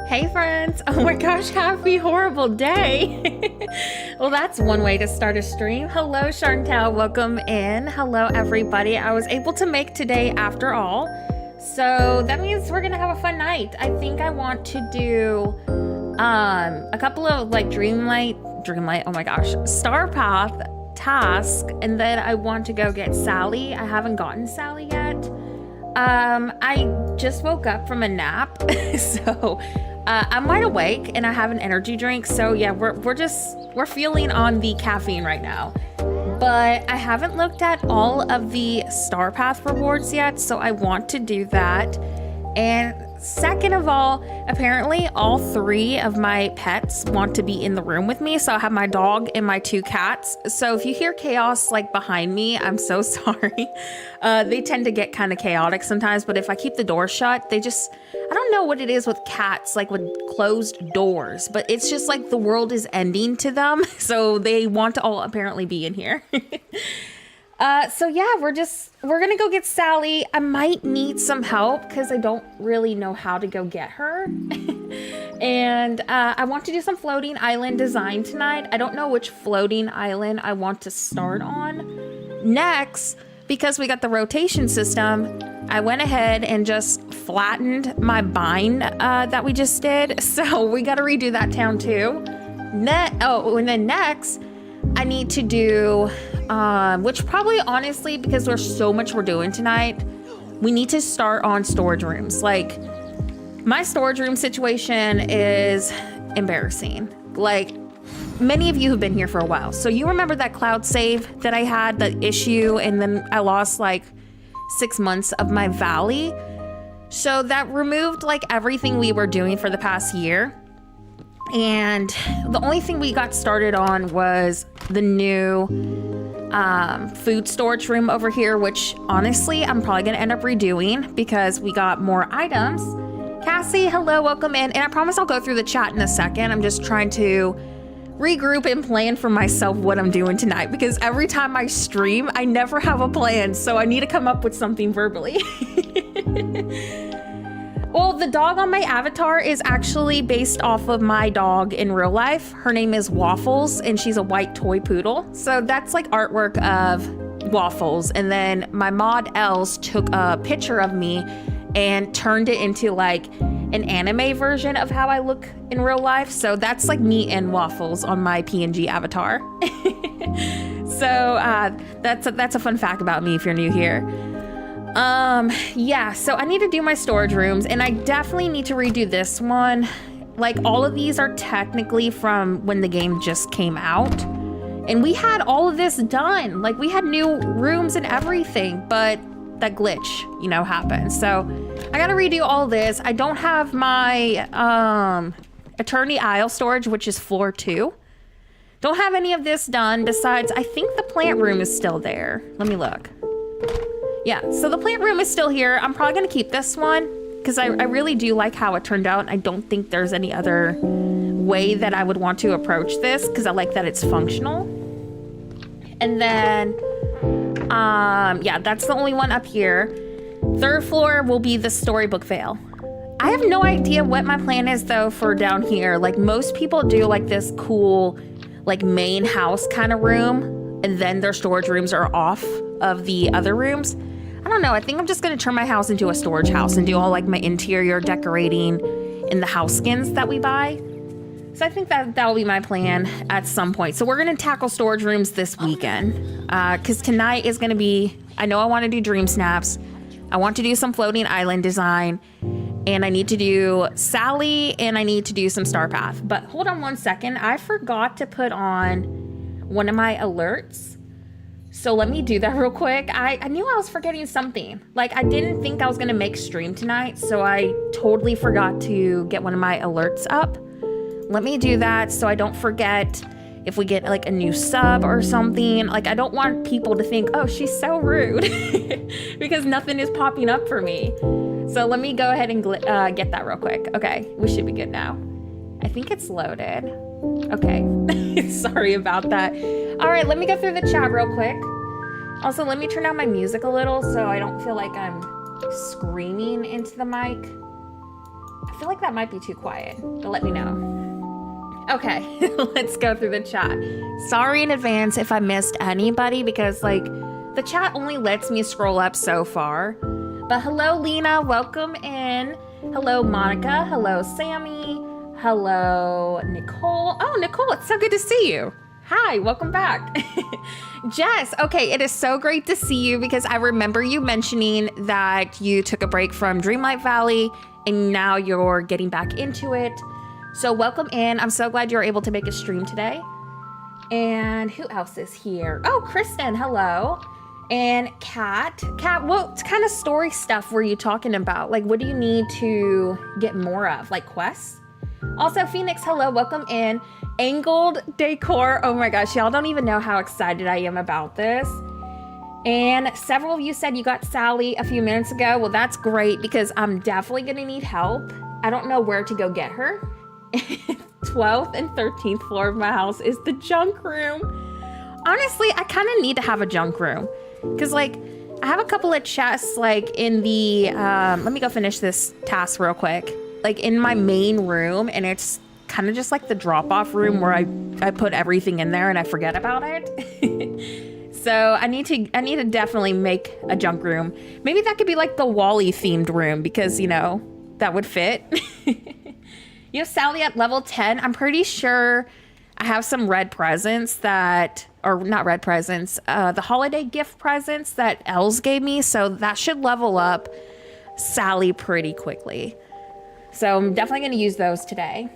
Hey friends! Oh my gosh, happy horrible day! Well, that's one way to start a stream. Hello Chantal, welcome in. Hello everybody. I was able to make today after all. So that means we're gonna have a fun night. I think I want to do a couple of like Dreamlight, oh my gosh, Star Path task, and then I want to go get Sally. I haven't gotten Sally yet. I just woke up from a nap, so I'm wide awake and I have an energy drink. So yeah, we're feeling on the caffeine right now. But I haven't looked at all of the Star Path rewards yet, so I want to do that. And second of all, apparently all three of my pets want to be in the room with me. So I have my dog and my two cats. So if you hear chaos like behind me, I'm so sorry. They tend to get kind of chaotic sometimes, but if I keep the door shut, I don't know what it is with cats, like with closed doors, but it's just like the world is ending to them. So they want to all apparently be in here. So yeah, we're gonna go get Sally. I might need some help because I don't really know how to go get her. And I want to do some floating island design tonight. I don't know which floating island I want to start on next because we got the rotation system. I went ahead and just flattened my bind that we just did. So we got to redo that town too. And then next I need to do, which probably honestly, because there's so much we're doing tonight, we need to start on storage rooms. Like, my storage room situation is embarrassing. Like, many of you have been here for a while. So you remember that cloud save that I had, the issue, and then I lost like 6 months of my valley. So that removed like everything we were doing for the past year. And the only thing we got started on was the new food storage room over here, which honestly, I'm probably gonna end up redoing because we got more items. Cassie, hello, welcome in. And I promise I'll go through the chat in a second. I'm just trying to regroup and plan for myself what I'm doing tonight because every time I stream, I never have a plan. So I need to come up with something verbally. Well, the dog on my avatar is actually based off of my dog in real life. Her name is Waffles, and she's a white toy poodle. So that's like artwork of Waffles. And then my mod Els took a picture of me and turned it into like an anime version of how I look in real life. So that's like me and Waffles on my PNG avatar. So that's a fun fact about me if you're new here. Yeah, so I need to do my storage rooms, and I definitely need to redo this one. Like, all of these are technically from when the game just came out, and we had all of this done. Like, we had new rooms and everything, but that glitch, you know, happened. So I gotta redo all this. I don't have my Eternity Isle storage, which is floor 2. Don't have any of this done. Besides, I think the plant room is still there. Let me look. Yeah, so the plant room is still here. I'm probably gonna keep this one because I really do like how it turned out. I don't think there's any other way that I would want to approach this because I like that it's functional. And then, yeah, that's the only one up here. 3rd floor will be the storybook veil. I have no idea what my plan is though for down here. Like, most people do like this cool, like, main house kind of room, and then their storage rooms are off of the other rooms. I don't know, I think I'm just gonna turn my house into a storage house and do all like my interior decorating in the house skins that we buy. So I think that'll be my plan at some point. So we're gonna tackle storage rooms this weekend. Cause tonight is gonna be, I know I wanna do Dreamsnaps. I want to do some floating island design, and I need to do Sally, and I need to do some Star Path. But hold on one second, I forgot to put on one of my alerts. So let me do that real quick. I knew I was forgetting something. Like, I didn't think I was gonna make stream tonight, so I totally forgot to get one of my alerts up. Let me do that so I don't forget if we get like a new sub or something. Like, I don't want people to think, oh, she's so rude because nothing is popping up for me. So let me go ahead and get that real quick. Okay, we should be good now. I think it's loaded. Okay, sorry about that. All right, let me go through the chat real quick. Also, let me turn down my music a little so I don't feel like I'm screaming into the mic. I feel like that might be too quiet, but let me know. Okay, let's go through the chat. Sorry in advance if I missed anybody because like the chat only lets me scroll up so far. But hello, Lena, welcome in. Hello, Monica. Hello, Sammy. Hello, Nicole. Oh, Nicole, it's so good to see you. Hi, welcome back. Jess, okay, it is so great to see you because I remember you mentioning that you took a break from Dreamlight Valley and now you're getting back into it. So welcome in. I'm so glad you're able to make a stream today. And who else is here? Oh, Kristen, hello. And Kat, what kind of story stuff were you talking about? Like, what do you need to get more of? Like quests? Also, Phoenix, hello, welcome in. Angled decor, oh my gosh, y'all don't even know how excited I am about this. And several of you said you got Sally a few minutes ago. Well, that's great because I'm definitely gonna need help. I don't know where to go get her. 12th and 13th floor of my house is the junk room. Honestly, I kind of need to have a junk room Because like I have a couple of chests like in the, let me go finish this task real quick. Like in my main room, and it's kind of just like the drop off room where I put everything in there and I forget about it. So I need to definitely make a junk room. Maybe that could be like the Wall-E themed room because, you know, that would fit. You have Sally at level 10. I'm pretty sure I have some red presents that, or not red presents, the holiday gift presents that Els gave me. So that should level up Sally pretty quickly. So I'm definitely going to use those today.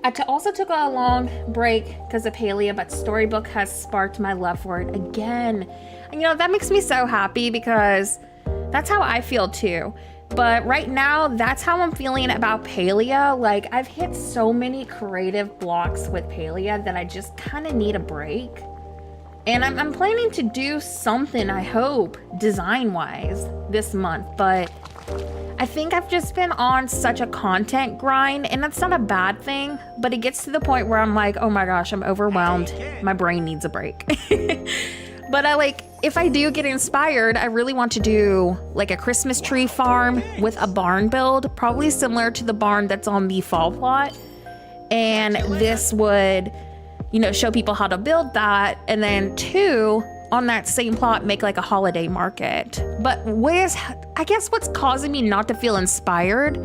I also took a long break because of Palia, but Storybook has sparked my love for it again. And, you know, that makes me so happy because that's how I feel too. But right now, that's how I'm feeling about Palia. Like, I've hit so many creative blocks with Palia that I just kind of need a break. And I'm planning to do something, I hope, design-wise this month. But I think I've just been on such a content grind, and that's not a bad thing. But it gets to the point where I'm like, oh my gosh, I'm overwhelmed. My brain needs a break. But if I do get inspired, I really want to do like a Christmas tree farm with a barn build, probably similar to the barn that's on the fall plot. And this would, you know, show people how to build that. And then 2, on that same plot, make like a holiday market. But I guess what's causing me not to feel inspired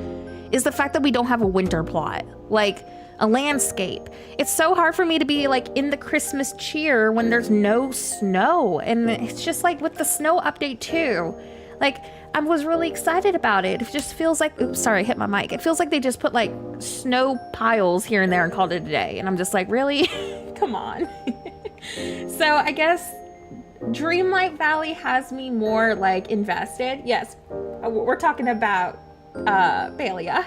is the fact that we don't have a winter plot. Like, a landscape. It's so hard for me to be like in the Christmas cheer when there's no snow. And it's just like with the snow update too. Like, I was really excited about it. It just feels like, oops, sorry, I hit my mic. It feels like they just put like snow piles here and there and called it a day. And I'm just like, really? Come on. So I guess Dreamlight Valley has me more like invested. Yes, we're talking about Palia.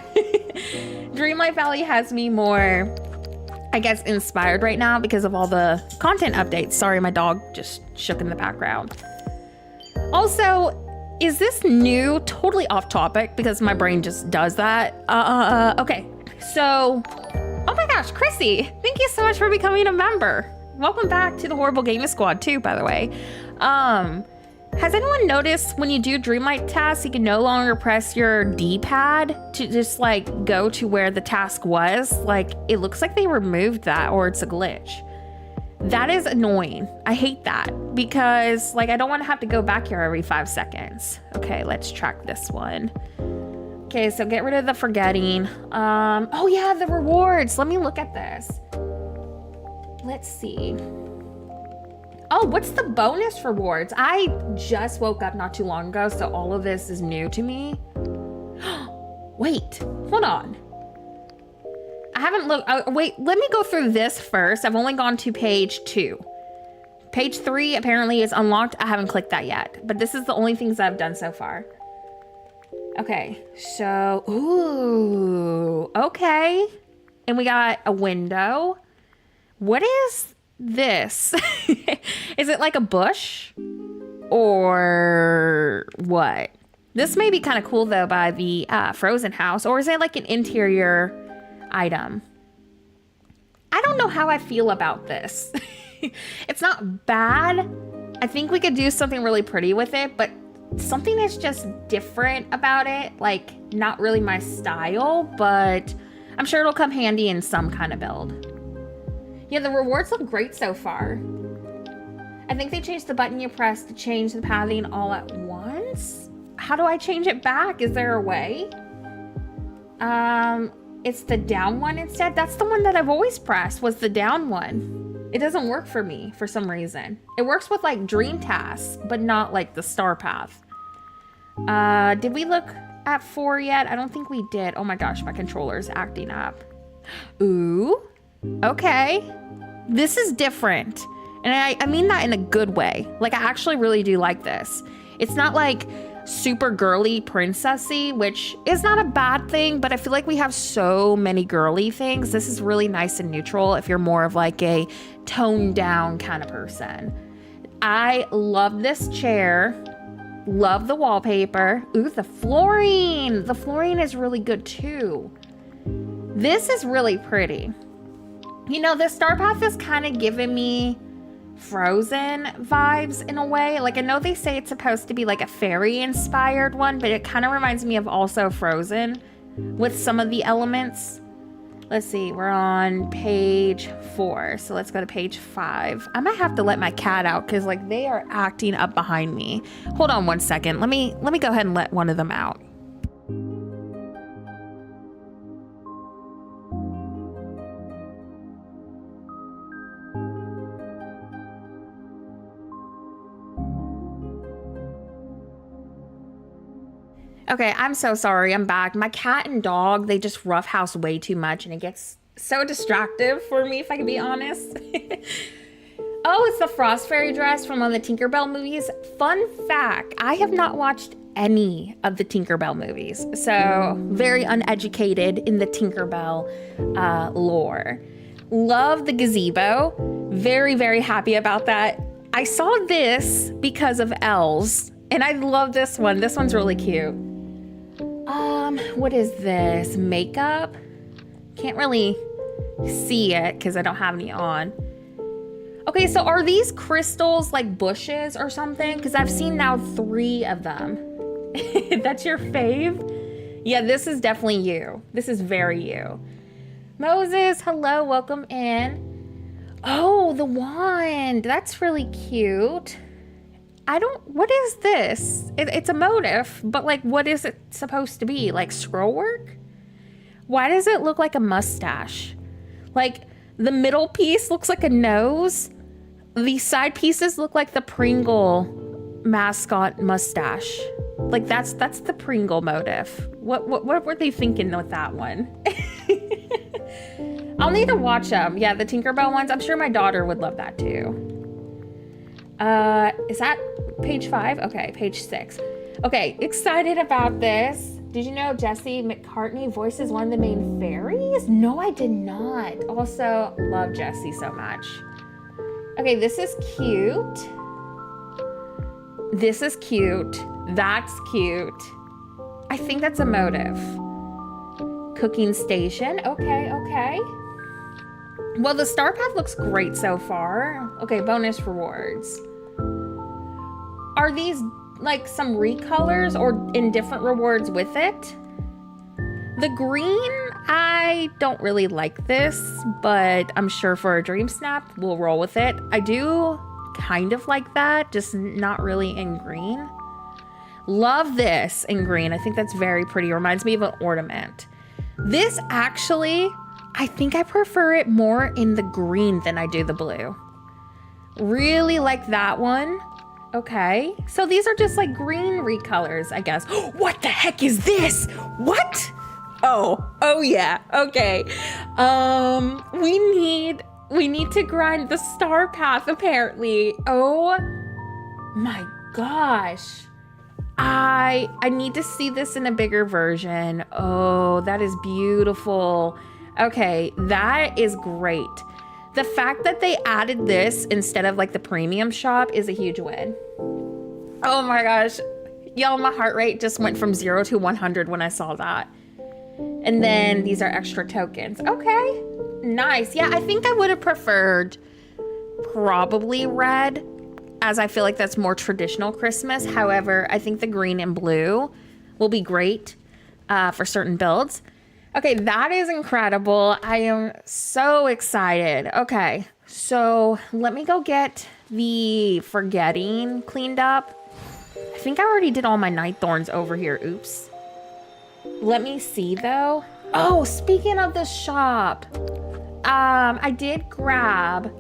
Dreamlight Valley has me more, I guess, inspired right now because of all the content updates. Sorry, my dog just shook in the background. Also, is this new? Totally off topic because my brain just does that. Okay, so, oh my gosh, Chrissy, thank you so much for becoming a member. Welcome back to the Horrible Gaming Squad too, by the way. Has anyone noticed when you do Dreamlight tasks, you can no longer press your D-pad to just like go to where the task was? Like, it looks like they removed that, or it's a glitch. That is annoying. I hate that because like I don't want to have to go back here every 5 seconds. Okay, let's track this one. Okay, so get rid of the forgetting. Oh yeah, the rewards. Let me look at this. Let's see. Oh, what's the bonus rewards? I just woke up not too long ago, so all of this is new to me. Wait, hold on. I haven't looked, wait, let me go through this first. I've only gone to page 2. Page 3 apparently is unlocked. I haven't clicked that yet, but this is the only things I've done so far. Okay, so, ooh, okay. And we got a window. What is this? Is it like a bush or what? This may be kind of cool though by the frozen house, or is it like an interior item? I don't know how I feel about this. It's not bad. I think we could do something really pretty with it, but something is just different about it. Like, not really my style, but I'm sure it'll come handy in some kind of build. Yeah, the rewards look great so far. I think they changed the button you press to change the pathing all at once. How do I change it back? Is there a way? It's the down one instead. That's the one that I've always pressed, was the down one. It doesn't work for me for some reason. It works with like dream tasks, but not like the star path. Did we look at 4 yet? I don't think we did. Oh my gosh, my controller's acting up. Ooh. Okay, this is different. And I mean that in a good way. Like, I actually really do like this. It's not like super girly princessy, which is not a bad thing, but I feel like we have so many girly things. This is really nice and neutral if you're more of like a toned down kind of person. I love this chair. Love the wallpaper. Ooh, the flooring. The flooring is really good too. This is really pretty. You know, the star path is kind of giving me Frozen vibes in a way. Like, I know they say it's supposed to be like a fairy inspired one, but it kind of reminds me of also Frozen with some of the elements. Let's see, we're on page 4, so let's go to page 5. I might have to let my cat out because like they are acting up behind me. Hold on one second. Let me go ahead and let one of them out. Okay, I'm so sorry. I'm back. My cat and dog, they just roughhouse way too much and it gets so distractive for me, if I can be honest. Oh, it's the Frost Fairy dress from one of the Tinkerbell movies. Fun fact, I have not watched any of the Tinkerbell movies, so very uneducated in the Tinkerbell lore. Love the gazebo. Very, very happy about that. I saw this because of elves, and I love this one. This one's really cute. What is this? Makeup? Can't really see it because I don't have any on. Okay, so are these crystals like bushes or something? Because I've seen now 3 of them. That's your fave? Yeah, this is definitely you. This is very you. Moses, hello, welcome in. Oh, the wand. That's really cute. What is this? It's a motif, but like, what is it supposed to be? Like scroll work? Why does it look like a mustache? Like the middle piece looks like a nose. The side pieces look like the Pringle mascot mustache. Like that's the Pringle motif. What were they thinking with that one? I'll need to watch them. Yeah, the Tinkerbell ones. I'm sure my daughter would love that too. Is that page 5? Okay, page 6. Okay, excited about this. Did you know Jesse McCartney voices one of the main fairies? No, I did not. Also, love Jesse so much. Okay, this is cute. This is cute. That's cute. I think that's a motive. Cooking station. Okay, okay. Well, the star path looks great so far. Okay, bonus rewards. Are these like some recolors or in different rewards with it? The green, I don't really like this, but I'm sure for a Dreamsnap, we'll roll with it. I do kind of like that, just not really in green. Love this in green. I think that's very pretty. It reminds me of an ornament. This actually, I think I prefer it more in the green than I do the blue. Really like that one. Okay, so these are just like green recolors, I guess. What the heck is this? What? Oh yeah, okay. We need to grind the star path apparently. Oh my gosh. I need to see this in a bigger version. Oh, that is beautiful. Okay, that is great. The fact that they added this instead of like the premium shop is a huge win. Oh my gosh. Y'all, my heart rate just went from 0 to 100 when I saw that. And then these are extra tokens. Okay, nice. Yeah, I think I would have preferred probably red, as I feel like that's more traditional Christmas. However, I think the green and blue will be great for certain builds. Okay, that is incredible. I am so excited. Okay, so let me go get the forgetting cleaned up. I think I already did all my night thorns over here. Oops. Let me see though. Oh, speaking of the shop, I did grab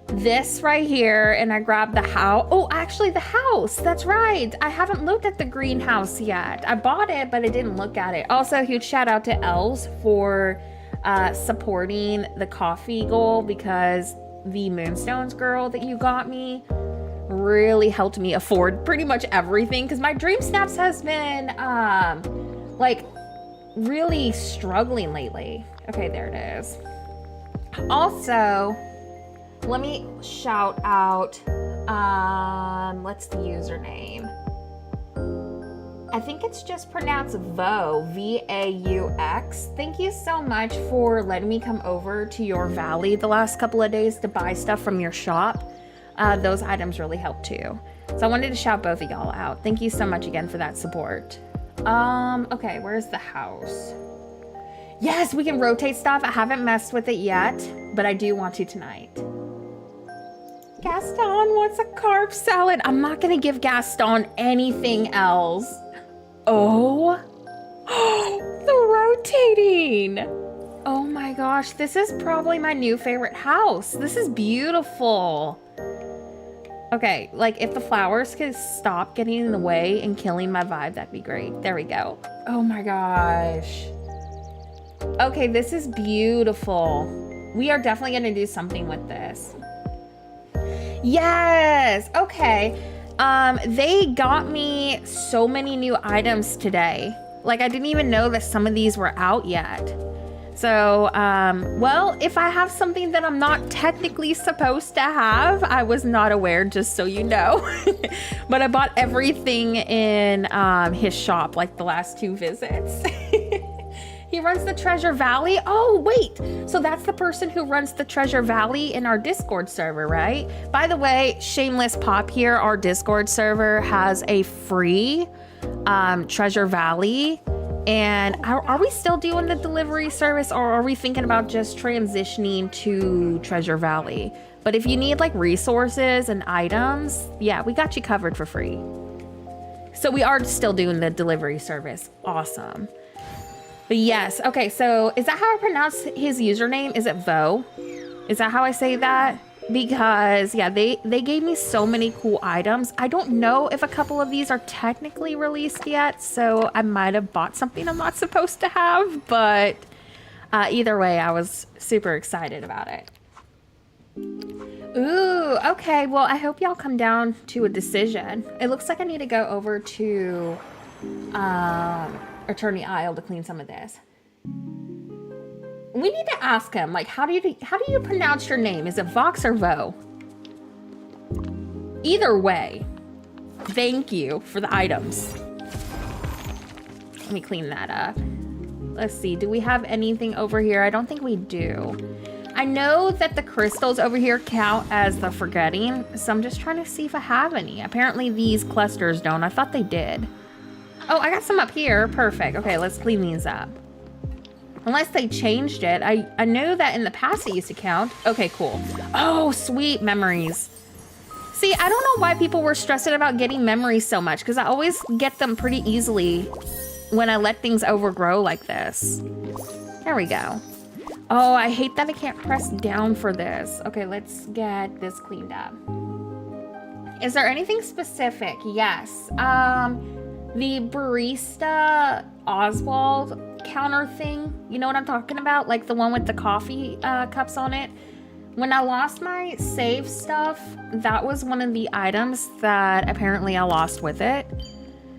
this right here and I grabbed the house. Oh, actually the house, that's right. I haven't looked at the greenhouse yet. I bought it, but I didn't look at it. Also, huge shout out to Els for supporting the coffee goal, because the Moonstones girl that you got me really helped me afford pretty much everything, because my Dreamsnaps has been like really struggling lately. Okay, there it is. Also, let me shout out, what's the username? I think it's just pronounced Vaux, V-A-U-X. Thank you so much for letting me come over to your valley the last couple of days to buy stuff from your shop. those items really help too. So I wanted to shout both of y'all out. Thank you so much again for that support. Okay, where's the house? Yes, we can rotate stuff. I haven't messed with it yet, but I do want to tonight. Gaston wants a carb salad. I'm not gonna give Gaston anything else. Oh, the rotating. Oh my gosh, this is probably my new favorite house. This is beautiful. Okay, like if the flowers could stop getting in the way and killing my vibe, that'd be great. There we go. Oh my gosh. Okay, this is beautiful. We are definitely gonna do something with this. Yes, okay. They got me so many new items today. Like I didn't even know that some of these were out yet. So, well, if I have something that I'm not technically supposed to have, I was not aware, just so you know. But I bought everything in his shop, like the last 2 visits. He runs the Treasure Valley. Oh, wait. So that's the person who runs the Treasure Valley in our Discord server, right? By the way, shameless pop here, our Discord server has a free Treasure Valley. And are we still doing the delivery service, or are we thinking about just transitioning to Treasure Valley? But if you need like resources and items, yeah, we got you covered for free. So we are still doing the delivery service. Awesome. But yes, okay, so is that how I pronounce his username? Is it Vo? Is that how I say that? Because yeah, they gave me so many cool items. I don't know if a couple of these are technically released yet, so I might have bought something I'm not supposed to have, but either way, I was super excited about it. Ooh, okay, well, I hope y'all come down to a decision. It looks like I need to go over to Attorney Isle to clean some of this. We need to ask him, like, how do you pronounce your name? Is it Vox or Vo? Either way, thank you for the items. Let me clean that up. Let's see, do we have anything over here? I don't think we do. I know that the crystals over here count as the forgetting, so I'm just trying to see if I have any. Apparently these clusters don't. I thought they did. Oh, I got some up here. Perfect. Okay, let's clean these up. Unless they changed it. I know that in the past it used to count. Okay, cool. Oh, sweet memories. See, I don't know why people were stressing about getting memories so much, because I always get them pretty easily when I let things overgrow like this. There we go. Oh, I hate that I can't press down for this. Okay, let's get this cleaned up. Is there anything specific? Yes. The barista Oswald counter thing, you know what I'm talking about? Like the one with the coffee cups on it. When I lost my save stuff, that was one of the items that apparently I lost with it.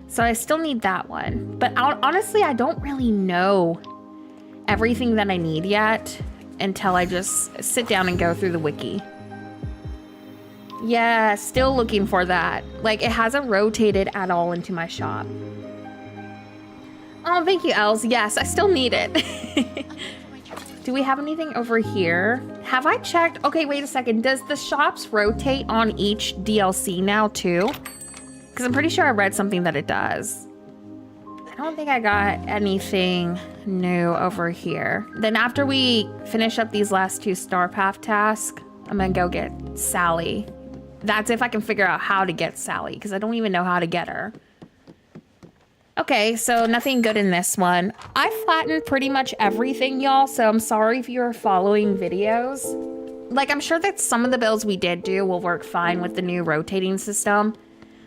So I still need that one. But honestly, I don't really know everything that I need yet until I just sit down and go through the wiki. Yeah, still looking for that. Like, it hasn't rotated at all into my shop. Oh, thank you, Els. Yes, I still need it. Do we have anything over here? Have I checked? Okay, wait a second. Does the shops rotate on each DLC now, too? Because I'm pretty sure I read something that it does. I don't think I got anything new over here. Then after we finish up these last 2 Star Path tasks, I'm gonna go get Sally. That's if I can figure out how to get Sally, because I don't even know how to get her. Okay, so nothing good in this one. I flattened pretty much everything, y'all, so I'm sorry if you're following videos. Like, I'm sure that some of the builds we did do will work fine with the new rotating system.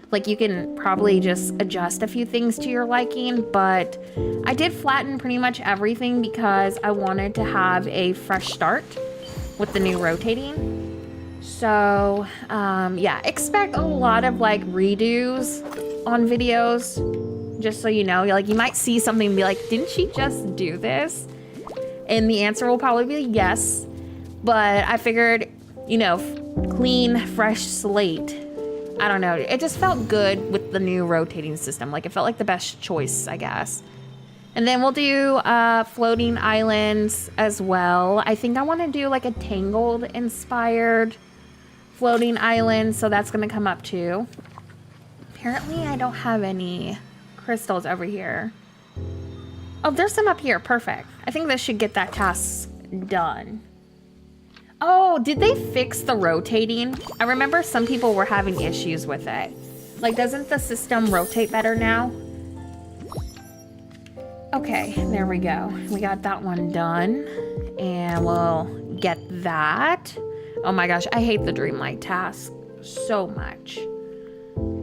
Like, you can probably just adjust a few things to your liking, but I did flatten pretty much everything because I wanted to have a fresh start with the new rotating. So, yeah, expect a lot of, like, redos on videos, just so you know. Like, you might see something and be like, didn't she just do this? And the answer will probably be yes, but I figured, you know, clean, fresh slate. I don't know. It just felt good with the new rotating system. Like, it felt like the best choice, I guess. And then we'll do floating islands as well. I think I want to do like a Tangled inspired floating island, so that's gonna come up too. Apparently I don't have any crystals over here. Oh, there's some up here. Perfect. I think this should get that task done. Oh, did they fix the rotating? I remember some people were having issues with it. Like, doesn't the system rotate better now? Okay, there we go. We got that one done. And we'll get that. Oh my gosh, I hate the Dreamlight task so much.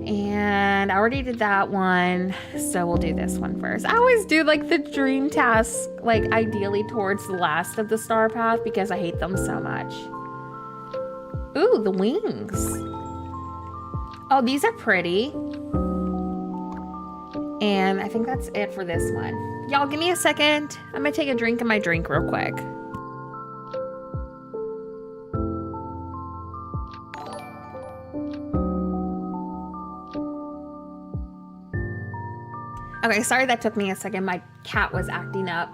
And I already did that one, so we'll do this one first. I always do like the dream task, like ideally towards the last of the star path because I hate them so much. Ooh, the wings. Oh, these are pretty. And I think that's it for this one. Y'all, give me a second. I'm gonna take a drink of my drink real quick. Okay, sorry that took me a second. My cat was acting up.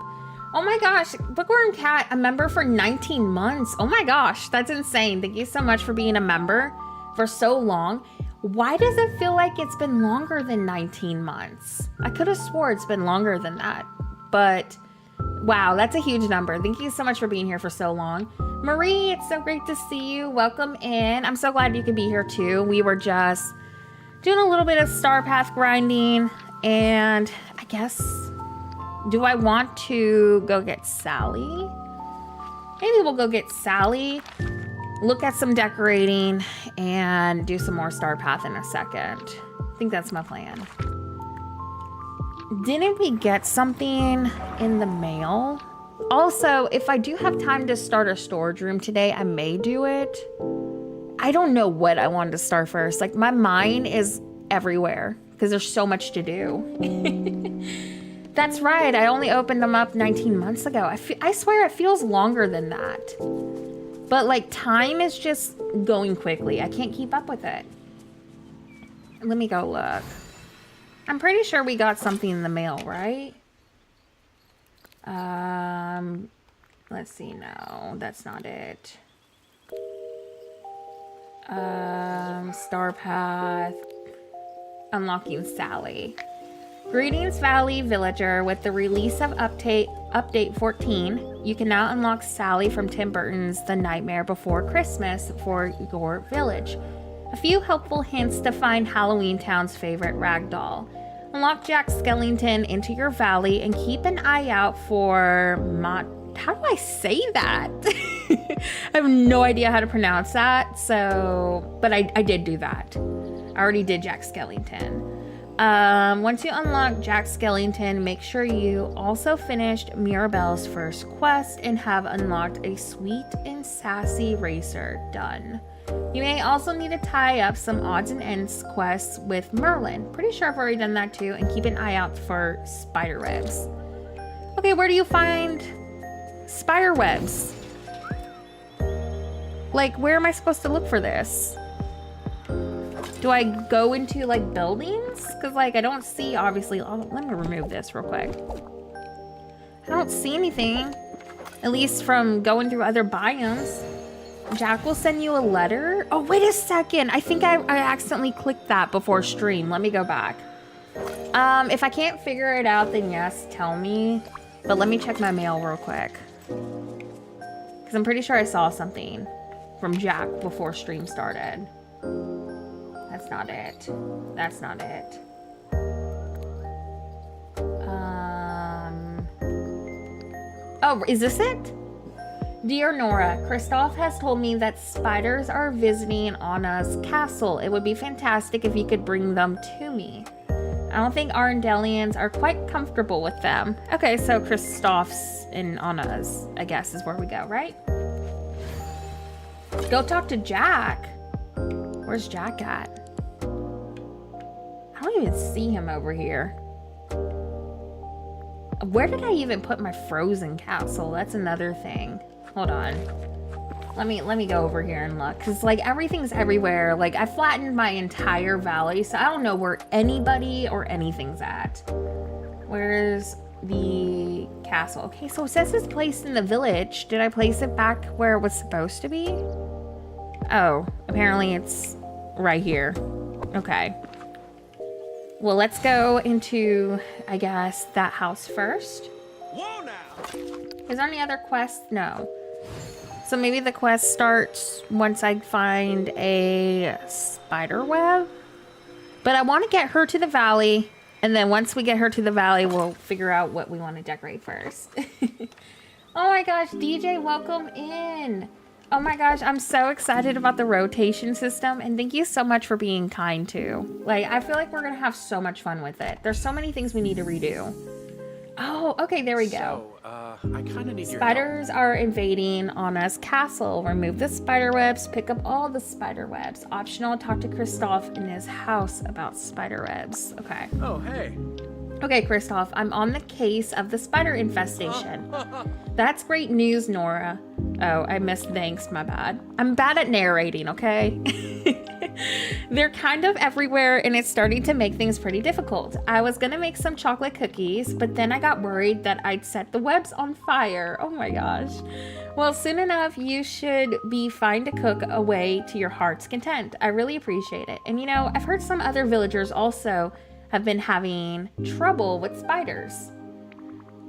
Oh my gosh, Bookworm Cat, a member for 19 months. Oh my gosh, that's insane. Thank you so much for being a member for so long. Why does it feel like it's been longer than 19 months? I could have swore it's been longer than that, but wow, that's a huge number. Thank you so much for being here for so long. Marie, it's so great to see you. Welcome in. I'm so glad you could be here too. We were just doing a little bit of star path grinding. And I guess, do I want to go get Sally? Maybe we'll go get Sally, look at some decorating, and do some more star path in a second. I think that's my plan. Didn't we get something in the mail? Also, if I do have time to start a storage room today, I may do it. I don't know what I wanted to start first. Like, my mind is everywhere because there's so much to do. That's right. I only opened them up 19 months ago. I swear it feels longer than that. But like, time is just going quickly. I can't keep up with it. Let me go look. I'm pretty sure we got something in the mail, right? Let's see. No, that's not it. Star Path. Unlocking Sally. Greetings, Valley Villager. With the release of Update 14, you can now unlock Sally from Tim Burton's The Nightmare Before Christmas for your village. A few helpful hints to find Halloween Town's favorite ragdoll. Unlock Jack Skellington into your valley and keep an eye out for how do I say that? I have no idea how to pronounce that, but I did do that. I already did Jack Skellington. Once you unlock Jack Skellington, make sure you also finished Mirabelle's first quest and have unlocked a sweet and sassy racer. Done. You may also need to tie up some odds and ends quests with Merlin. Pretty sure I've already done that too, and keep an eye out for spiderwebs. Okay, where do you find spiderwebs? Like, where am I supposed to look for this? Do I go into like buildings? Because like I don't see, obviously. Oh, let me remove this real quick. I don't see anything, at least from going through other biomes. Jack will send you a letter. Oh, wait a second. I think I accidentally clicked that before stream. Let me go back. If I can't figure it out, then yes, tell me. But let me check my mail real quick. Because I'm pretty sure I saw something from Jack before stream started. That's not it. That's not it. Oh, is this it? Dear Nora, Kristoff has told me that spiders are visiting Anna's castle. It would be fantastic if you could bring them to me. I don't think Arendelians are quite comfortable with them. Okay, so Kristoff's and Anna's, I guess, is where we go, right? Go talk to Jack. Where's Jack at? I don't even see him over here. Where did I even put my frozen castle? That's another thing. Hold on. Let me go over here and look. Because, like, everything's everywhere. Like, I flattened my entire valley, so I don't know where anybody or anything's at. Where's the castle? Okay, so it says it's placed in the village. Did I place it back where it was supposed to be? Oh, apparently it's right here. Okay. Well, let's go into, I guess, that house first. Whoa now! Is there any other quests? No. So maybe the quest starts once I find a spiderweb. But I want to get her to the valley. And then once we get her to the valley, we'll figure out what we want to decorate first. Oh my gosh, DJ, welcome in. Oh my gosh, I'm so excited about the rotation system. And thank you so much for being kind too. Like, I feel like we're going to have so much fun with it. There's so many things we need to redo. Oh, okay, there we go. I kind of need your help. Spiders are invading Anna's castle. Remove the spider webs. Pick up all the spider webs. Optional, talk to Kristoff in his house about spider webs. Okay. Oh, hey. Okay, Kristoff, I'm on the case of the spider infestation. That's great news, Nora. Oh, I missed thanks, my bad. I'm bad at narrating, okay? They're kind of everywhere and it's starting to make things pretty difficult. I was gonna make some chocolate cookies, but then I got worried that I'd set the webs on fire. Oh my gosh. Well, soon enough, you should be fine to cook away to your heart's content. I really appreciate it. And you know, I've heard some other villagers also have been having trouble with spiders.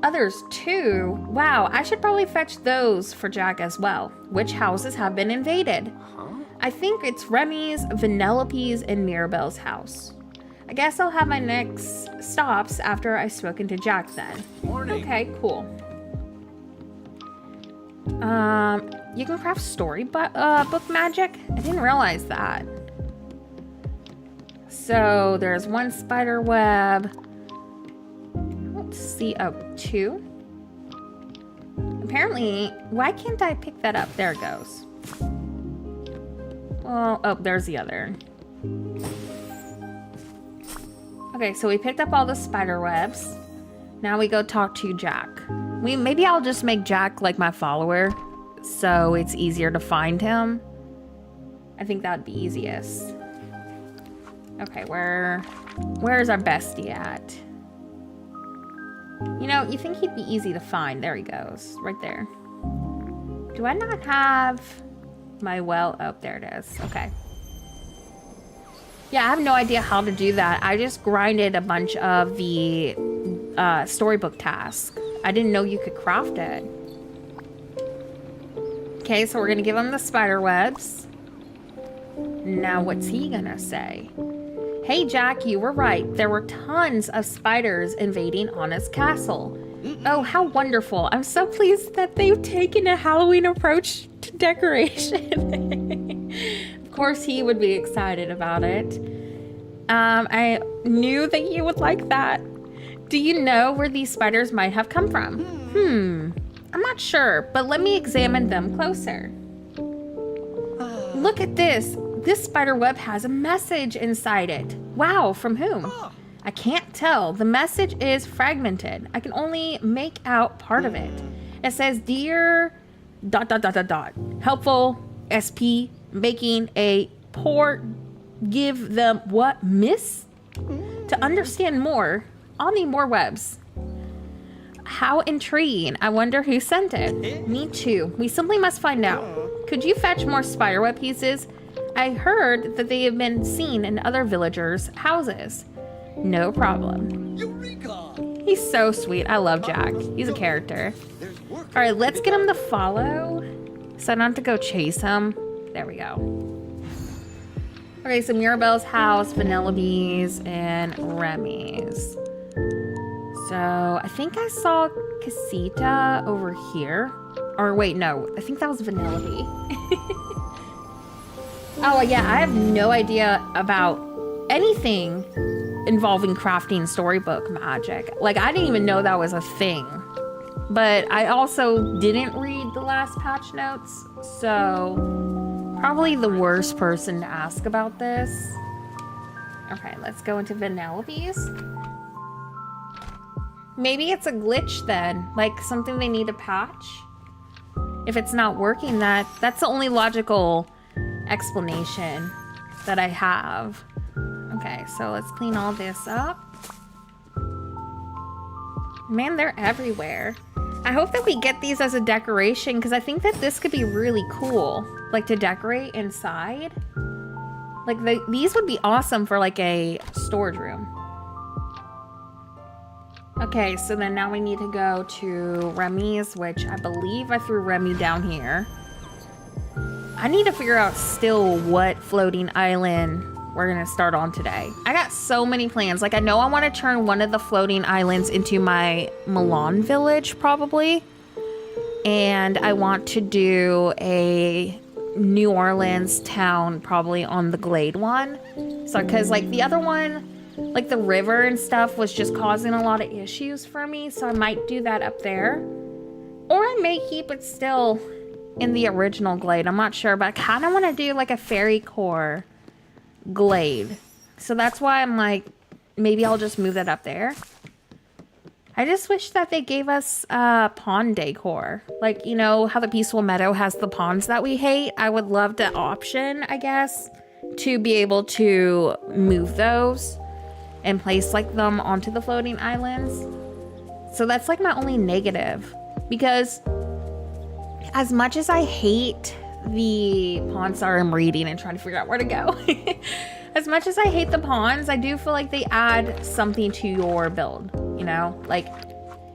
Others too. Wow, I should probably fetch those for Jack as well. Which houses have been invaded? I think it's Remy's, Vanellope's, and Mirabelle's house. I guess I'll have my next stops after I've spoken to Jack then. Morning. Okay, cool. You can craft storybook magic? I didn't realize that. So there's one spider web. Let's see, oh, 2. Apparently, why can't I pick that up? There it goes. Well, oh, there's the other. Okay, so we picked up all the spider webs. Now we go talk to Jack. Maybe I'll just make Jack like my follower, so it's easier to find him. I think that'd be easiest. Okay, where's our bestie at? You know, you think he'd be easy to find. There he goes, right there. Do I not have my well? Oh, there it is. Okay. Yeah, I have no idea how to do that. I just grinded a bunch of the storybook tasks. I didn't know you could craft it. Okay, so we're gonna give him the spider webs. Now, what's he gonna say? Hey, Jack, you were right. There were tons of spiders invading Anna's castle. Oh, how wonderful. I'm so pleased that they've taken a Halloween approach to decoration. Of course, he would be excited about it. I knew that you would like that. Do you know where these spiders might have come from? I'm not sure, but let me examine them closer. Look at this. This spider web has a message inside it. Wow, from whom? I can't tell. The message is fragmented. I can only make out part of it. It says, dear ... helpful SP making a port. Give them what, miss? To understand more, I'll need more webs. How intriguing. I wonder who sent it. Me too. We simply must find out. Could you fetch more spiderweb pieces? I heard that they have been seen in other villagers' houses. No problem. Eureka! He's so sweet. I love Jack. He's a character. All right, let's get him to follow. So I don't have to go chase him. There we go. Okay, so Mirabelle's house, Vanellope's, and Remy's. So I think I saw Casita over here. Or wait, no. I think that was Vanellope. Oh, yeah, I have no idea about anything involving crafting storybook magic. Like, I didn't even know that was a thing. But I also didn't read the last patch notes, so probably the worst person to ask about this. Okay, let's go into Vanellope's. Maybe it's a glitch then, like something they need to patch. If it's not working, that's the only logical explanation that I have. Okay, so let's clean all this up. Man, they're everywhere. I hope that we get these as a decoration because I think that this could be really cool. Like to decorate inside. Like these would be awesome for like a storage room. Okay, so then now we need to go to Remy's, which I believe I threw Remy down here. I need to figure out still what floating island we're gonna start on today. I got so many plans. Like I know I want to turn one of the floating islands into my Milan village probably. And I want to do a New Orleans town probably on the Glade one. So, cause like the other one, like the river and stuff was just causing a lot of issues for me. So I might do that up there. Or I may keep it still in the original Glade. I'm not sure, but I kind of want to do like a fairy core Glade. So that's why I'm like, maybe I'll just move that up there. I just wish that they gave us pond decor. Like, you know, how the Peaceful Meadow has the ponds that we hate. I would love the option, I guess, to be able to move those and place like them onto the floating islands. So that's like my only negative, because as much as I hate the ponds, sorry, I'm reading and trying to figure out where to go. As much as I hate the ponds, I do feel like they add something to your build, you know? Like,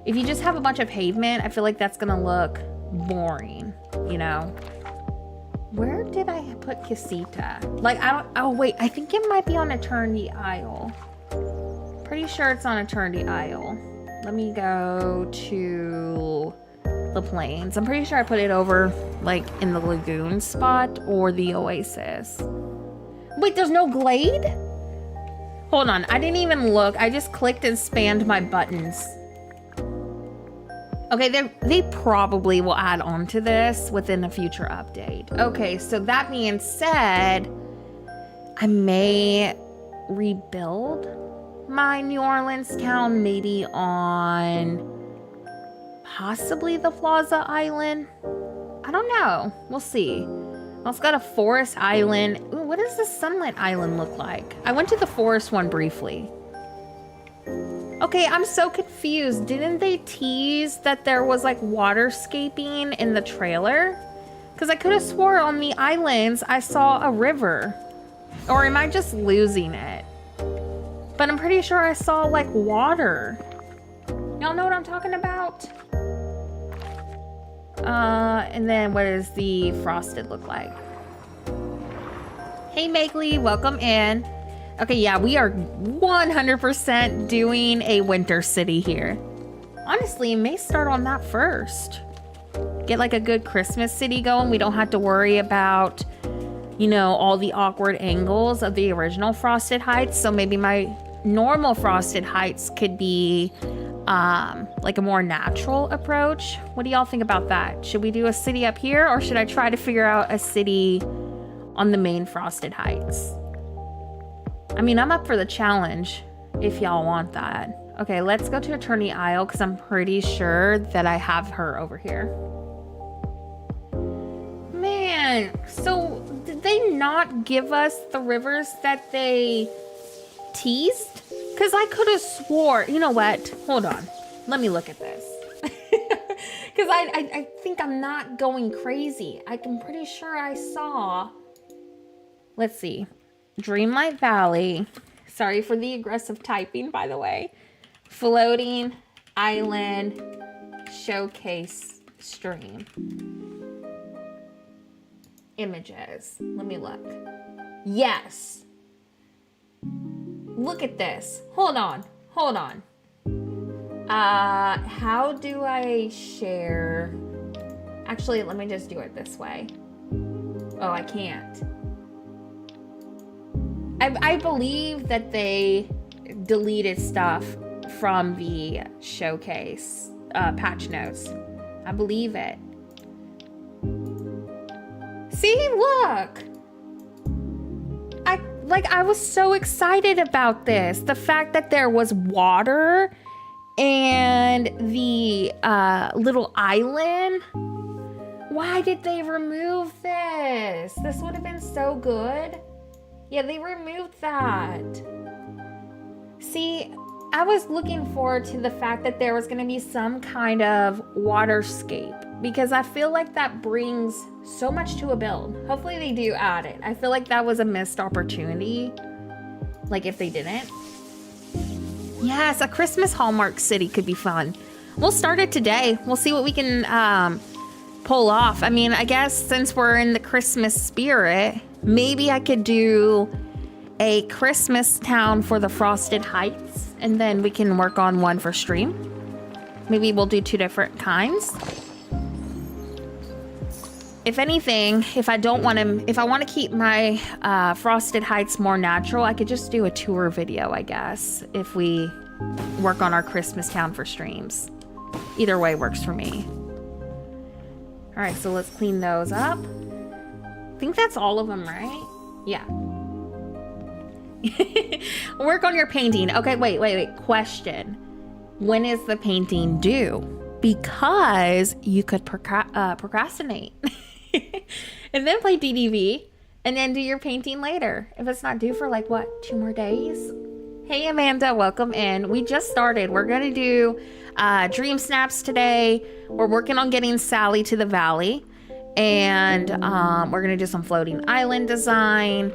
if you just have a bunch of pavement, I feel like that's gonna look boring, you know? Where did I put Casita? Like, I don't, oh wait, I think it might be on Eternity Isle. Pretty sure it's on Eternity Isle. Let me go to the plains. I'm pretty sure I put it over like in the lagoon spot or the oasis. Wait, there's no Glade? Hold on, I didn't even look. I just clicked and spammed my buttons. Okay, they probably will add on to this within a future update. Okay, so that being said, I may rebuild my New Orleans town maybe on possibly the Plaza Island. I don't know. We'll see. Also got a forest island. Ooh, what does the Sunlight Island look like? I went to the forest one briefly. Okay, I'm so confused. Didn't they tease that there was like waterscaping in the trailer? Because I could have swore on the islands I saw a river. Or am I just losing it? But I'm pretty sure I saw like water. Y'all know what I'm talking about? And then what does the frosted look like? Hey Megley, welcome in. Okay, yeah, we are 100% doing a winter city here. Honestly, may start on that first. Get like a good Christmas city going. We don't have to worry about, you know, all the awkward angles of the original Frosted Heights. So maybe my normal Frosted Heights could be like a more natural approach. What do y'all think about that? Should we do a city up here, or should I try to figure out a city on the main Frosted Heights? I mean, I'm up for the challenge if y'all want that. Okay, let's go to Eternity Isle because I'm pretty sure that I have her over here. Man, so did they not give us the rivers that they teased? Because I could have swore, you know what? Hold on. Let me look at this. Because I think I'm not going crazy. I'm pretty sure I saw, let's see, Dreamlight Valley. Sorry for the aggressive typing, by the way. Floating Island Showcase Stream. Images. Let me look. Yes. Look at this. Hold on. Hold on. How do I share? Actually, let me just do it this way. Oh, I can't. I believe that they deleted stuff from the showcase patch notes. I believe it. See, look. I was so excited about this. The fact that there was water and the little island. Why did they remove this? This would have been so good. Yeah, they removed that. See, I was looking forward to the fact that there was going to be some kind of waterscape, because I feel like that brings so much to a build. Hopefully they do add it. I feel like that was a missed opportunity, like if they didn't. Yes, a Christmas Hallmark city could be fun. We'll start it today. We'll see what we can pull off. I mean, I guess since we're in the Christmas spirit, maybe I could do a Christmas town for the Frosted Heights, and then we can work on one for stream. Maybe we'll do 2 different kinds. If anything, if I want to keep my Frosted Heights more natural, I could just do a tour video, I guess, if we work on our Christmas town for streams. Either way works for me. All right, so let's clean those up. I think that's all of them, right? Yeah. Work on your painting. Okay, wait. Question. When is the painting due? Because you could procrastinate and then play DDV and then do your painting later. If it's not due for like, what, 2 more days? Hey, Amanda, welcome in. We just started. We're going to do Dreamsnaps today. We're working on getting Sally to the valley. And we're going to do some floating island design.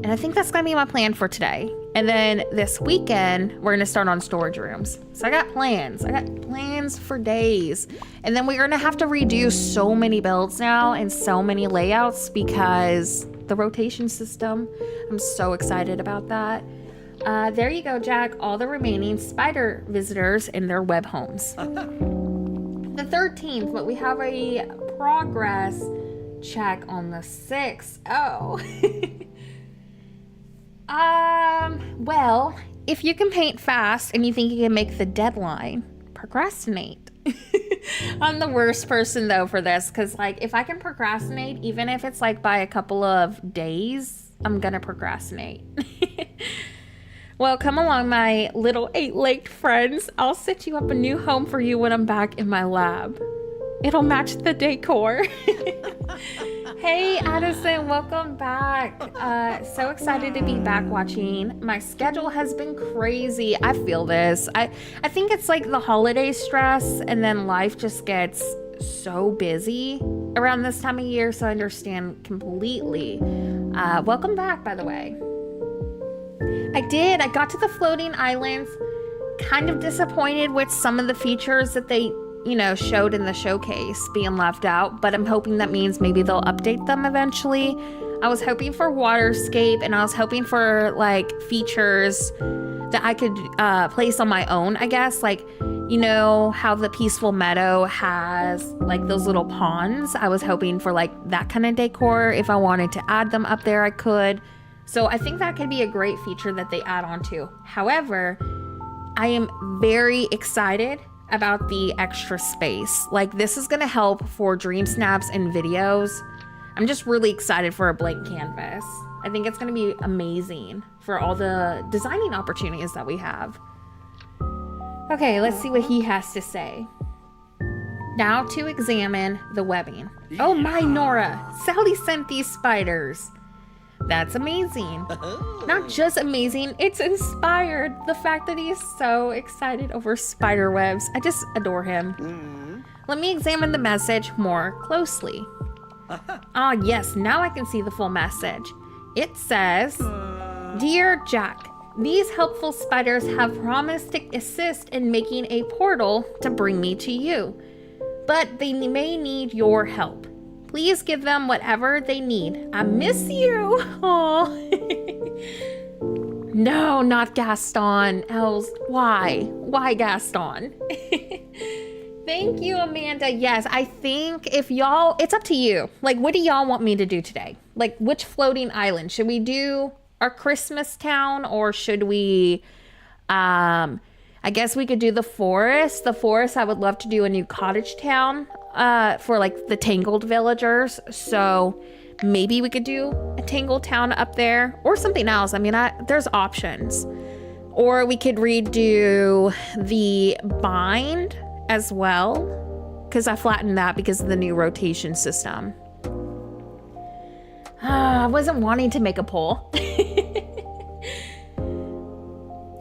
And I think that's going to be my plan for today. And then this weekend, we're going to start on storage rooms. So I got plans. I got plans for days. And then we're going to have to redo so many builds now and so many layouts because the rotation system. I'm so excited about that. There you go, Jack. All the remaining spider visitors in their web homes. The 13th, but we have a progress check on the 6th. Oh. Well, if you can paint fast and you think you can make the deadline, procrastinate. I'm the worst person though for this, because like if I can procrastinate, even if it's like by a couple of days, I'm gonna procrastinate. Well, come along, my little 8-legged friends. I'll set you up a new home for you when I'm back in my lab. It'll match the decor. Hey, Addison, welcome back. So excited to be back watching. My schedule has been crazy. I feel this. I think it's like the holiday stress, and then life just gets so busy around this time of year, so I understand completely. Welcome back, by the way. I got to the floating islands. Kind of disappointed with some of the features that they showed in the showcase being left out, but I'm hoping that means maybe they'll update them eventually. I was hoping for waterscape, and I was hoping for like features that I could place on my own, I guess. Like, how the Peaceful Meadow has like those little ponds. I was hoping for like that kind of decor. If I wanted to add them up there, I could. So I think that could be a great feature that they add on to. However, I am very excited about the extra space. Like, this is going to help for Dreamsnaps and videos. I'm just really excited for a blank canvas. I think it's going to be amazing for all the designing opportunities that we have. Okay, let's see what he has to say. Now to examine the webbing. Oh my, Nora, Sally sent these spiders. That's amazing. Not just amazing, it's inspired. The fact that he is so excited over spider webs. I just adore him. Let me examine the message more closely. Ah, yes, now I can see the full message. It says, Dear Jack, these helpful spiders have promised to assist in making a portal to bring me to you. But they may need your help. Please give them whatever they need. I miss you. Oh. No, not Gaston. Els, why? Why Gaston? Thank you, Amanda. Yes, I think if y'all, it's up to you. Like, what do y'all want me to do today? Like, which floating island? Should we do our Christmas town, or should we, I guess we could do the forest. The forest, I would love to do a new cottage town for like the Tangled villagers. So maybe we could do a Tangled town up there or something else. I mean, there's options. Or we could redo the bind as well, because I flattened that because of the new rotation system. I wasn't wanting to make a poll.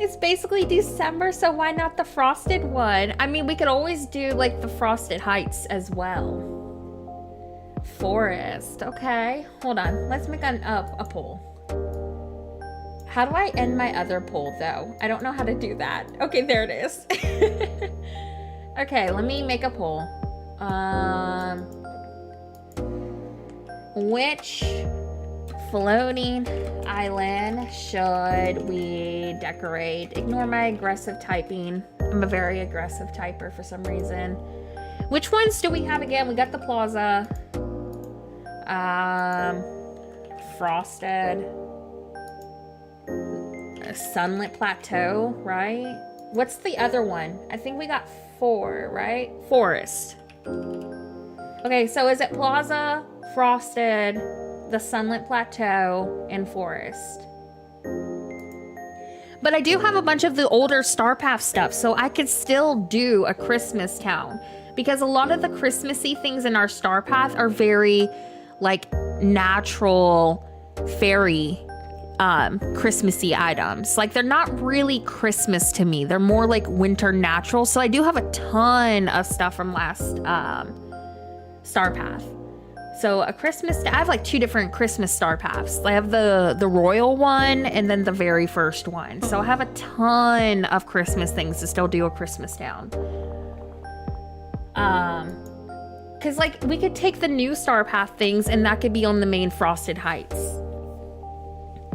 It's basically December, so why not the frosted one? I mean, we could always do like the Frosted Heights as well. Forest, okay. Hold on, let's make a poll. How do I end my other poll though? I don't know how to do that. Okay, there it is. Okay, let me make a poll. Which floating island should we decorate? Ignore my aggressive typing. I'm a very aggressive typer for some reason. Which ones do we have again? We got the plaza. Frosted. A sunlit plateau, right? What's the other one? I think we got 4, right? Forest. Okay, so is it plaza, frosted, the sunlit plateau, and forest? But I do have a bunch of the older Star Path stuff, so I could still do a Christmas town, because a lot of the Christmassy things in our Star Path are very like natural fairy Christmassy items. Like they're not really Christmas to me. They're more like winter natural. So I do have a ton of stuff from last Star Path. So a Christmas, I have like 2 different Christmas Star Paths. I have the royal one and then the very first one. So I have a ton of Christmas things to still do a Christmas town. Cause like we could take the new Star Path things and that could be on the main Frosted Heights.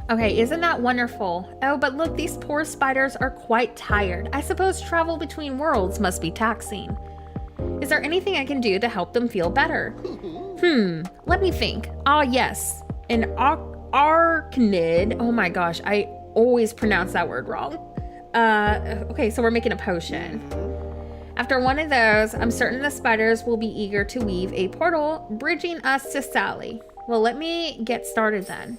Okay, isn't that wonderful? Oh, but look, these poor spiders are quite tired. I suppose travel between worlds must be taxing. Is there anything I can do to help them feel better? Let me think. Ah, yes. An arachnid. Oh my gosh, I always pronounce that word wrong. Okay, so we're making a potion. After one of those, I'm certain the spiders will be eager to weave a portal, bridging us to Sally. Well, let me get started then.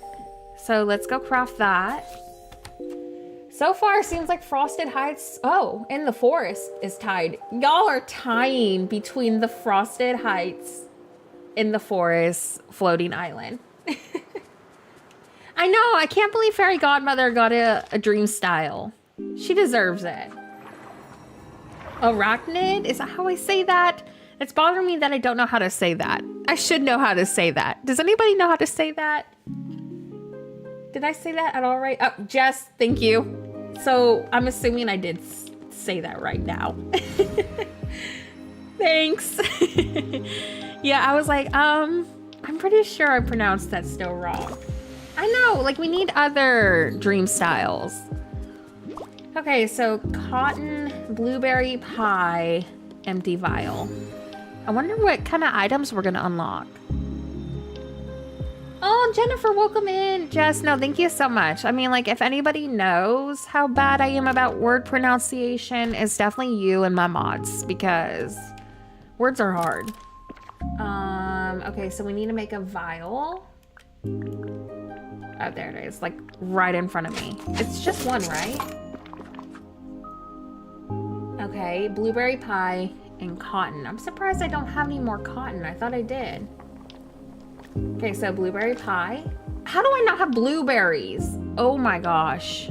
So let's go craft that. So far, it seems like Frosted Heights, oh, and the forest is tied. Y'all are tying between the Frosted Heights and the forest floating island. I know, I can't believe Fairy Godmother got a dream style. She deserves it. Arachnid, is that how I say that? It's bothering me that I don't know how to say that. I should know how to say that. Does anybody know how to say that? Did I say that at all right? Oh, Jess, thank you. So I'm assuming I did say that right now. Thanks. Yeah, I was like, I'm pretty sure I pronounced that still wrong. I know, like we need other dream styles. Okay, so cotton, blueberry pie, empty vial. I wonder what kind of items we're gonna unlock. Oh, Jennifer, welcome in. Jess, no, thank you so much. I mean, like, if anybody knows how bad I am about word pronunciation, it's definitely you and my mods, because words are hard. Okay, so we need to make a vial. Oh, there it is, like, right in front of me. It's just one, right? Okay, blueberry pie and cotton. I'm surprised I don't have any more cotton. I thought I did. Okay, so blueberry pie. How do I not have blueberries? Oh my gosh.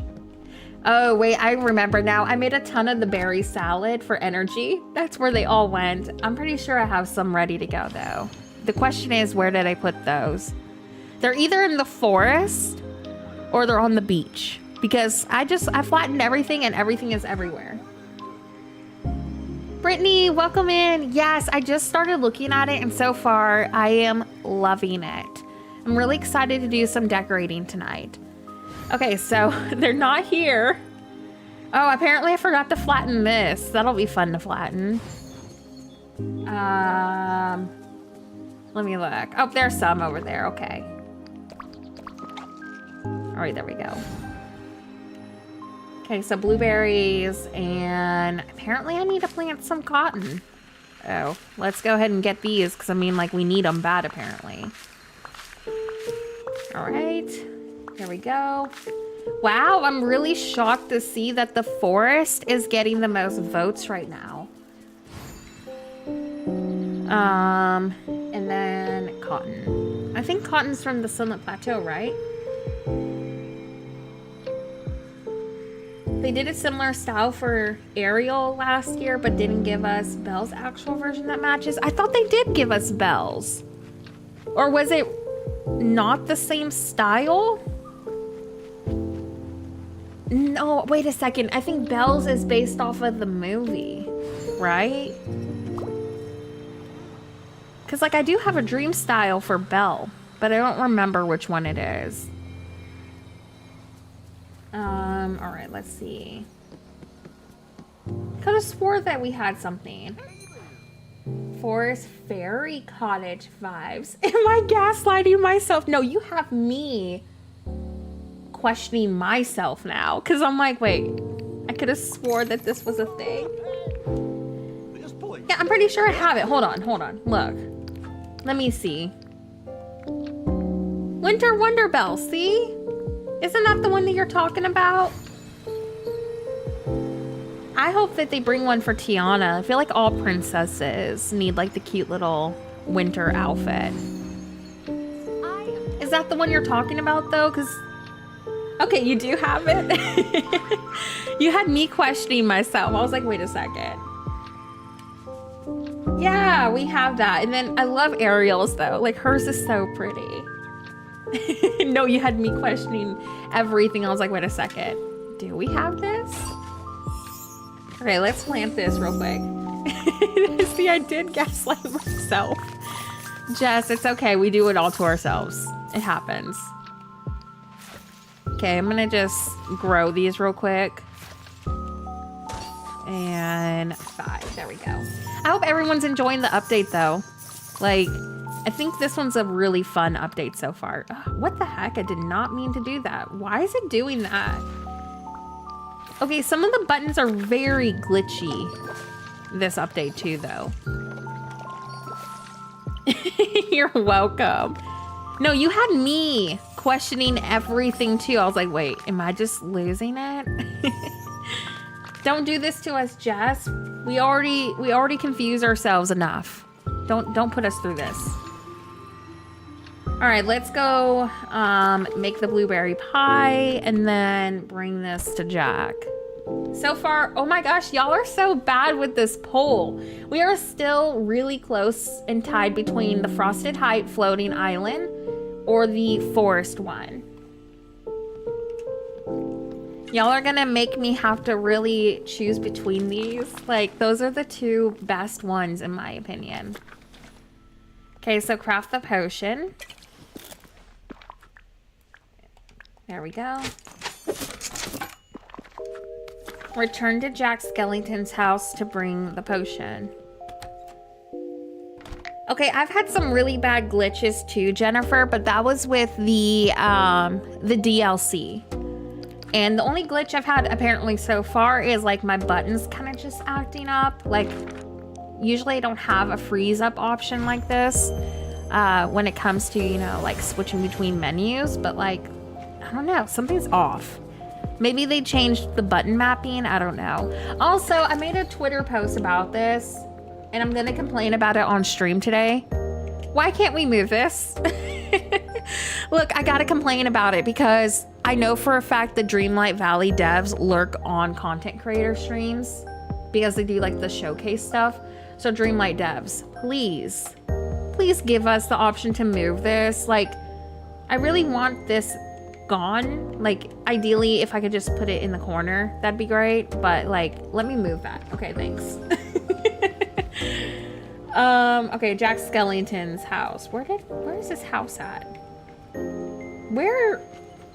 Oh, wait, I remember now. I made a ton of the berry salad for energy. That's where they all went. I'm pretty sure I have some ready to go, though. The question is, where did I put those? They're either in the forest or they're on the beach. Because I flattened everything and everything is everywhere. Brittany, welcome in. Yes, I just started looking at it and so far I am loving it. I'm really excited to do some decorating tonight. Okay, so they're not here. Oh, apparently I forgot to flatten this. That'll be fun to flatten. Let me look. Oh, there's some over there. Okay. All right, there we go. Okay, so blueberries, and apparently I need to plant some cotton. Oh, let's go ahead and get these, because I mean, like, we need them bad, apparently. All right, here we go. Wow, I'm really shocked to see that the forest is getting the most votes right now. And then cotton. I think cotton's from the Sunlit Plateau, right? They did a similar style for Ariel last year, but didn't give us Belle's actual version that matches. I thought they did give us Belle's. Or was it not the same style? No, wait a second. I think Belle's is based off of the movie, right? Because, like, I do have a dream style for Belle, but I don't remember which one it is. All right, let's see. Could have swore that we had something. Forest Fairy Cottage vibes. Am I gaslighting myself? No, you have me questioning myself now. Because I'm like, wait, I could have swore that this was a thing. Yeah, I'm pretty sure I have it. Hold on. Look. Let me see. Winter Wonder Bell, see? Isn't that the one that you're talking about? I hope that they bring one for Tiana. I feel like all princesses need like the cute little winter outfit. Is that the one you're talking about though? Because, okay, you do have it. You had me questioning myself. I was like, wait a second. Yeah, we have that. And then I love Ariel's though. Like hers is so pretty. No, you had me questioning everything. I was like, wait a second. Do we have this? Okay, let's plant this real quick. See, I did gaslight myself. Jess, it's okay. We do it all to ourselves. It happens. Okay, I'm gonna just grow these real quick. And 5. There we go. I hope everyone's enjoying the update though. Like, I think this one's a really fun update so far. Ugh, what the heck? I did not mean to do that. Why is it doing that? Okay, some of the buttons are very glitchy. This update too, though. You're welcome. No, you had me questioning everything too. I was like, wait, am I just losing it? Don't do this to us, Jess. We already confuse ourselves enough. Don't put us through this. All right, let's go make the blueberry pie and then bring this to Jack. So far, oh my gosh, y'all are so bad with this poll. We are still really close and tied between the Frosted Height floating island or the forest one. Y'all are gonna make me have to really choose between these. Like, those are the two best ones in my opinion. Okay, so craft the potion. There we go. Return to Jack Skellington's house to bring the potion. Okay, I've had some really bad glitches too, Jennifer, but that was with the DLC. And the only glitch I've had apparently so far is like my buttons kind of just acting up. Like, usually I don't have a freeze up option like this when it comes to, you know, like switching between menus, but like, I don't know, something's off. Maybe they changed the button mapping, I don't know. Also, I made a Twitter post about this and I'm gonna complain about it on stream today. Why can't we move this? Look, I gotta complain about it because I know for a fact the Dreamlight Valley devs lurk on content creator streams because they do like the showcase stuff. So Dreamlight devs, please give us the option to move this. Like, I really want this gone. Like, ideally, if I could just put it in the corner, that'd be great. But like, let me move that. Okay, thanks. Okay, Jack Skellington's house. Where is his house at? Where?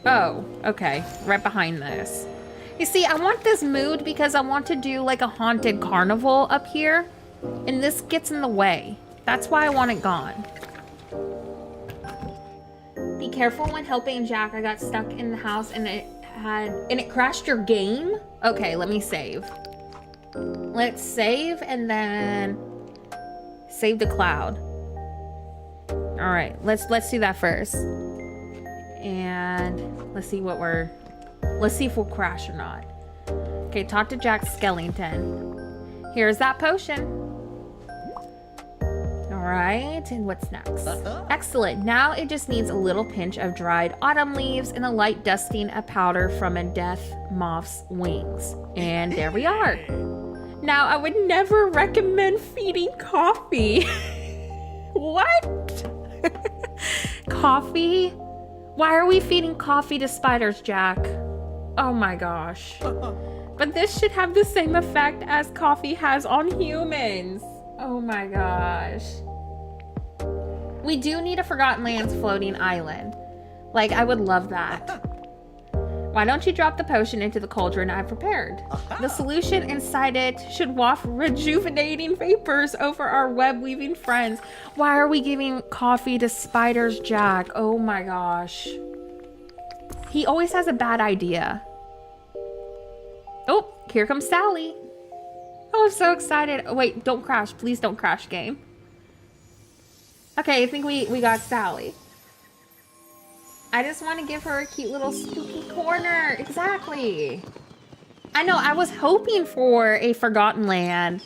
Oh, okay. Right behind this. You see, I want this moved because I want to do like a haunted carnival up here. And this gets in the way. That's why I want it gone. Be careful when helping Jack. I got stuck in the house and it crashed your game? Okay, let me save. Let's save and then save the cloud. All right, let's do that first. And let's see if we'll crash or not. Okay, talk to Jack Skellington. Here's that potion. All right, and what's next? Excellent. Now it just needs a little pinch of dried autumn leaves and a light dusting of powder from a death moth's wings. And there we are. Now, I would never recommend feeding coffee. What? Coffee? Why are we feeding coffee to spiders, Jack? Oh my gosh. But this should have the same effect as coffee has on humans. Oh my gosh. We do need a Forgotten Lands floating island. Like, I would love that. Why don't you drop the potion into the cauldron I've prepared? The solution inside it should waft rejuvenating vapors over our web-weaving friends. Why are we giving coffee to spiders, Jack? Oh my gosh. He always has a bad idea. Oh, here comes Sally. Oh, I'm so excited. Oh, wait, don't crash. Please don't crash, game. Okay, I think we got Sally. I just want to give her a cute little spooky corner. Exactly. I know, I was hoping for a Forgotten Land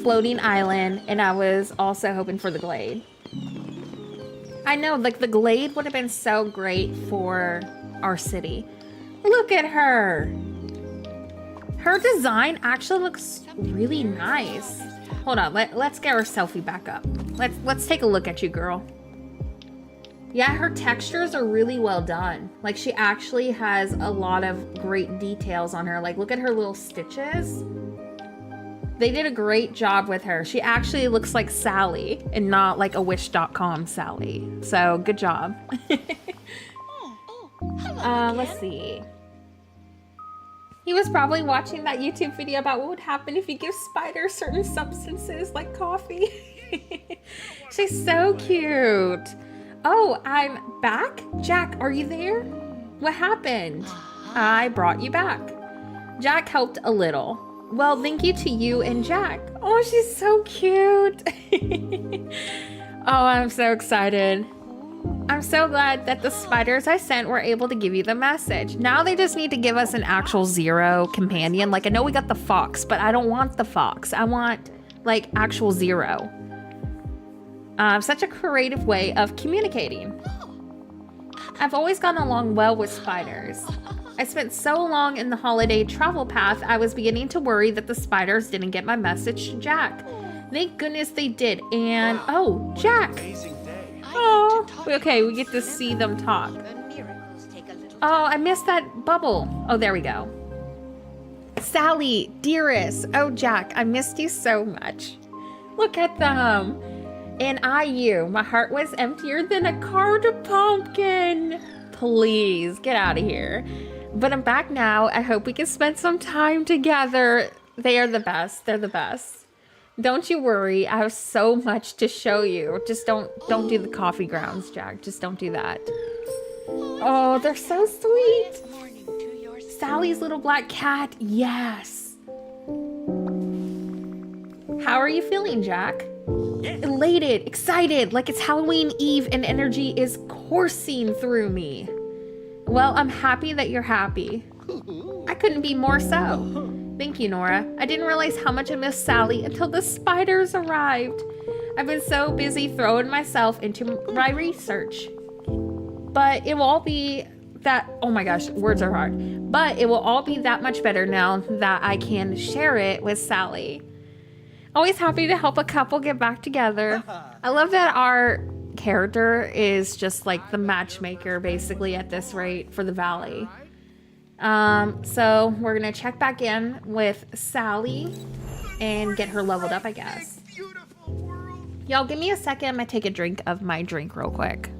floating island, and I was also hoping for the Glade. I know, like, the Glade would have been so great for our city. Look at her. Her design actually looks really nice. Hold on, let's get our selfie back up. Let's take a look at you, girl. Yeah, her textures are really well done. Like, she actually has a lot of great details on her. Like, look at her little stitches. They did a great job with her. She actually looks like Sally and not like a Wish.com Sally. So, good job. Let's see. He was probably watching that YouTube video about what would happen if you give spiders certain substances like coffee. She's so cute. Oh, I'm back? Jack, are you there? What happened? I brought you back. Jack helped a little. Well, thank you to you and Jack. Oh, she's so cute. Oh, I'm so excited. I'm so glad that the spiders I sent were able to give you the message. Now they just need to give us an actual Zero companion. Like, I know we got the fox, but I don't want the fox. I want, like, actual Zero. Such a creative way of communicating. I've always gotten along well with spiders. I spent so long in the holiday travel path, I was beginning to worry that the spiders didn't get my message to Jack. Thank goodness they did. And, oh, Jack. Oh, okay, we get to see them talk. Oh, I missed that bubble. Oh, there we go. Sally, dearest. Oh, Jack, I missed you so much. Look at them. And my heart was emptier than a carved pumpkin. Please, get out of here. But I'm back now. I hope we can spend some time together. They are the best. They're the best. Don't you worry. I have so much to show you. Just don't do the coffee grounds, Jack. Just don't do that. Oh, they're so sweet. Sally's little black cat. Yes. How are you feeling, Jack? Elated, excited, like it's Halloween Eve and energy is coursing through me. Well, I'm happy that you're happy. I couldn't be more so. Thank you, Nora. I didn't realize how much I missed Sally until the spiders arrived. I've been so busy throwing myself into my research. But it will all be that, oh my gosh, words are hard. But it will all be that much better now that I can share it with Sally. Always happy to help a couple get back together. I love that our character is just like the matchmaker basically at this rate for the valley. So we're gonna check back in with Sally and get her leveled up, I guess. Y'all give me a second. I'm gonna take a drink of my drink real quick.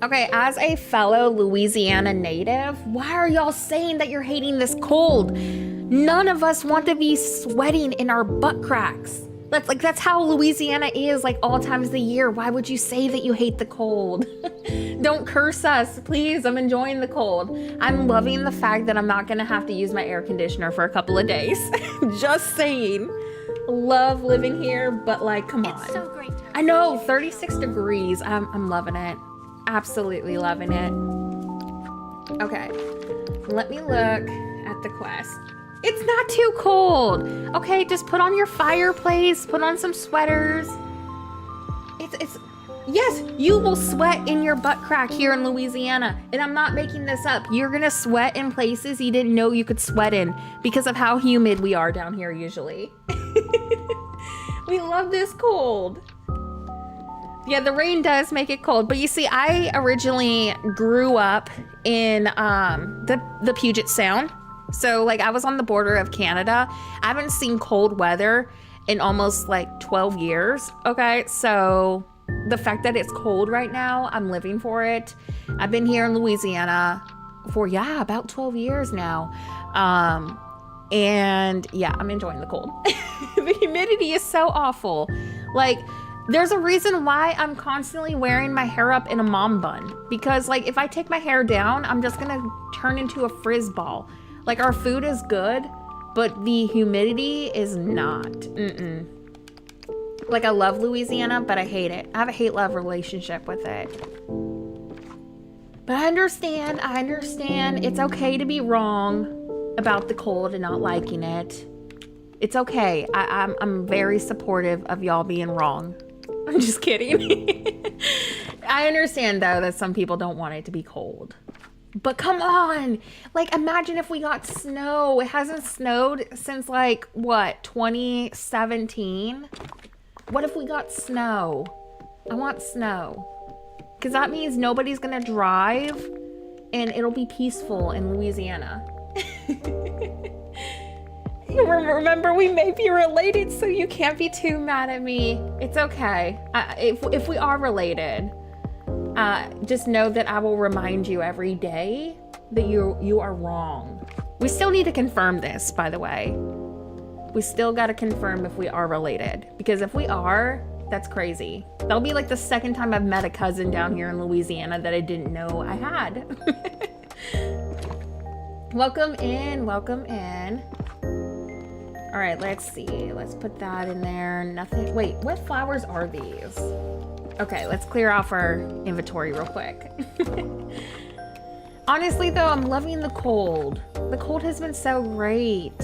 Okay, as a fellow Louisiana native, why are y'all saying that you're hating this cold? None of us want to be sweating in our butt cracks. That's how Louisiana is, like, all times of the year. Why would you say that you hate the cold? Don't curse us, please. I'm enjoying the cold. I'm loving the fact that I'm not gonna have to use my air conditioner for a couple of days. Just saying. Love living here, but like, come on. It's so great. I know, 36 degrees. I'm loving it. Absolutely loving it. Okay, let me look at at the quest. It's not too cold. Okay, just put on your fireplace, put on some sweaters. Yes, you will sweat in your butt crack here in Louisiana. And I'm not making this up. You're gonna sweat in places you didn't know you could sweat in because of how humid we are down here usually. We love this cold. Yeah, the rain does make it cold. But you see, I originally grew up in the Puget Sound. So like I was on the border of Canada. I haven't seen cold weather in almost like 12 years. Okay, so the fact that it's cold right now, I'm living for it. I've been here in Louisiana for, yeah, about 12 years now. And yeah, I'm enjoying the cold. The humidity is so awful. Like, there's a reason why I'm constantly wearing my hair up in a mom bun. Because like, if I take my hair down, I'm just gonna turn into a frizz ball. Like, our food is good, but the humidity is not. Like, I love Louisiana, but I hate it. I have a hate-love relationship with it. But I understand. It's okay to be wrong about the cold and not liking it. It's okay. I'm very supportive of y'all being wrong. I'm just kidding. I understand, though, that some people don't want it to be cold. But come on, like, imagine if we got snow. It hasn't snowed since like, what, 2017? What if we got snow? I want snow. Because that means nobody's gonna drive and it'll be peaceful in Louisiana. Remember, we may be related, so you can't be too mad at me. It's okay. If we are related, just know that I will remind you every day that you are wrong. We still need to confirm this, by the way. We still got to confirm if we are related, because if we are, that's crazy. That'll be like the second time I've met a cousin down here in Louisiana that I didn't know I had. Welcome in, welcome in. All right, let's see. Let's put that in there. Nothing. Wait, what flowers are these? Okay, let's clear off our inventory real quick. Honestly, though, I'm loving the cold. The cold has been so great.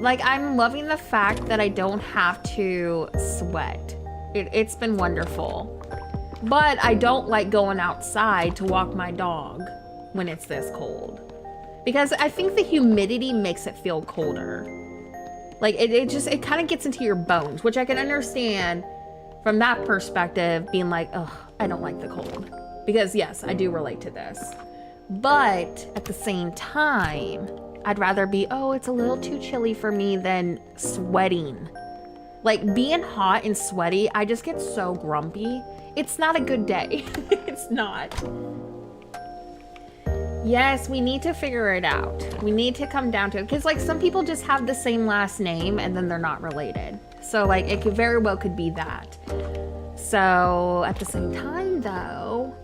Like, I'm loving the fact that I don't have to sweat. It's been wonderful. But I don't like going outside to walk my dog when it's this cold. Because I think the humidity makes it feel colder. Like, it kind of gets into your bones, which I can understand from that perspective, being like, ugh, I don't like the cold. Because yes, I do relate to this. But at the same time, I'd rather be, oh, it's a little too chilly for me than sweating. Like, being hot and sweaty, I just get so grumpy. It's not a good day. It's not. Yes, we need to figure it out. We need to come down to it. Because, like, some people just have the same last name and then they're not related. So, like, it could very well could be that. So, at the same time, though,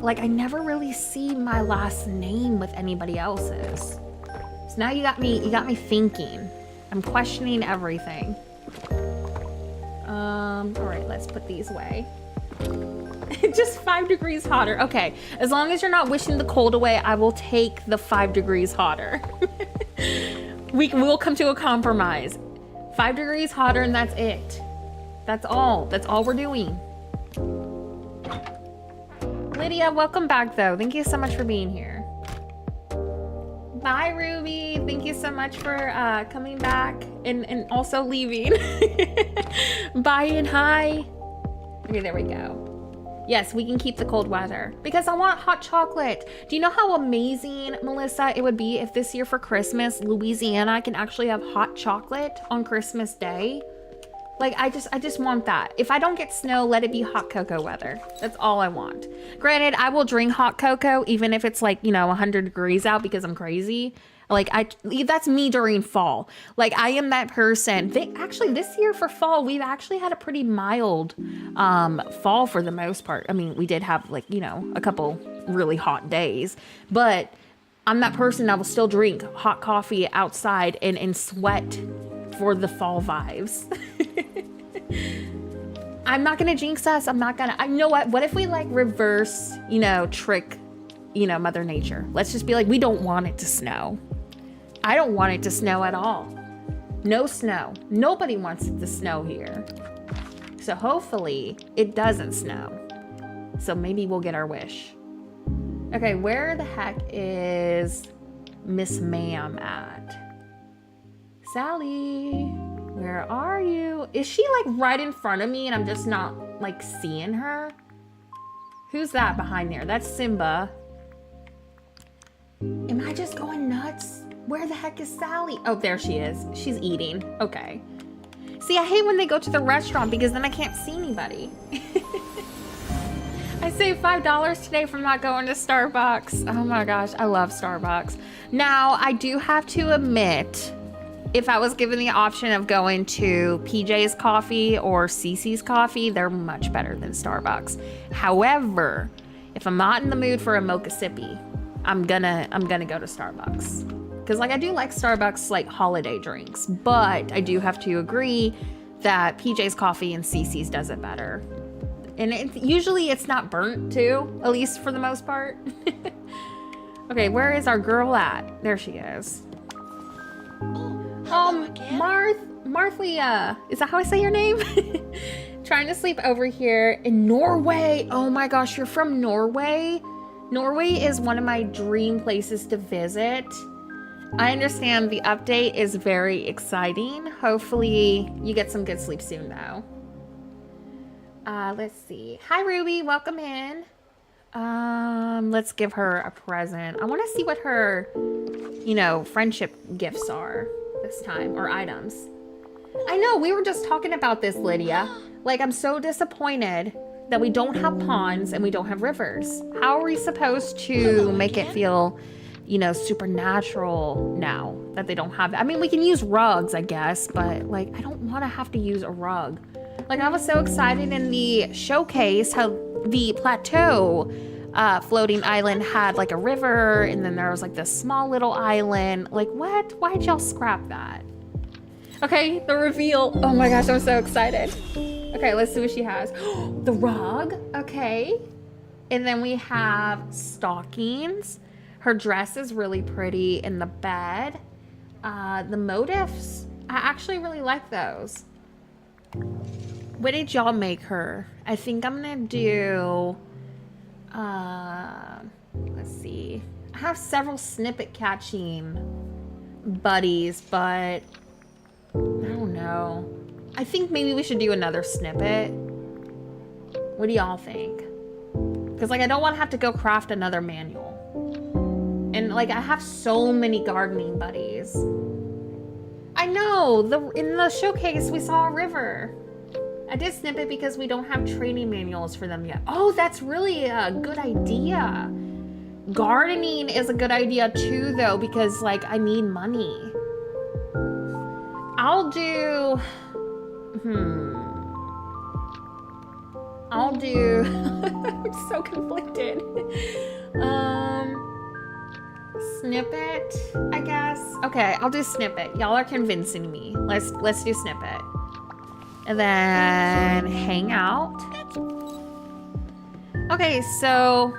like, I never really see my last name with anybody else's. So now you got me thinking. I'm questioning everything. All right, let's put these away. Just 5 degrees hotter. Okay, as long as you're not wishing the cold away, I will take the 5 degrees hotter. We'll come to a compromise. 5 degrees hotter and that's it. That's all we're doing. Lydia, welcome back though. Thank you so much for being here. Bye, Ruby. Thank you so much for coming back and also leaving. Bye and hi. Okay, there we go. Yes, we can keep the cold weather because I want hot chocolate. Do you know how amazing, Melissa, it would be if this year for Christmas, Louisiana can actually have hot chocolate on Christmas Day? Like, I just want that. If I don't get snow, let it be hot cocoa weather. That's all I want. Granted, I will drink hot cocoa even if it's like, 100 degrees out because I'm crazy. Like, that's me during fall. Like, I am that person. Actually, this year for fall, we've actually had a pretty mild fall for the most part. I mean, we did have like, a couple really hot days, but I'm that person that will still drink hot coffee outside and sweat for the fall vibes. I'm not gonna jinx us. You know what if we like reverse, trick, Mother Nature. Let's just be like, we don't want it to snow. I don't want it to snow at all. No snow. Nobody wants it to snow here. So hopefully it doesn't snow. So maybe we'll get our wish. Okay, where the heck is Miss Ma'am at? Sally, where are you? Is she like right in front of me and I'm just not like seeing her? Who's that behind there? That's Simba. Am I just going nuts? Where the heck is Sally? Oh, there she is. She's eating. Okay. See, I hate when they go to the restaurant because then I can't see anybody. I saved $5 today from not going to Starbucks. Oh my gosh, I love Starbucks. Now, I do have to admit, if I was given the option of going to PJ's Coffee or Cece's Coffee, they're much better than Starbucks. However, if I'm not in the mood for a mocha sippy, I'm gonna go to Starbucks. Because like I do like Starbucks like holiday drinks, but I do have to agree that PJ's Coffee and Cece's does it better. And usually it's not burnt too, at least for the most part. Okay, where is our girl at? There she is. Marthlia, is that how I say your name? Trying to sleep over here in Norway. Oh my gosh, you're from Norway? Norway is one of my dream places to visit. I understand the update is very exciting. Hopefully you get some good sleep soon though. Let's see. Hi Ruby, welcome in. Let's give her a present. I want to see what her, you know, friendship gifts are this time, or items. I know, we were just talking about this, Lydia. Like, I'm so disappointed that we don't have ponds and we don't have rivers. How are we supposed to make it feel, you know, supernatural now that they don't have that? I mean, we can use rugs, I guess, but like, I don't want to have to use a rug. Like, I was so excited in the showcase how the plateau floating island had like a river, and then there was like this small little island. Like, what? Why'd y'all scrap that? Okay, the reveal. Oh my gosh, I'm so excited. Okay, let's see what she has. The rug, okay. And then we have stockings. Her dress is really pretty in the bed. The motifs, I actually really like those. What did y'all make her? I think I'm gonna do, let's see. I have several snippet catching buddies, but I don't know. I think maybe we should do another snippet. What do y'all think? Because like I don't want to have to go craft another manual. And like I have so many gardening buddies. I know, in the showcase we saw a river. I did snippet because we don't have training manuals for them yet. Oh, that's really a good idea. Gardening is a good idea too though, because like I need money. I'll do, I'm so conflicted. Snippet, I guess. Okay, I'll do snippet. Y'all are convincing me. Let's do snippet. And then hang out. Okay, so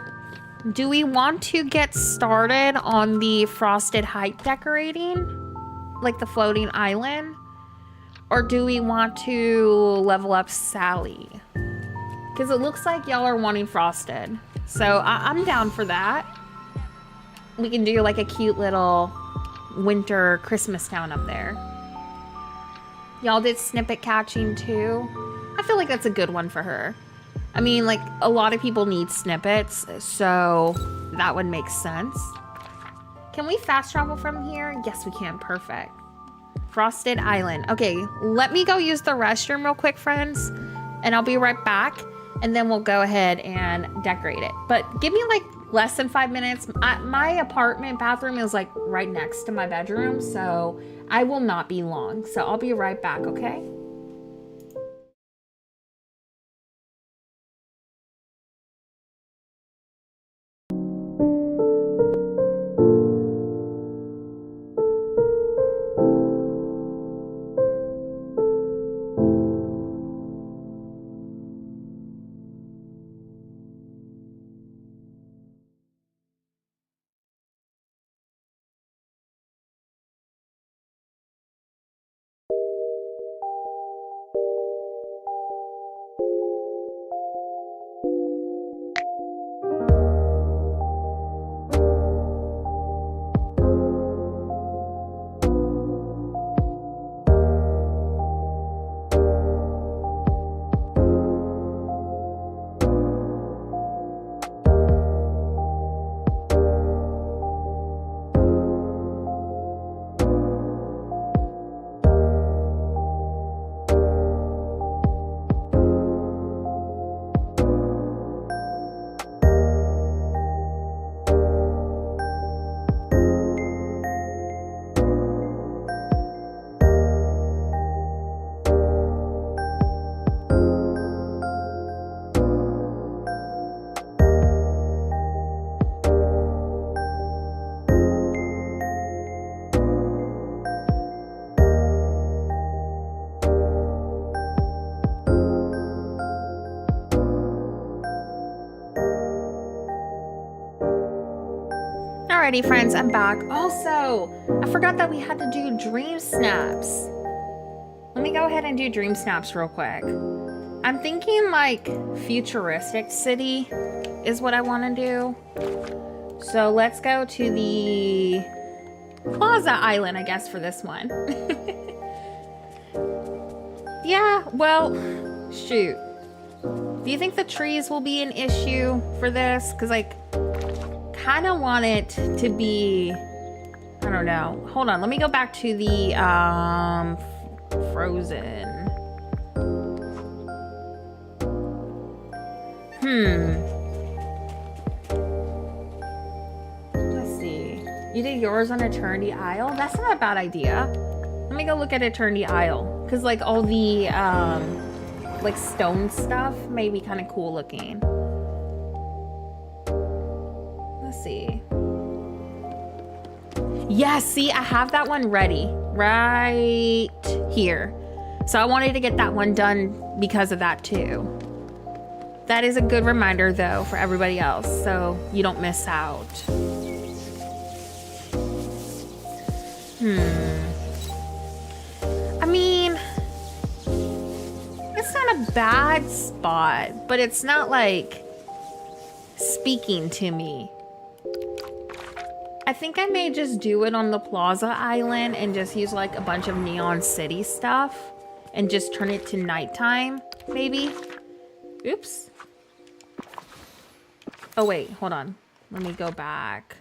do we want to get started on the frosted height decorating? Like the floating island? Or do we want to level up Sally? Because it looks like y'all are wanting frosted. So I'm down for that. We can do like a cute little winter Christmas town up there. Y'all did snippet catching too. I feel like that's a good one for her. I mean, like a lot of people need snippets, so that would make sense. Can we fast travel from here? Yes, we can. Perfect. Frosted Island. Okay, let me go use the restroom real quick, friends, and I'll be right back, and then we'll go ahead and decorate it. But give me like less than 5 minutes. My apartment bathroom is like right next to my bedroom, so I will not be long. So I'll be right back, okay? Alrighty, friends, I'm back. Also, I forgot that we had to do Dreamsnaps. Let me go ahead and do Dreamsnaps real quick. I'm thinking like futuristic city is what I want to do. So let's go to the Plaza Island, I guess, for this one. Yeah, well, shoot. Do you think the trees will be an issue for this? Because, like, kind of want it to be, I don't know. Hold on, let me go back to the Frozen. Let's see. You did yours on Eternity Isle? That's not a bad idea. Let me go look at Eternity Isle. Because, like, all the, like, stone stuff may be kind of cool looking. Let's see. Yeah, see, I have that one ready right here. So I wanted to get that one done because of that too. That is a good reminder though for everybody else, so you don't miss out. I mean, it's not a bad spot, but it's not like speaking to me. I think I may just do it on the Plaza Island and just use like a bunch of Neon City stuff and just turn it to nighttime, maybe. Oops. Oh wait, hold on. Let me go back.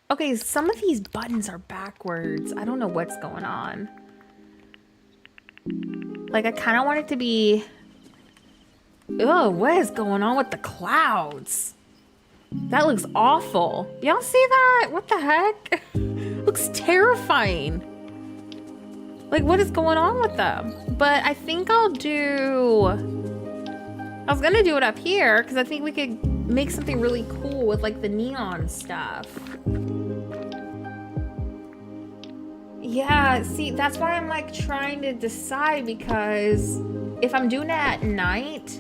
Okay, some of these buttons are backwards. I don't know what's going on. Like, I kind of want it to be... Ugh, what is going on with the clouds? That looks awful. Y'all see that? What the heck? Looks terrifying. Like, what is going on with them? But I think I'll do... I was gonna do it up here, because I think we could make something really cool with, like, the neon stuff. Yeah, see, that's why I'm, like, trying to decide, because if I'm doing it at night...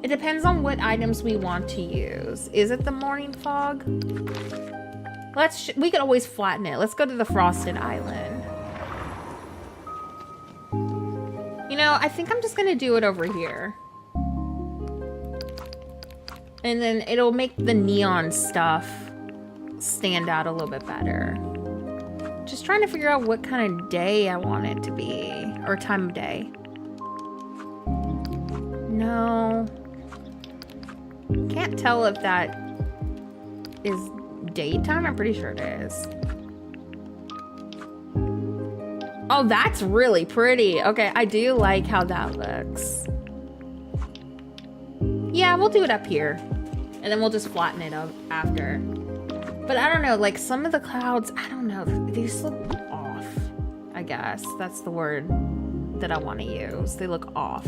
It depends on what items we want to use. Is it the morning fog? We could always flatten it. Let's go to the Frosted Island. You know, I think I'm just gonna do it over here. And then it'll make the neon stuff stand out a little bit better. Just trying to figure out what kind of day I want it to be. Or time of day. No. Can't tell if that is daytime. I'm pretty sure it is. Oh, that's really pretty. Okay, I do like how that looks. Yeah, we'll do it up here. And then we'll just flatten it up after. But I don't know, like some of the clouds, I don't know. They just look off, I guess. That's the word that I want to use. They look off.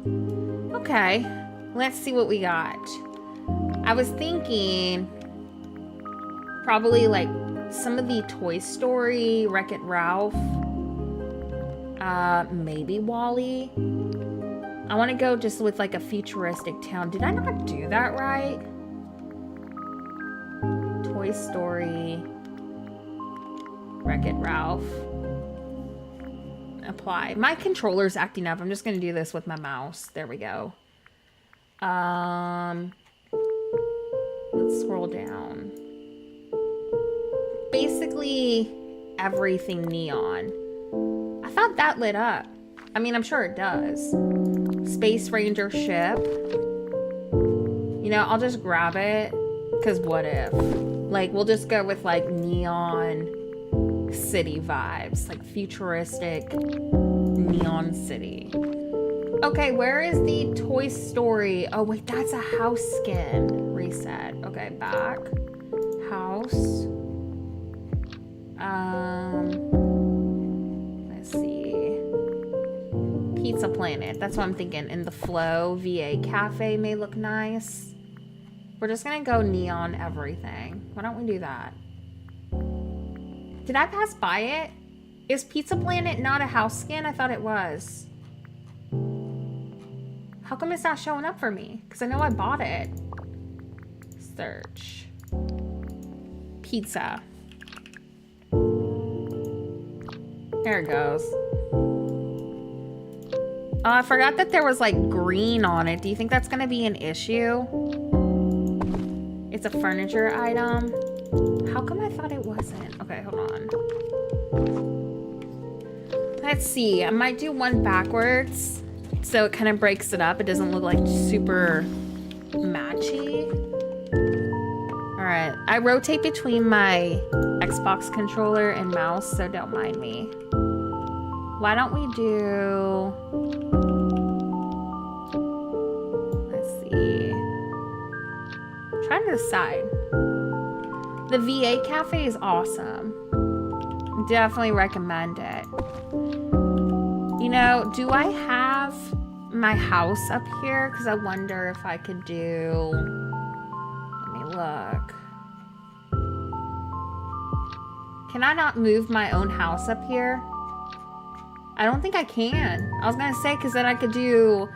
Okay. Let's see what we got. I was thinking probably like some of the Toy Story, Wreck-It Ralph, maybe Wall-E. I want to go just with like a futuristic town. Did I not do that right? Toy Story, Wreck-It Ralph. Apply. My controller's acting up. I'm just going to do this with my mouse. There we go. Let's scroll down. Basically everything neon. I thought that lit up. I mean, I'm sure it does. Space Ranger ship. You know, I'll just grab it. Because what if? Like, we'll just go with, like, neon city vibes. Like, futuristic neon city. Okay, where is the Toy Story? Oh, wait, that's a house skin. Reset. Okay, back. House. Let's see. Pizza Planet. That's what I'm thinking. In the Flow VA Cafe may look nice. We're just gonna go neon everything. Why don't we do that? Did I pass by it? Is Pizza Planet not a house skin? I thought it was. How come it's not showing up for me? Because I know I bought it. Search. pizza. There it goes. Oh, I forgot that there was like green on it. Do you think that's gonna be an issue? It's a furniture item. How come I thought it wasn't? Okay, hold on. Let's see. I might do one backwards so it kind of breaks it up. It doesn't look like super matchy. All right. I rotate between my Xbox controller and mouse, so don't mind me. Why don't we do... Let's see. I'm trying to decide. The VA Cafe is awesome. Definitely recommend it. You know, do I have my house up here? Because I wonder if I could do... Let me look. Can I not move my own house up here? I don't think I can. I was going to say, because then I could do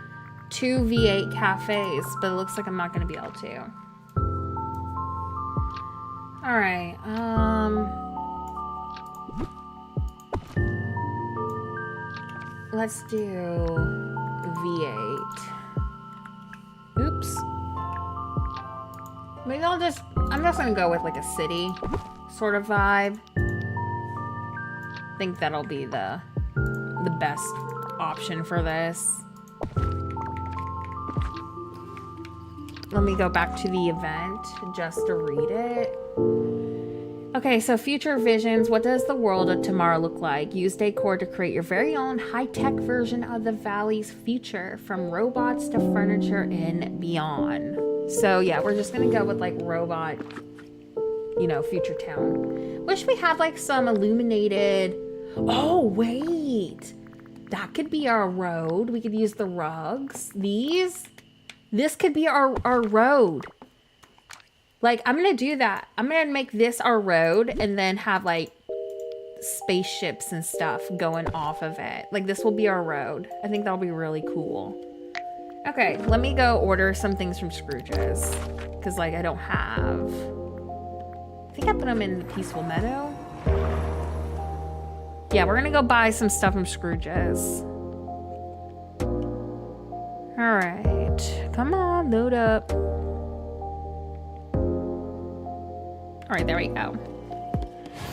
2 V8 cafes, but it looks like I'm not going to be able to. All right. Let's do V8. Oops. Maybe I'm just gonna go with like a city sort of vibe. I think that'll be the best option for this. Let me go back to the event just to read it. Okay, so future visions. What does the world of tomorrow look like? Use decor to create your very own high-tech version of the valley's future, from robots to furniture and beyond. So yeah, we're just gonna go with like robot, you know, future town. Wish we had like some illuminated... Oh, wait. That could be our road. We could use the rugs. This could be our road. Like, I'm gonna do that. I'm gonna make this our road and then have like spaceships and stuff going off of it. Like, this will be our road. I think that'll be really cool. Okay, let me go order some things from Scrooge's. Because, like, I don't have... I think I put them in the Peaceful Meadow. Yeah, we're gonna go buy some stuff from Scrooge's. Alright. Come on, load up. Alright, there we go.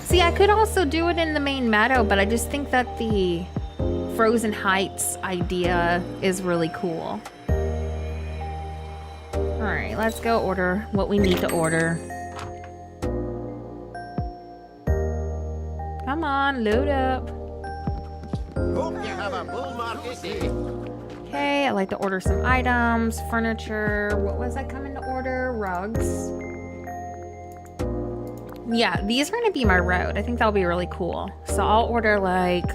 See, I could also do it in the main meadow, but I just think that the Frozen Heights idea is really cool. Alright, let's go order what we need to order. Come on, load up. Hope you have a bull market day. Okay, I'd like to order some items, furniture. What was I coming to order? Rugs. Yeah, these are gonna be my road. I think that'll be really cool. So I'll order like,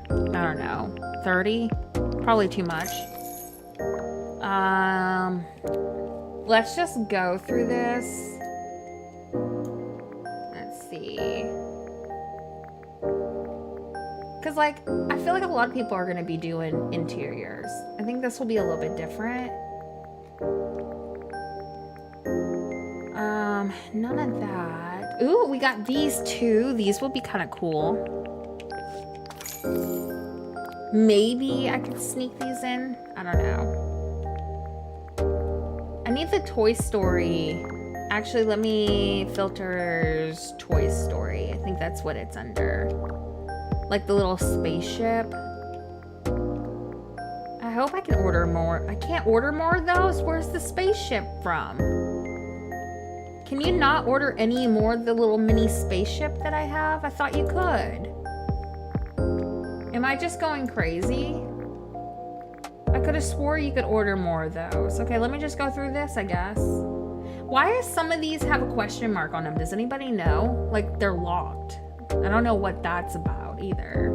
I don't know, 30? Probably too much. Let's just go through this. Let's see. Because, like, I feel like a lot of people are going to be doing interiors. I think this will be a little bit different. None of that. Ooh, we got these two. These will be kind of cool. Maybe I could sneak these in. I don't know. I need the Toy Story. Actually, let me filters Toy Story. I think that's what it's under. Like the little spaceship. I hope I can order more. I can't order more of those. Where's the spaceship from? Can you not order any more of the little mini spaceship that I have? I thought you could. Am I just going crazy? I could have swore you could order more of those. Okay, let me just go through this, I guess. Why does some of these have a question mark on them? Does anybody know? Like, they're locked. I don't know what that's about either.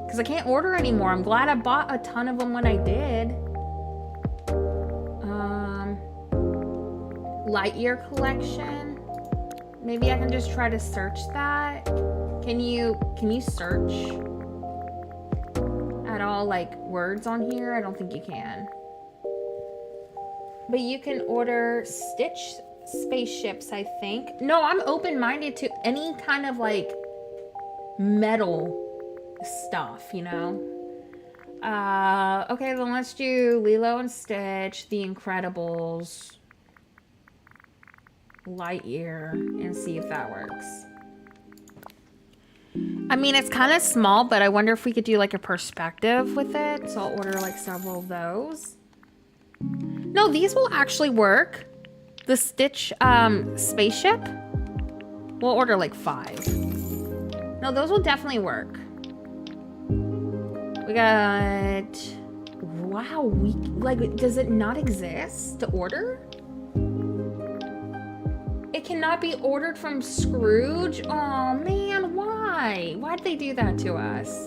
Because I can't order anymore. I'm glad I bought a ton of them when I did. Lightyear collection. Maybe I can just try to search that. Can you search at all, like, words on here? I don't think you can. But you can order Stitch spaceships, I think. No, I'm open-minded to any kind of like metal stuff, you know? Okay, then let's do Lilo and Stitch, The Incredibles, Lightyear, and see if that works. I mean, it's kind of small, but I wonder if we could do like a perspective with it. So I'll order like several of those. No, these will actually work. The Stitch spaceship, we'll order like 5. No, those will definitely work. We got, wow, like, does it not exist to order? It cannot be ordered from Scrooge? Oh man, why? Why'd they do that to us?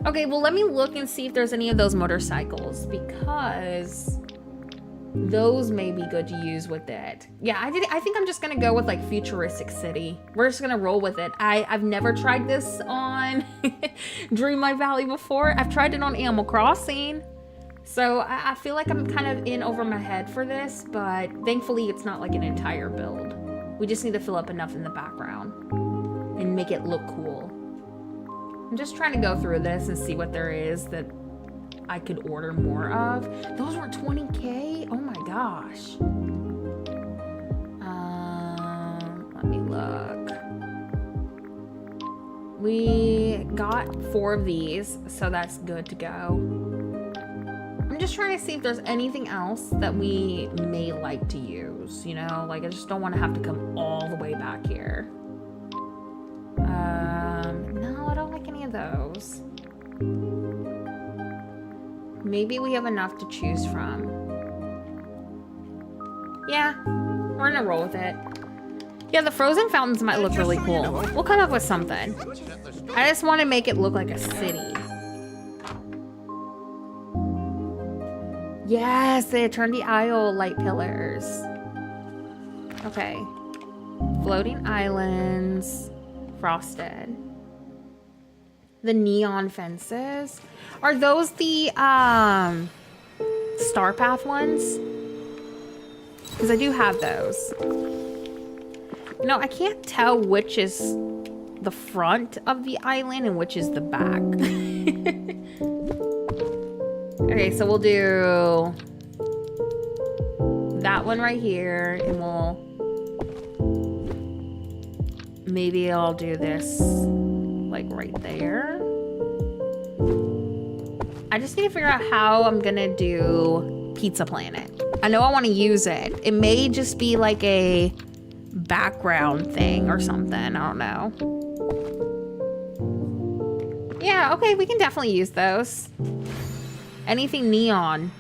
Okay, well, let me look and see if there's any of those motorcycles, because those may be good to use with it. Yeah, I think I'm just gonna go with like Futuristic City. We're just gonna roll with it. I've never tried this on Dreamlight Valley before. I've tried it on Animal Crossing. So I feel like I'm kind of in over my head for this, but thankfully it's not like an entire build. We just need to fill up enough in the background and make it look cool. I'm just trying to go through this and see what there is that I could order more of. Those were 20K? Oh my gosh. Let me look. We got 4 of these, so that's good to go. I'm just trying to see if there's anything else that we may like to use, you know? Like, I just don't want to have to come all the way back here. No, I don't like any of those. Maybe we have enough to choose from. Yeah, we're gonna roll with it. Yeah, the frozen fountains might look really cool. We'll come up with something. I just want to make it look like a city. Yes, they turned the aisle light pillars. Okay. Floating islands. Frosted. The neon fences. Are those the Star Path ones? Because I do have those. You know, I can't tell which is the front of the island and which is the back. Okay, so we'll do that one right here, and maybe I'll do this like right there. I just need to figure out how I'm gonna do Pizza Planet. I know I want to use it. It may just be like a background thing or something. I don't know. Yeah, okay, we can definitely use those. Anything neon.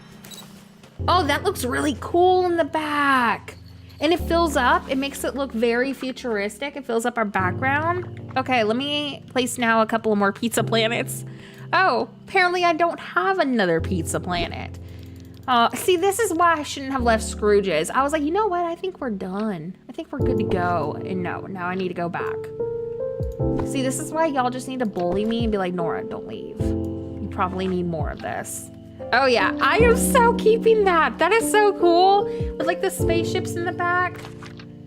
Oh, that looks really cool in the back. And it fills up. It makes it look very futuristic. It fills up our background. Okay, let me place now a couple more Pizza Planets. Oh, apparently I don't have another Pizza Planet. See, this is why I shouldn't have left Scrooge's. I was like, you know what? I think we're done. I think we're good to go. And no, now I need to go back. See, this is why y'all just need to bully me and be like, Nora, don't leave. You probably need more of this. Oh yeah, I am so keeping that. That is so cool. With like the spaceships in the back.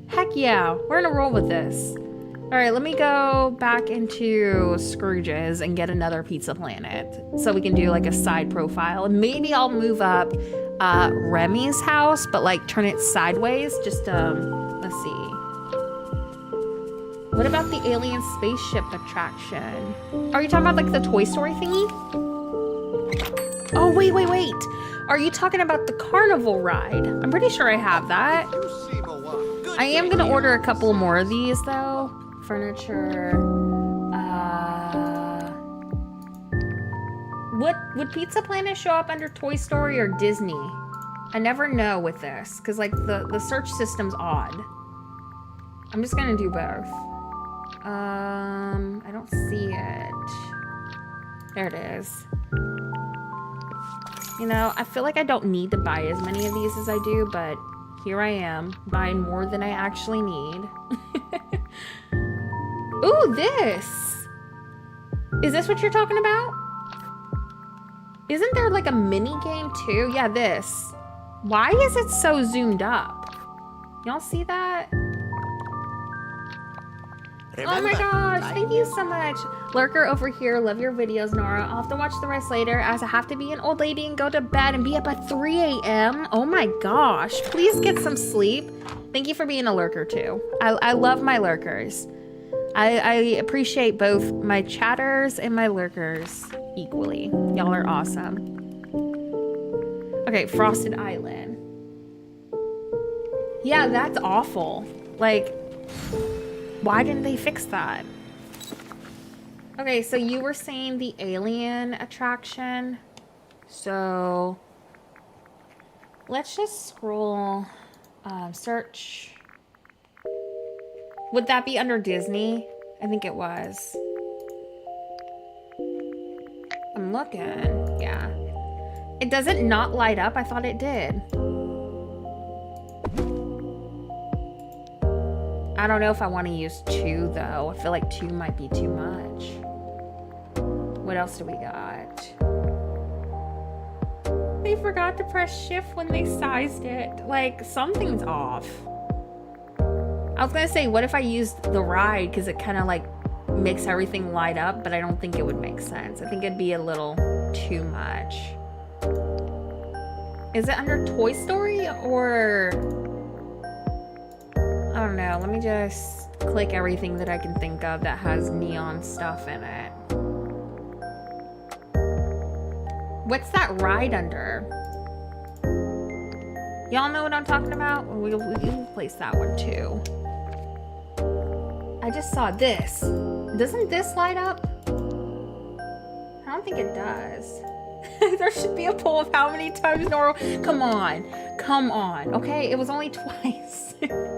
Heck yeah, we're gonna roll with this. All right, let me go back into Scrooge's and get another Pizza Planet so we can do like a side profile. And maybe I'll move up Remy's house, but like turn it sideways. Just, let's see. What about the alien spaceship attraction? Are you talking about like the Toy Story thingy? Oh, wait. Are you talking about the carnival ride? I'm pretty sure I have that. I am gonna order a couple more of these though. Furniture. Would Pizza Planet show up under Toy Story or Disney? I never know with this, because like the search system's odd. I'm just gonna do both. I don't see it. There it is. You know, I feel like I don't need to buy as many of these as I do, but here I am, buying more than I actually need. Ooh, this! Is this what you're talking about? Isn't there like a mini game too? Yeah, this. Why is it so zoomed up? Y'all see that? Oh my Remember, gosh, light thank you so much. Lurker over here, love your videos, Nora. I'll have to watch the rest later as I have to be an old lady and go to bed and be up at 3 a.m. Oh my gosh, please get some sleep. Thank you for being a lurker too. I love my lurkers. I appreciate both my chatters and my lurkers equally. Y'all are awesome. Okay, Frosted Island. Yeah, that's awful. Like, why didn't they fix that? Okay, so you were saying the alien attraction. So let's just scroll, search. Would that be under Disney? I think it was. I'm looking, yeah. It doesn't not light up, I thought it did. I don't know if I want to use 2 though. I feel like 2 might be too much. What else do we got? They forgot to press shift when they sized it. Like, something's off. I was gonna say, what if I used the ride? Because it kind of like makes everything light up, but I don't think it would make sense. I think it'd be a little too much. Is it under Toy Story or... I don't know. Let me just click everything that I can think of that has neon stuff in it. What's that ride under? Y'all know what I'm talking about? We'll place that one too. I just saw this. Doesn't this light up? I don't think it does. There should be a poll of how many times Nora. Come on. Come on. Okay, it was only twice.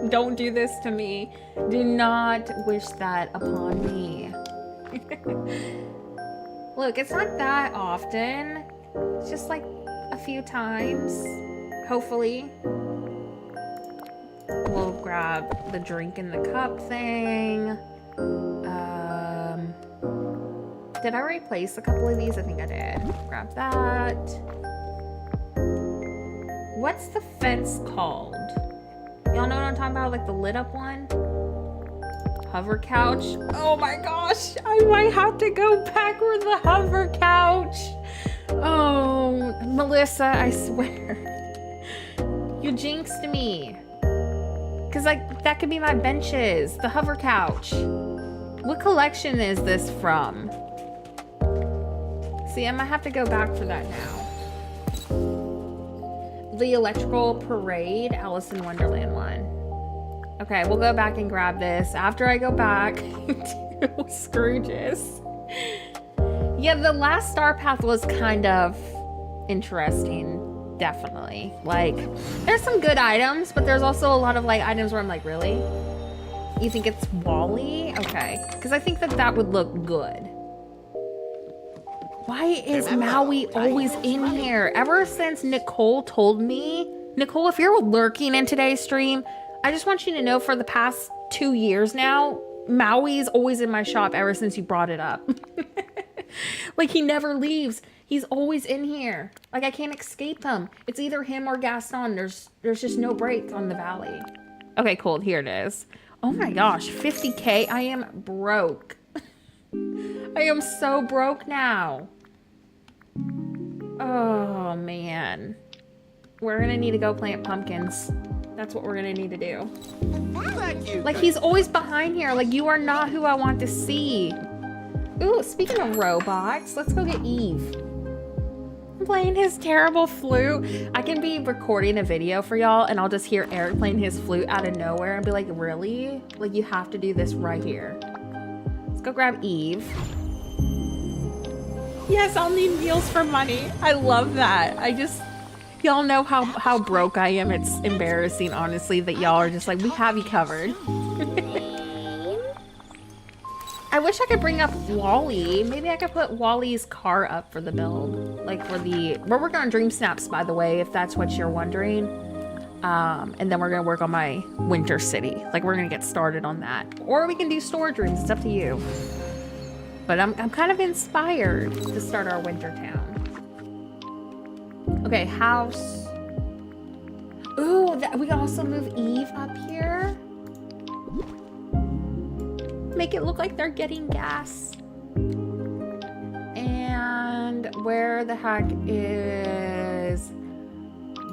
Don't do this to me. Do not wish that upon me. Look, it's not that often. It's just like a few times. Hopefully. We'll grab the drink in the cup thing. Did I replace a couple of these? I think I did. Grab that. What's the fence called? Y'all know what I'm talking about? Like the lit up one? Hover couch. Oh my gosh. I might have to go back with the hover couch. Oh, Melissa, I swear. You jinxed me. Because like that could be my benches. The hover couch. What collection is this from? See, I might have to go back for that now. The Electrical Parade, Alice in Wonderland one. Okay, we'll go back and grab this after I go back to Scrooge's. Yeah, the last Star Path was kind of interesting, definitely. Like, there's some good items, but there's also a lot of like items where I'm like, really? You think it's Wally? Okay, because I think that that would look good. Why is Maui always in here? Ever since Nicole told me, Nicole, if you're lurking in today's stream, I just want you to know for the past 2 years now, Maui's always in my shop ever since you brought it up. Like he never leaves. He's always in here. Like I can't escape him. It's either him or Gaston. There's just no break on the valley. Okay, cool. Here it is. Oh my gosh, 50K. I am broke. I am so broke now. Oh man. We're gonna need to go plant pumpkins. That's what we're gonna need to do. Like he's always behind here. Like you are not who I want to see. Ooh, speaking of robots, let's go get Eve. I'm playing his terrible flute. I can be recording a video for y'all and I'll just hear Eric playing his flute out of nowhere and be like, really? Like you have to do this right here. Let's go grab Eve. Yes, I'll need meals for money. I love that. Y'all know how broke I am. It's embarrassing, honestly, that y'all are just like, we have you covered. I wish I could bring up Wally. Maybe I could put Wally's car up for the build. Like we're working on Dreamsnaps, by the way, if that's what you're wondering. And then we're gonna work on my Winter City. Like we're gonna get started on that. Or we can do storage rooms, it's up to you. But I'm kind of inspired to start our winter town. Okay, house. Ooh, we can also move Eve up here. Make it look like they're getting gas. And where the heck is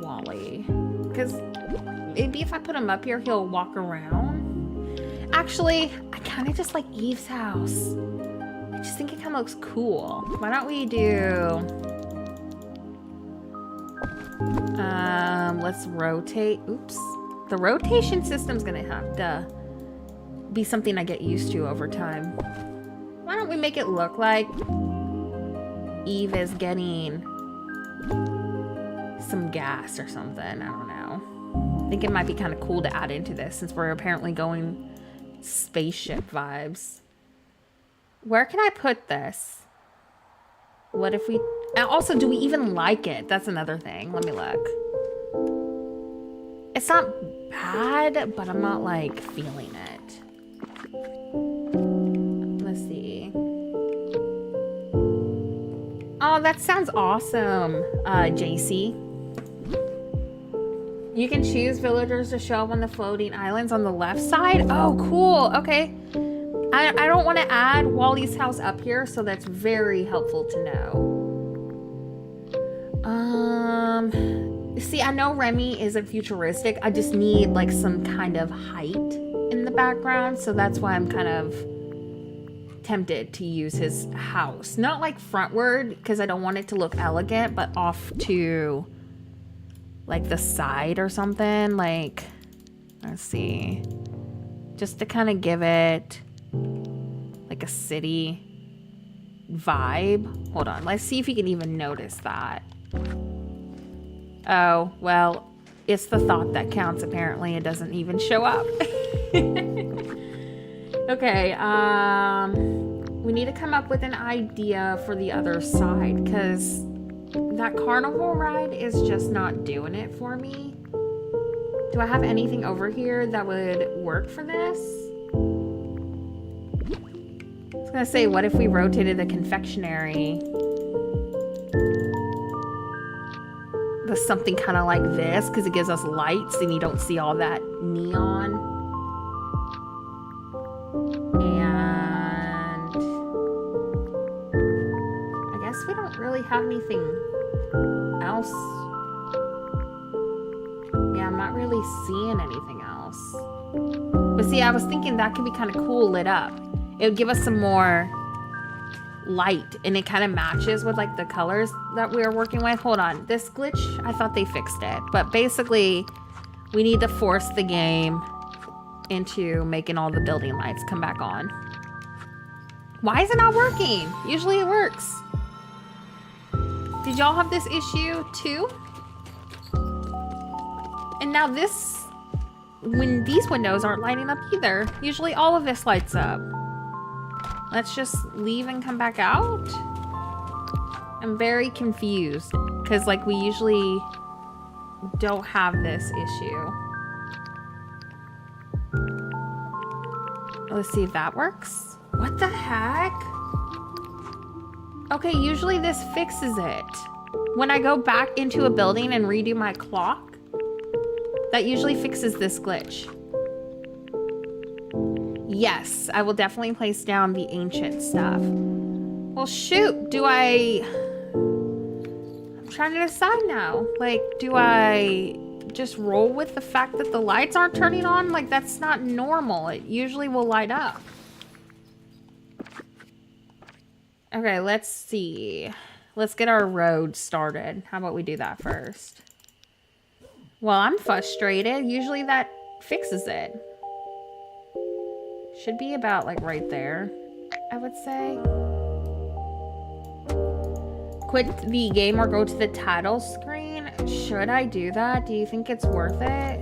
Wally? Because maybe if I put him up here, he'll walk around. Actually, I kind of just like Eve's house. I just think it kind of looks cool. Why don't we do... let's rotate. Oops. The rotation system's gonna have to be something I get used to over time. Why don't we make it look like Eve is getting some gas or something? I don't know. I think it might be kind of cool to add into this since we're apparently going spaceship vibes. Where can I put this? What if we... And also, do we even like it? That's another thing. Let me look. It's not bad, but I'm not, like, feeling it. Let's see. Oh, that sounds awesome, JC. You can choose villagers to show up on the floating islands on the left side. Oh, cool. Okay. I don't want to add Wally's house up here, so that's very helpful to know. See, I know Remy isn't futuristic. I just need like some kind of height in the background, so that's why I'm kind of tempted to use his house. Not like frontward, because I don't want it to look elegant, but off to like the side or something. Like, let's see. Just to kind of give it like a city vibe. Hold on, let's see if you can even notice that. Oh, well, it's the thought that counts. Apparently it doesn't even show up. Okay, we need to come up with an idea for the other side, because that carnival ride is just not doing it for me. Do I have anything over here that would work for this? I was gonna say, what if we rotated the confectionery with something kind of like this, because it gives us lights and you don't see all that neon. And I guess we don't really have anything else. Yeah, I'm not really seeing anything else. But see, I was thinking that could be kind of cool lit up. It would give us some more light, and it kind of matches with like the colors that we are working with. Hold on, this glitch, I thought they fixed it, but basically we need to force the game into making all the building lights come back on. Why is it not working? Usually it works. Did y'all have this issue too? And now this, when these windows aren't lighting up either, usually all of this lights up. Let's just leave and come back out. I'm very confused because like we usually don't have this issue. Let's see if that works. What the heck? Okay, usually this fixes it. When I go back into a building and redo my clock, that usually fixes this glitch. Yes, I will definitely place down the ancient stuff. Well, shoot, I'm trying to decide now. Like, do I just roll with the fact that the lights aren't turning on? Like, that's not normal. It usually will light up. Okay, let's see. Let's get our road started. How about we do that first? Well, I'm frustrated. Usually that fixes it. Should be about like right there, I would say. Quit the game or go to the title screen. Should I do that? Do you think it's worth it?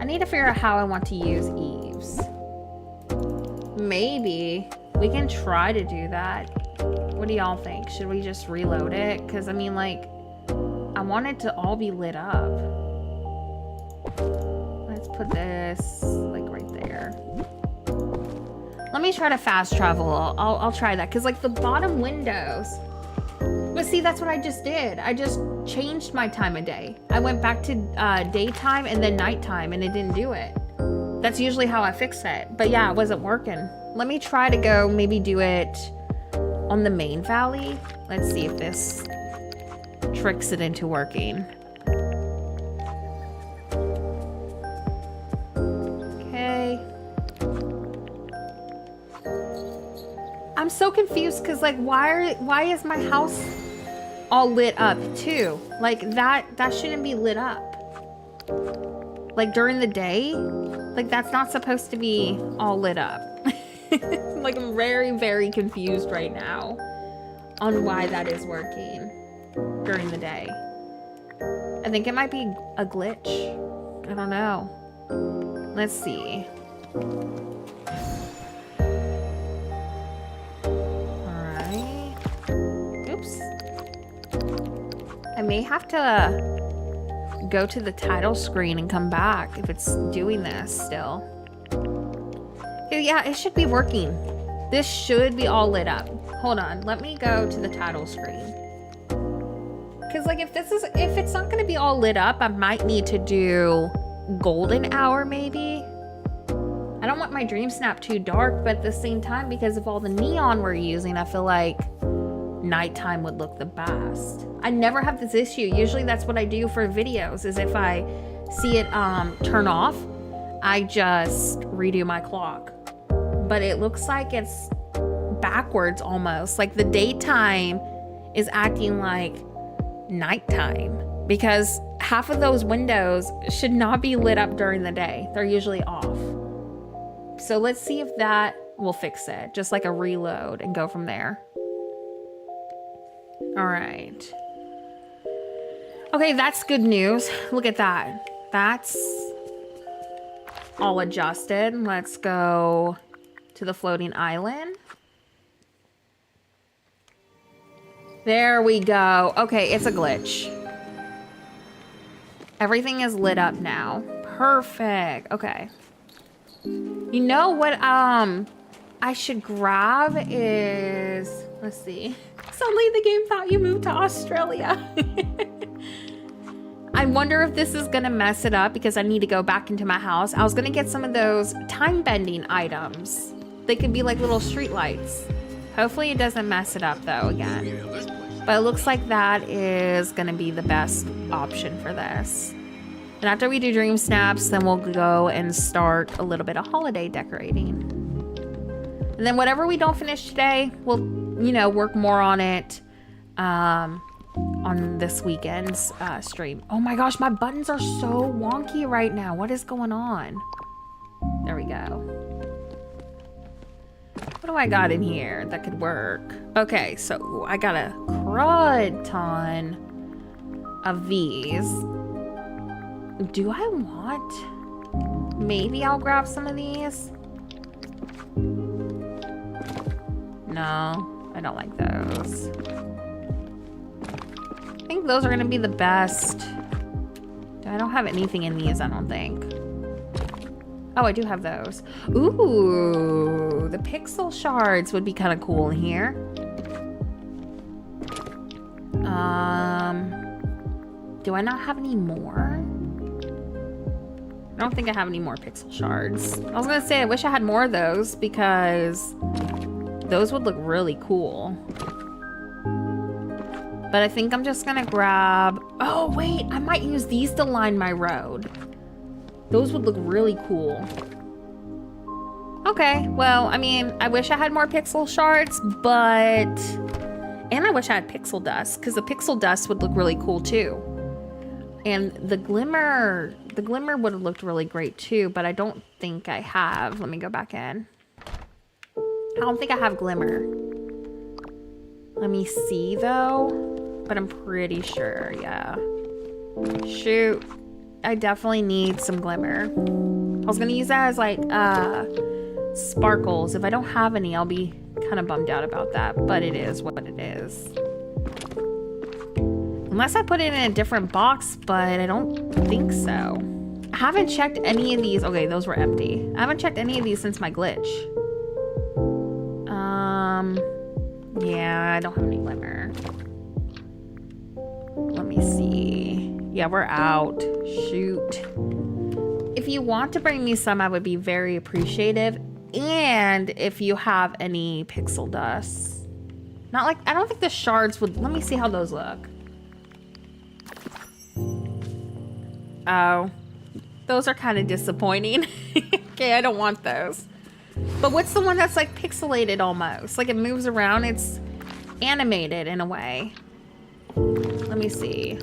I need to figure out how I want to use Eve's. Maybe we can try to do that. What do y'all think? Should we just reload it? Because I mean, like, I want it to all be lit up. Let's put this like right there. Let me try to fast travel. I'll try that, because like the bottom windows, But see, that's what I just did. I just changed my time of day. I went back to daytime and then nighttime, and it didn't do it. That's usually how I fix it. But yeah, it wasn't working. Let me try to go maybe do it on the main valley. Let's see if this tricks it into working. Okay. I'm so confused because like why is my house all lit up too? Like that shouldn't be lit up. Like during the day? Like that's not supposed to be all lit up. Like I'm very, very confused right now on why that is working during the day. I think it might be a glitch. I don't know. Let's see. Alright. Oops. I may have to go to the title screen and come back if it's doing this still. Yeah, it should be working. This should be all lit up. Hold on, let me go to the title screen. Cause like if it's not gonna be all lit up, I might need to do golden hour maybe. I don't want my Dreamsnap too dark, but at the same time, because of all the neon we're using, I feel like nighttime would look the best. I never have this issue. Usually that's what I do for videos, is if I see it turn off, I just redo my clock. But it looks like it's backwards almost. Like the daytime is acting like nighttime because half of those windows should not be lit up during the day. They're usually off. So let's see if that will fix it. Just like a reload and go from there. All right. Okay, that's good news. Look at that. That's all adjusted. Let's go to the floating island. There we go. Okay, it's a glitch. Everything is lit up now. Perfect. Okay. You know what I should grab is, let's see. Suddenly the game thought you moved to Australia. I wonder if this is gonna mess it up because I need to go back into my house. I was gonna get some of those time bending items. They could be like little street lights. Hopefully it doesn't mess it up though again. But it looks like that is gonna be the best option for this. And after we do Dreamsnaps, then we'll go and start a little bit of holiday decorating. And then whatever we don't finish today, we'll, you know, work more on it on this weekend's stream. Oh my gosh, my buttons are so wonky right now. What is going on? There we go. What do I got in here that could work? Okay, so I got a crud ton of these. Do I want? Maybe I'll grab some of these. No, I don't like those. I think those are gonna be the best. I don't have anything in these, I don't think. Oh, I do have those. Ooh, the pixel shards would be kind of cool in here. Do I not have any more? I don't think I have any more pixel shards. I was gonna say, I wish I had more of those because those would look really cool. But I think I'm just gonna grab... Oh, wait, I might use these to line my road. Those would look really cool. Okay, well, I mean, I wish I had more pixel shards, but... And I wish I had pixel dust, because the pixel dust would look really cool too. And the glimmer would have looked really great too, but I don't think I have. Let me go back in. I don't think I have glimmer. Let me see though, but I'm pretty sure, yeah. Shoot, I definitely need some glimmer. I was gonna use that as like sparkles. If I don't have any, I'll be kind of bummed out about that, but it is what it is. Unless I put it in a different box, but I don't think so. I haven't checked any of these. Okay, those were empty. I haven't checked any of these since my glitch. Yeah, I don't have any glimmer. Yeah, we're out. Shoot. If you want to bring me some, I would be very appreciative. And if you have any pixel dust. Not like, I don't think the shards would, let me see how those look. Oh, those are kind of disappointing. Okay, I don't want those. But what's the one that's like pixelated almost? Like it moves around, it's animated in a way. Let me see.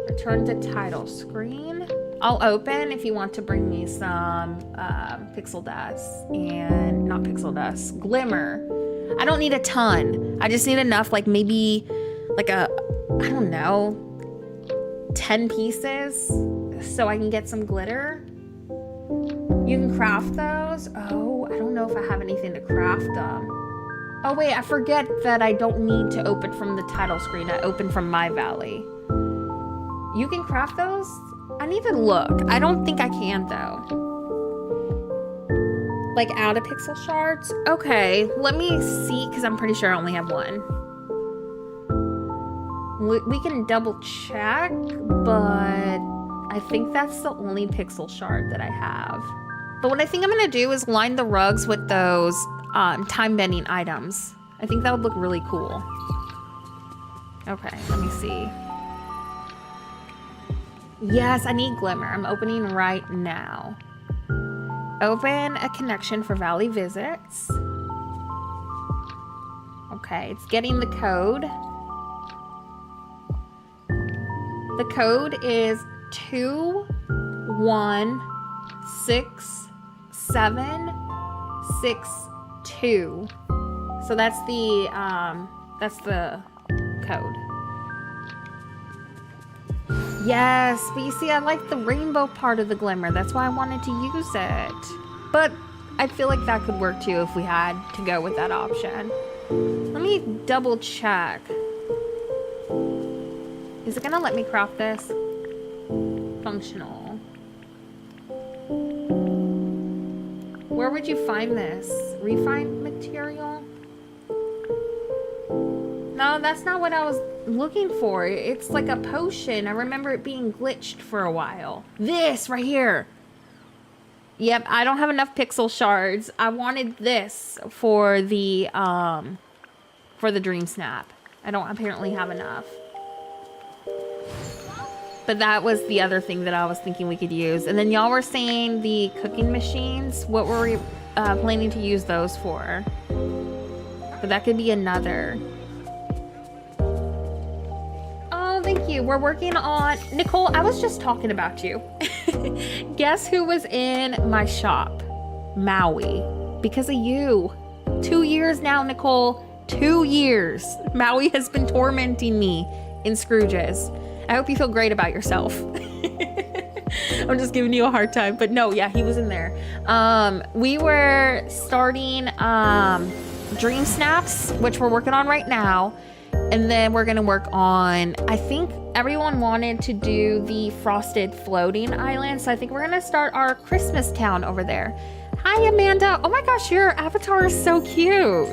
Return to title screen. I'll open if you want to bring me some pixel dust and not pixel dust, glimmer. I don't need a ton. I just need enough, like maybe like a, I don't know, 10 pieces so I can get some glitter. You can craft those. Oh, I don't know if I have anything to craft them. Oh wait, I forget that I don't need to open from the title screen. I open from My Valley. You can craft those? I need to look. I don't think I can though. Like out of pixel shards? Okay, let me see because I'm pretty sure I only have one. We can double check, but I think that's the only pixel shard that I have. But what I think I'm gonna do is line the rugs with those time bending items. I think that would look really cool. Okay, let me see. Yes, I need glimmer. I'm opening right now. Open a connection for Valley visits. Okay, it's getting the code. The code is 2166762. So that's the code. Yes, but you see, I like the rainbow part of the glimmer. That's why I wanted to use it. But I feel like that could work too if we had to go with that option. Let me double check. Is it gonna let me craft this? Functional. Where would you find this? Refined material? No, that's not what I was looking for. It's like a potion. I remember it being glitched for a while. This right here. Yep, I don't have enough pixel shards. I wanted this for the Dreamsnap. I don't apparently have enough. But that was the other thing that I was thinking we could use. And then y'all were saying the cooking machines. What were we planning to use those for? But that could be another. Oh, thank you. We're working on... Nicole, I was just talking about you. Guess who was in my shop? Maui. Because of you. 2 years now, Nicole. 2 years. Maui has been tormenting me in Scrooge's. I hope you feel great about yourself. I'm just giving you a hard time, but no, yeah, he was in there. We were starting Dreamsnaps, which we're working on right now. And then we're gonna work on, I think everyone wanted to do the frosted floating island. So I think we're gonna start our Christmas town over there. Hi, Amanda. Oh my gosh, your avatar is so cute.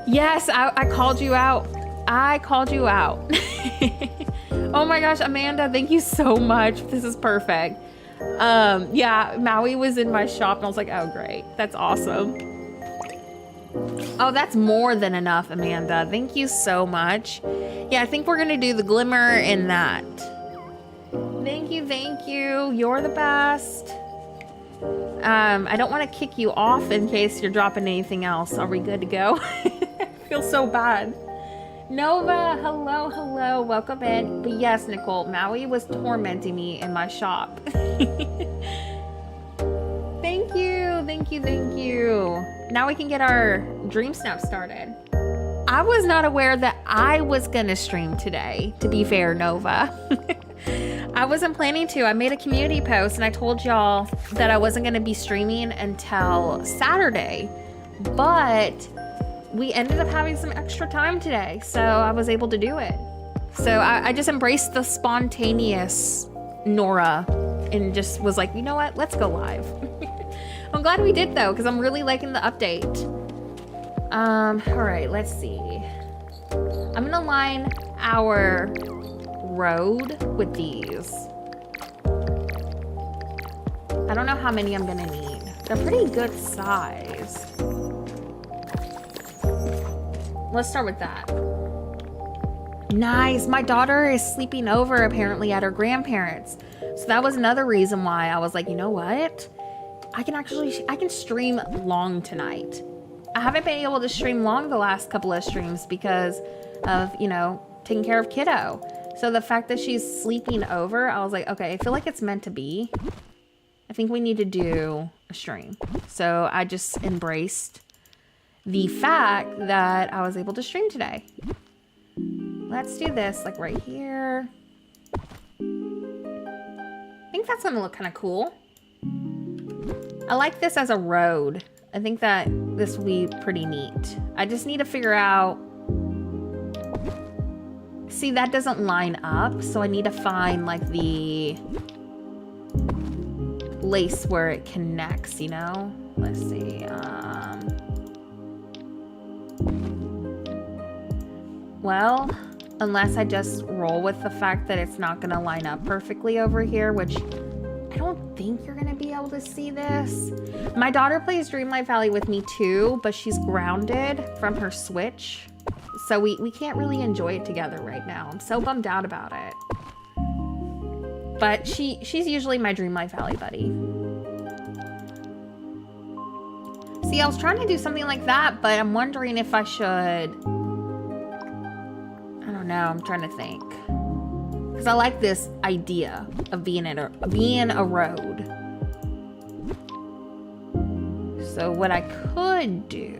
Yes, I called you out. I called you out. Oh my gosh, Amanda, thank you so much. This is perfect. Yeah, Maui was in my shop and I was like, oh great, that's awesome. Oh, that's more than enough, Amanda. Thank you so much. Yeah, I think we're gonna do the glimmer in that. Thank you, thank you. You're the best. I don't want to kick you off in case you're dropping anything else. Are we good to go? I feel so bad. Nova, hello, hello, welcome in. But yes, Nicole, Maui was tormenting me in my shop. Thank you, thank you, thank you. Now we can get our Dreamsnap started. I was not aware that I was gonna stream today, to be fair, Nova. I wasn't planning to. I made a community post and I told y'all that I wasn't gonna be streaming until Saturday, but we ended up having some extra time today, so I was able to do it. So I just embraced the spontaneous Nora and just was like, you know what, let's go live. I'm glad we did though, because I'm really liking the update. All right, let's see. I'm gonna line our road with these. I don't know how many I'm gonna need. They're pretty good size. Let's start with that. Nice. My daughter is sleeping over apparently at her grandparents'. So that was another reason why I was like, you know what? I can stream long tonight. I haven't been able to stream long the last couple of streams because of, you know, taking care of kiddo. So the fact that she's sleeping over, I was like, okay, I feel like it's meant to be. I think we need to do a stream. So I just embraced the fact that I was able to stream today. Let's do this like right here. I think that's gonna look kind of cool. I like this as a road. I think that this will be pretty neat. I just need to figure out... See, that doesn't line up, so I need to find like the lace where it connects, you know? Let's see. Well, unless I just roll with the fact that it's not gonna line up perfectly over here, which I don't think you're gonna be able to see this. My daughter plays Dreamlight Valley with me too, but she's grounded from her Switch. So we can't really enjoy it together right now. I'm so bummed out about it. But she's usually my Dreamlight Valley buddy. See, I was trying to do something like that, but I'm wondering if I should... I don't know, I'm trying to think. Because I like this idea of being a road. So what I could do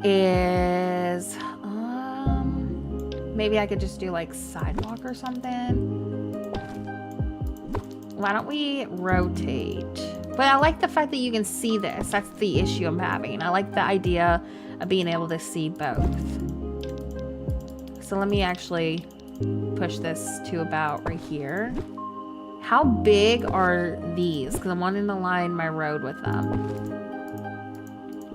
is maybe I could just do like sidewalk or something. Why don't we rotate? But I like the fact that you can see this. That's the issue I'm having. I like the idea of being able to see both. So let me actually push this to about right here. How big are these? Because I'm wanting to line my road with them.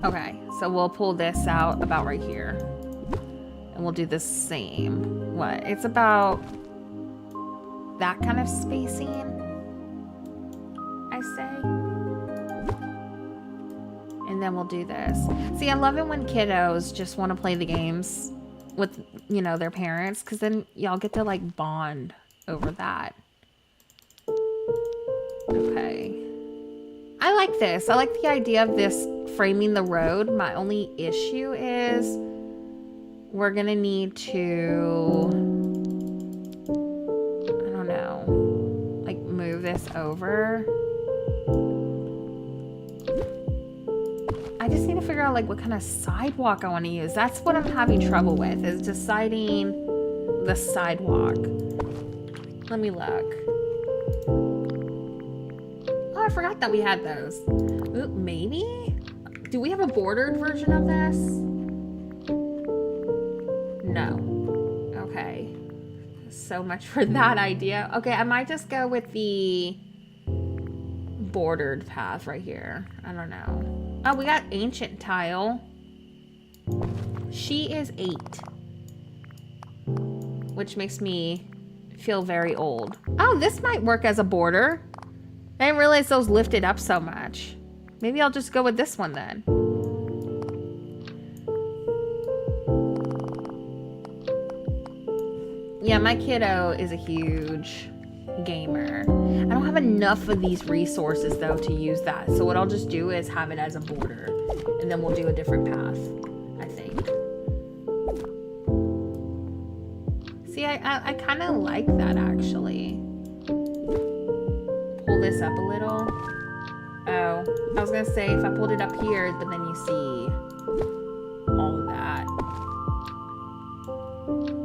Okay, so we'll pull this out about right here. And we'll do the same. What? It's about that kind of spacing, I say. And then we'll do this. See, I love it when kiddos just want to play the games with, you know, their parents, because then y'all get to like bond over that. Okay. I like this. I like the idea of this framing the road. My only issue is we're gonna need to, I don't know, like move this over. I just need to figure out like what kind of sidewalk I want to use. That's what I'm having trouble with, is deciding the sidewalk. Let me look. Oh, I forgot that we had those. Ooh, maybe? Do we have a bordered version of this? No. Okay. So much for that idea. Okay, I might just go with the bordered path right here. I don't know. Oh, we got ancient tile. She is 8. Which makes me feel very old. Oh, this might work as a border. I didn't realize those lifted up so much. Maybe I'll just go with this one then. Yeah, my kiddo is a huge gamer. I don't have enough of these resources though to use that. So what I'll just do is have it as a border, and then we'll do a different path, I think. See, I kind of like that actually. Pull this up a little. Oh, I was gonna say if I pulled it up here, but then you see all of that.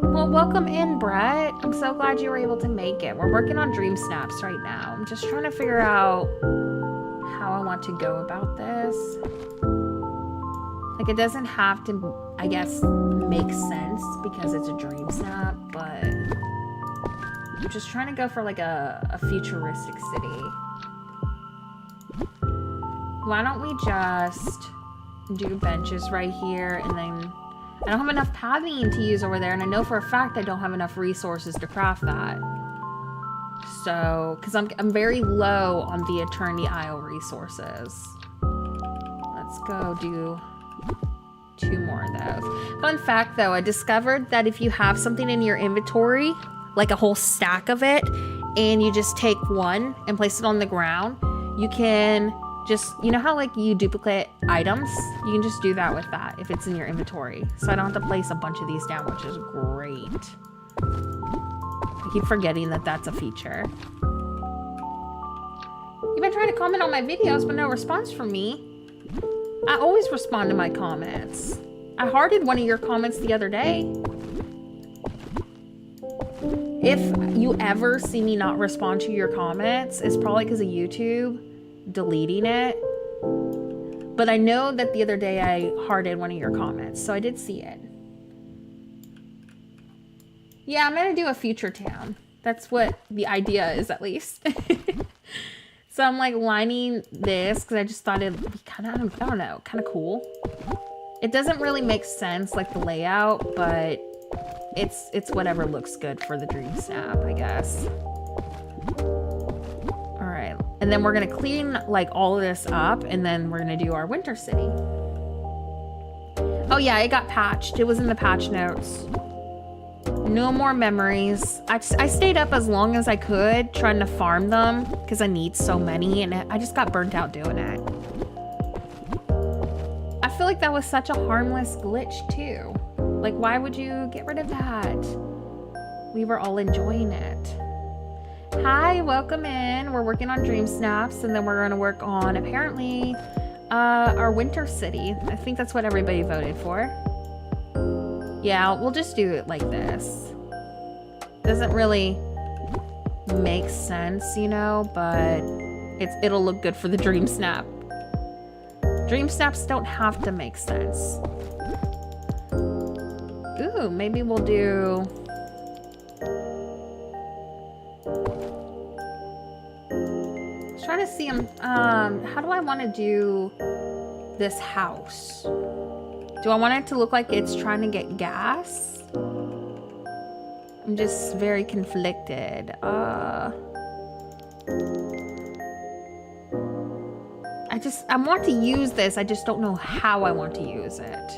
Well, welcome in, Brett. I'm so glad you were able to make it. We're working on Dreamsnaps right now. I'm just trying to figure out how I want to go about this. Like, it doesn't have to, I guess, make sense because it's a Dreamsnap, but I'm just trying to go for like a futuristic city. Why don't we just do benches right here, and then I don't have enough padding to use over there, and I know for a fact I don't have enough resources to craft that. So, because I'm very low on the Eternity Isle resources. Let's go do 2 more of those. Fun fact though, I discovered that if you have something in your inventory, like a whole stack of it, and you just take one and place it on the ground, you can just, you know how like you duplicate items? You can just do that with that if it's in your inventory. So I don't have to place a bunch of these down, which is great. I keep forgetting that that's a feature. You've been trying to comment on my videos, but no response from me. I always respond to my comments. I hearted one of your comments the other day. If you ever see me not respond to your comments, it's probably because of YouTube deleting it. But I know that the other day I hearted one of your comments, so I did see it. Yeah, I'm gonna do a future town. That's what the idea is, at least. So I'm like lining this because I just thought it'd be kind of, I don't know, kind of cool. It doesn't really make sense, like the layout, but it's whatever looks good for the dream snap, I guess. All right, and then we're gonna clean like all of this up, and then we're gonna do our winter city. Oh yeah, it got patched. It was in the patch notes. No more memories. I stayed up as long as I could trying to farm them because I need so many, and I just got burnt out doing it. I feel like that was such a harmless glitch too. Like, why would you get rid of that? We were all enjoying it. Hi, welcome in. We're working on Dreamsnaps, and then we're gonna work on apparently our winter city. I think that's what everybody voted for. Yeah, we'll just do it like this. Doesn't really make sense, you know, but it'll look good for the dream snap. Dream snaps don't have to make sense. Ooh, maybe we'll do... I was trying to see how do I want to do this house? Do I want it to look like it's trying to get gas? I'm just very conflicted. I want to use this. I just don't know how I want to use it.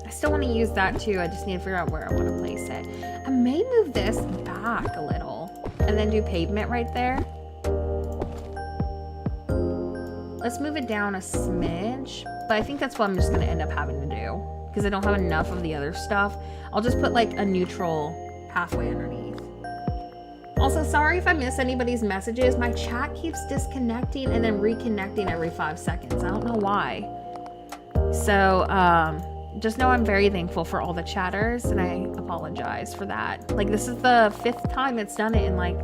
I still want to use that too. I just need to figure out where I want to place it. I may move this back a little and then do pavement right there. Let's move it down a smidge, but I think that's what I'm just gonna end up having to do because I don't have enough of the other stuff. I'll just put like a neutral halfway underneath. Also, sorry if I miss anybody's messages. My chat keeps disconnecting and then reconnecting every 5 seconds. I don't know why. So, just know I'm very thankful for all the chatters, and I apologize for that. Like, this is the 5th time it's done it in like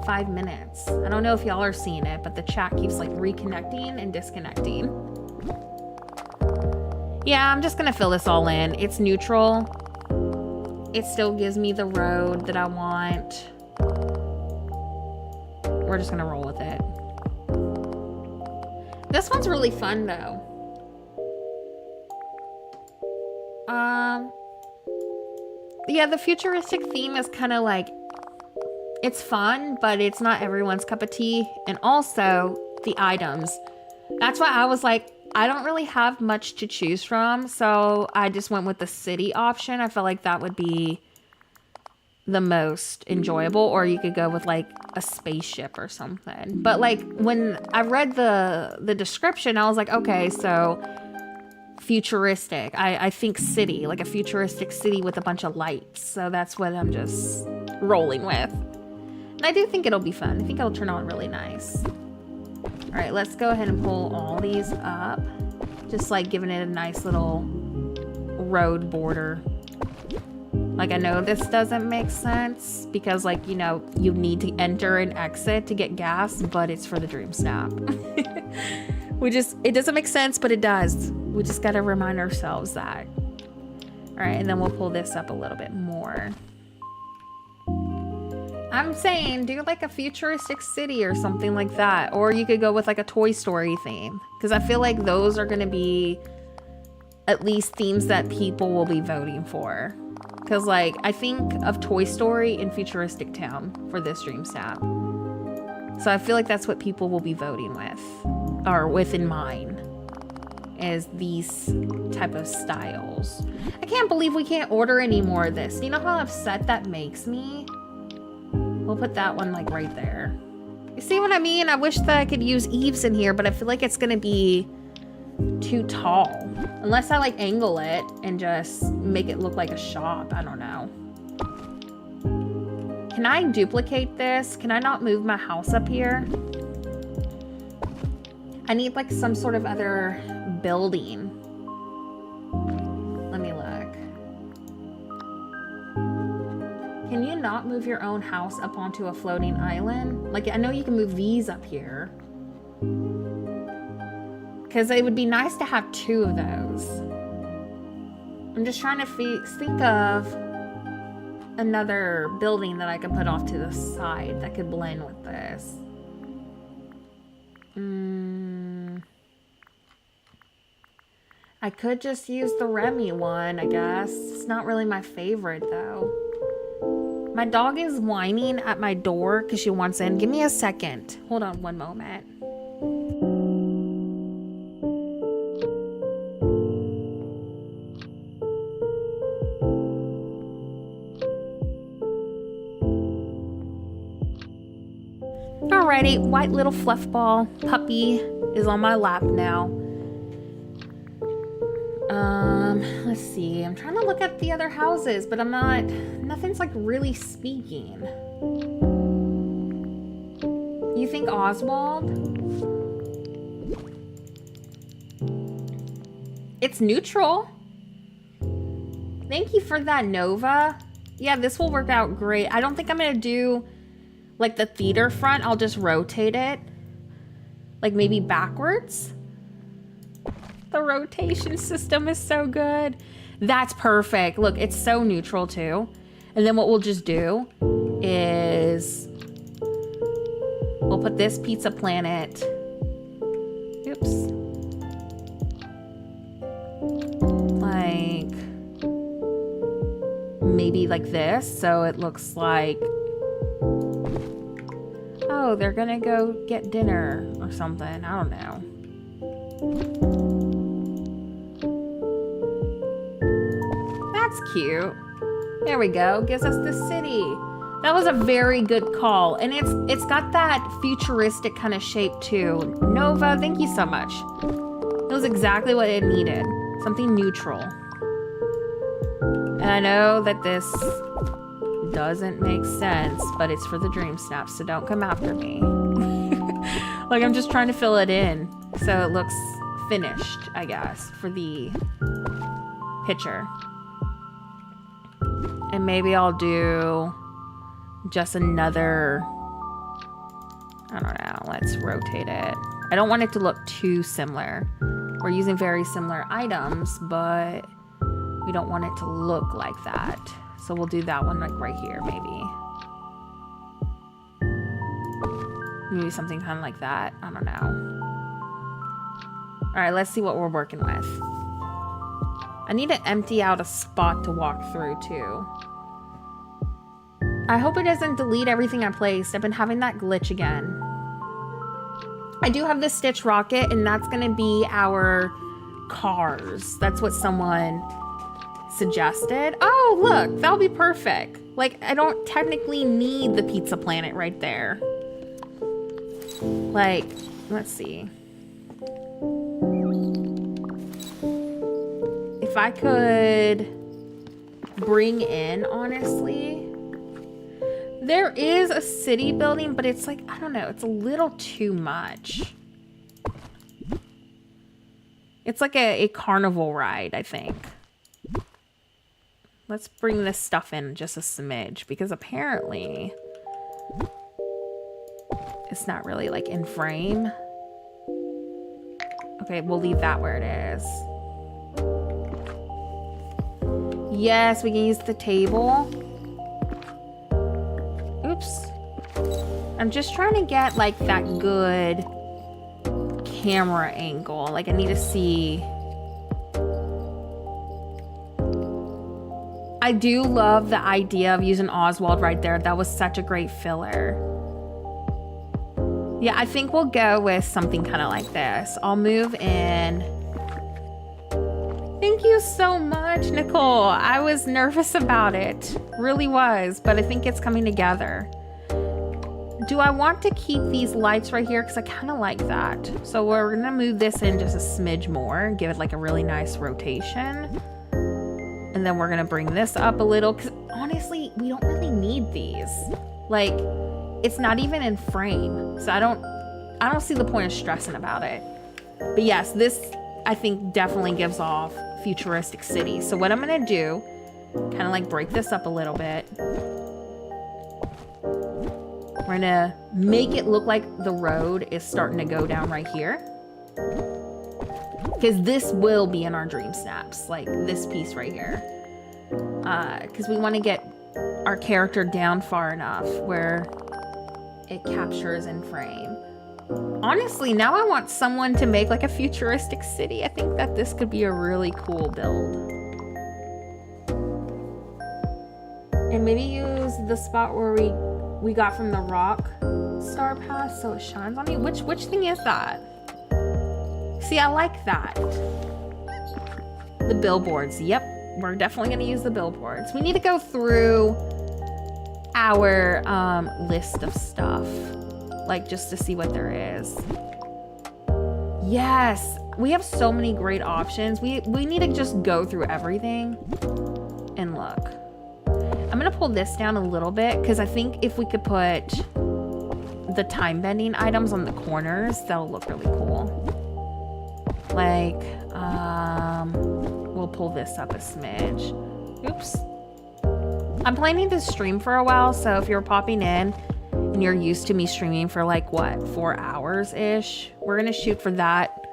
5 minutes. I don't know if y'all are seeing it, but the chat keeps like reconnecting and disconnecting. Yeah, I'm just gonna fill this all in. It's neutral. It still gives me the road that I want. We're just gonna roll with it. This one's really fun though. Yeah, the futuristic theme is kind of like, it's fun, but it's not everyone's cup of tea. And also the items. That's why I was like, I don't really have much to choose from. So I just went with the city option. I felt like that would be the most enjoyable, or you could go with like a spaceship or something. But like when I read the description, I was like, okay, so futuristic. I think city, like a futuristic city with a bunch of lights. So that's what I'm just rolling with. And I do think it'll be fun. I think it'll turn out really nice. All right, let's go ahead and pull all these up. Just like giving it a nice little road border. Like, I know this doesn't make sense because, like, you know, you need to enter and exit to get gas, but it's for the dream snap. It doesn't make sense, but it does. We just got to remind ourselves that. All right, and then we'll pull this up a little bit more. I'm saying do like a futuristic city or something like that. Or you could go with like a Toy Story theme. Because I feel like those are going to be at least themes that people will be voting for. Because like I think of Toy Story in Futuristic Town for this Dream Snap. So I feel like that's what people will be voting with. Or with in mind. Is these type of styles. I can't believe we can't order any more of this. You know how upset that makes me? We'll put that one like right there. You see what I mean? I wish that I could use eaves in here, but I feel like it's gonna be too tall. Unless I like angle it and just make it look like a shop. I don't know. Can I duplicate this? Can I not move my house up here? I need like some sort of other building. Let me look. Can you not move your own house up onto a floating island? Like, I know you can move these up here. Because it would be nice to have 2 of those. I'm just trying to think of another building that I could put off to the side that could blend with this. I could just use the Remy one, I guess. It's not really my favorite, though. My dog is whining at my door because she wants in. Give me a second. Hold on one moment. Alrighty, white little fluff ball puppy is on my lap now. Let's see. I'm trying to look at the other houses, but nothing's like really speaking. You think Oswald? It's neutral. Thank you for that, Nova. Yeah, this will work out great. I don't think I'm gonna do like the theater front. I'll just rotate it. Like maybe backwards. The rotation system is so good. That's perfect. Look, it's so neutral too. And then what we'll just do is we'll put this Pizza Planet. Oops. Like maybe like this. So it looks like, oh, they're gonna go get dinner or something. I don't know. That's cute. There we go. Gives us the city. That was a very good call. And it's got that futuristic kind of shape too. Nova, thank you so much. It was exactly what it needed. Something neutral. And I know that this doesn't make sense, but it's for the Dream Snaps, so don't come after me. Like, I'm just trying to fill it in so it looks finished, I guess, for the picture. And maybe I'll do just another, I don't know, let's rotate it. I don't want it to look too similar. We're using very similar items, but we don't want it to look like that. So we'll do that one like right here, maybe. Maybe something kind of like that. I don't know. All right, let's see what we're working with. I need to empty out a spot to walk through too. I hope it doesn't delete everything I placed. I've been having that glitch again. I do have the Stitch Rocket, and that's gonna be our cars. That's what someone suggested. Oh, look, that'll be perfect. Like, I don't technically need the Pizza Planet right there. Like, let's see. If I could bring in, honestly, there is a city building, but it's like, I don't know, it's a little too much. It's like a carnival ride, I think. Let's bring this stuff in just a smidge, because apparently it's not really like in frame. Okay, we'll leave that where it is. Yes, we can use the table. Oops. I'm just trying to get like that good camera angle. Like I need to see. I do love the idea of using Oswald right there. That was such a great filler. Yeah, I think we'll go with something kind of like this. I'll move in. Thank you so much, Nicole. I was nervous about it. Really was, but I think it's coming together. Do I want to keep these lights right here? Because I kind of like that. So we're going to move this in just a smidge more. Give it like a really nice rotation. And then we're going to bring this up a little. Because honestly, we don't really need these. Like, it's not even in frame. So I don't see the point of stressing about it. But yes, this I think definitely gives off futuristic city. So what I'm going to do, kind of like break this up a little bit. We're gonna make it look like the road is starting to go down right here. Because this will be in our Dreamsnaps, like this piece right here. Because we want to get our character down far enough where it captures in frame. Honestly, now I want someone to make like a futuristic city. I think that this could be a really cool build. And maybe use the spot where we got from the rock star pass so it shines on me. Which thing is that? See, I like that. The billboards. Yep, we're definitely going to use the billboards. We need to go through our list of stuff, like just to see what there is. Yes, we have so many great options. We need to just go through everything and look. I'm gonna pull this down a little bit because I think if we could put the time bending items on the corners, that'll look really cool. Like, we'll pull this up a smidge. Oops. I'm planning to stream for a while, so if you're popping in and you're used to me streaming for like, what, 4 hours-ish, we're gonna shoot for that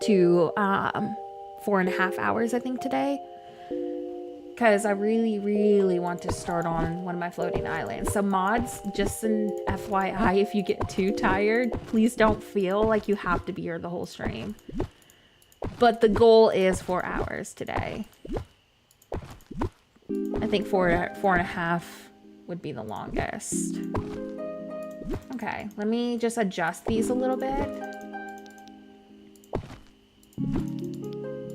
to 4.5 hours, I think, today. Because I really, really want to start on one of my floating islands. So mods, just an FYI, if you get too tired, please don't feel like you have to be here the whole stream. But the goal is 4 hours today. I think 4.5 would be the longest. Okay, let me just adjust these a little bit.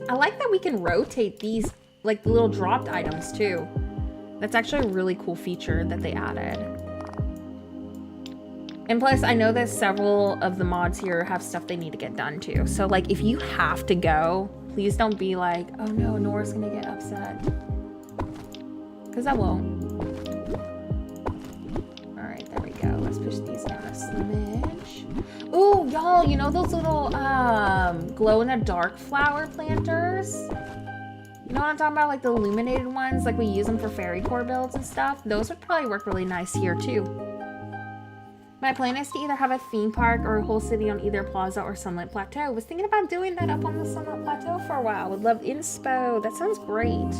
I like that we can rotate these, like the little dropped items too. That's actually a really cool feature that they added. And plus, I know that several of the mods here have stuff they need to get done too. So like, if you have to go, please don't be like, oh no, Nora's gonna get upset. Because I won't. All right, there we go. Let's push these down a smidge. Ooh, y'all, you know those little glow-in-the-dark flower planters? You know what I'm talking about? Like the illuminated ones, like we use them for fairy core builds and stuff. Those would probably work really nice here too. My plan is to either have a theme park or a whole city on either Plaza or Sunlit Plateau. I was thinking about doing that up on the Sunlit Plateau for a while. Would love inspo. That sounds great.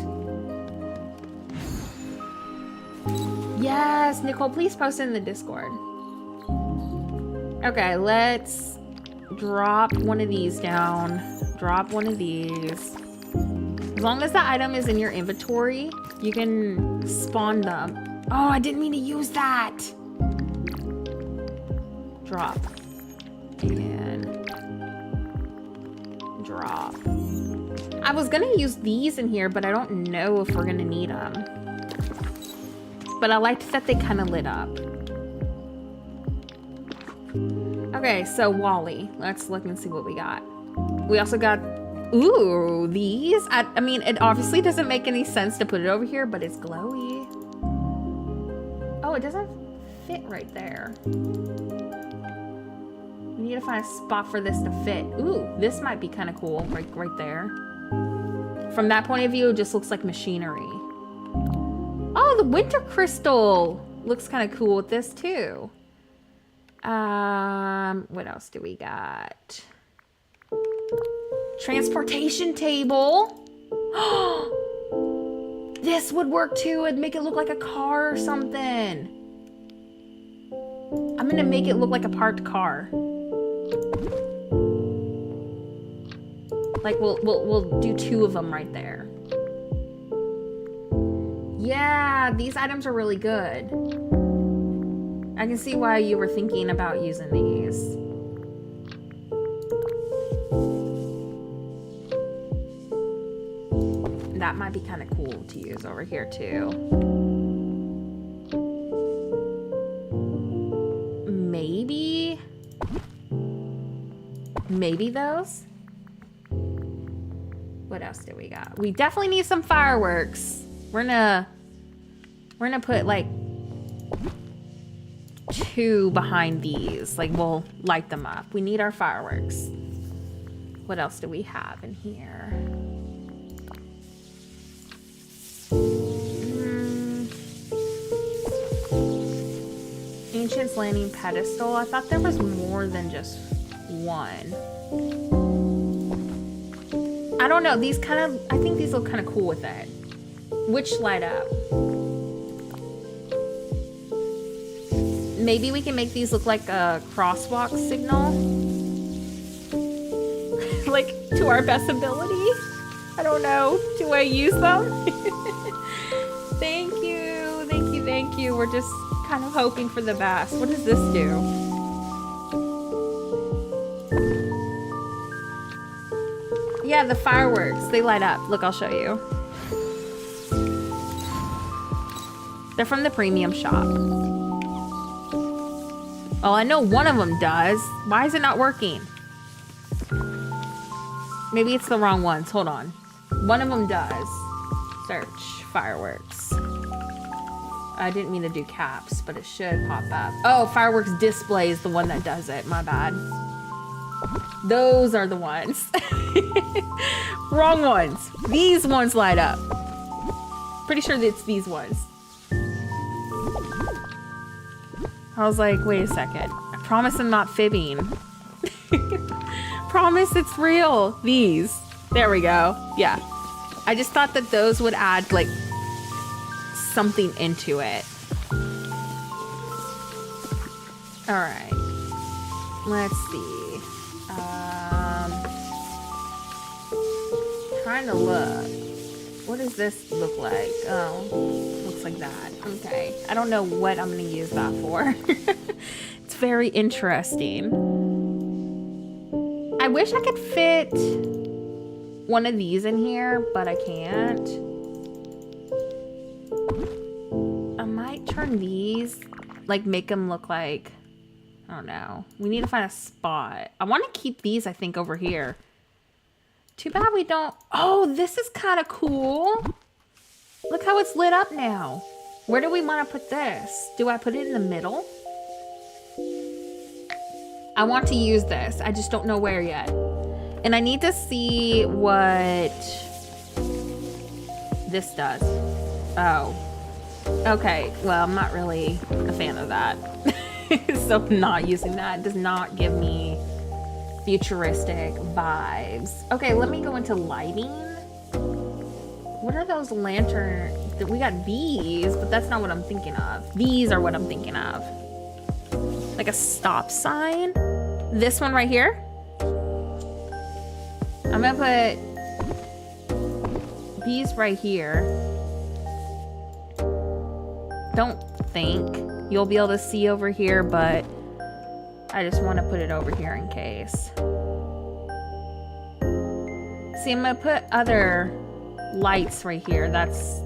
Yes, Nicole, please post it in the Discord. Okay, let's drop one of these down. Drop one of these. As long as the item is in your inventory, you can spawn them. Oh, I didn't mean to use that. Drop. And drop. I was gonna use these in here, but I don't know if we're gonna need them. But I liked that they kind of lit up. Okay, so Wally. Let's look and see what we got. We also got, ooh, these. I mean, it obviously doesn't make any sense to put it over here, but it's glowy. Oh, it doesn't fit right there. We need to find a spot for this to fit. Ooh, this might be kind of cool, right there. From that point of view, it just looks like machinery. Oh, the winter crystal looks kind of cool with this too. What else do we got? Transportation table. This would work too. It'd make it look like a car or something. I'm gonna make it look like a parked car. Like we'll do 2 of them right there. Yeah, these items are really good. I can see why you were thinking about using these. That might be kind of cool to use over here too. Maybe those. What else do we got? We definitely need some fireworks. We're gonna put like 2 behind these. Like we'll light them up. We need our fireworks. What else do we have in here? Ancient's Landing pedestal. I thought there was more than just 1. I don't know. These kind of, I think these look kind of cool with it. Which light up? Maybe we can make these look like a crosswalk signal. Like to our best ability. I don't know. Do I use them? Thank you. Thank you. Thank you. We're just kind of hoping for the best. What does this do? Yeah, the fireworks. They light up. Look, I'll show you. They're from the premium shop. Oh, I know one of them does. Why is it not working? Maybe it's the wrong ones. Hold on. One of them does. Search fireworks. I didn't mean to do caps, but it should pop up. Oh, fireworks display is the one that does it. My bad. Those are the ones. Wrong ones. These ones light up. Pretty sure it's these ones. I was like, wait a second. I promise I'm not fibbing. Promise it's real. These. There we go. Yeah. I just thought that those would add like something into it. All right. Let's see. Trying to look. What does this look like? Oh, looks like that. Okay. I don't know what I'm going to use that for. It's very interesting. I wish I could fit one of these in here, but I can't. I might turn these, like make them look like, I don't know. We need to find a spot. I want to keep these, I think, over here. Too bad we don't. Oh, this is kind of cool. Look how it's lit up now. Where do we want to put this? Do I put it in the middle? I want to use this. I just don't know where yet. And I need to see what this does. Oh. Okay. Well, I'm not really a fan of that. So I'm not using that. It does not give me futuristic vibes. Okay, let me go into lighting. What are those lanterns? We got these, but that's not what I'm thinking of. These are what I'm thinking of. Like a stop sign. This one right here. I'm gonna put these right here. Don't think you'll be able to see over here, but I just want to put it over here in case. See, I'm gonna put other lights right here.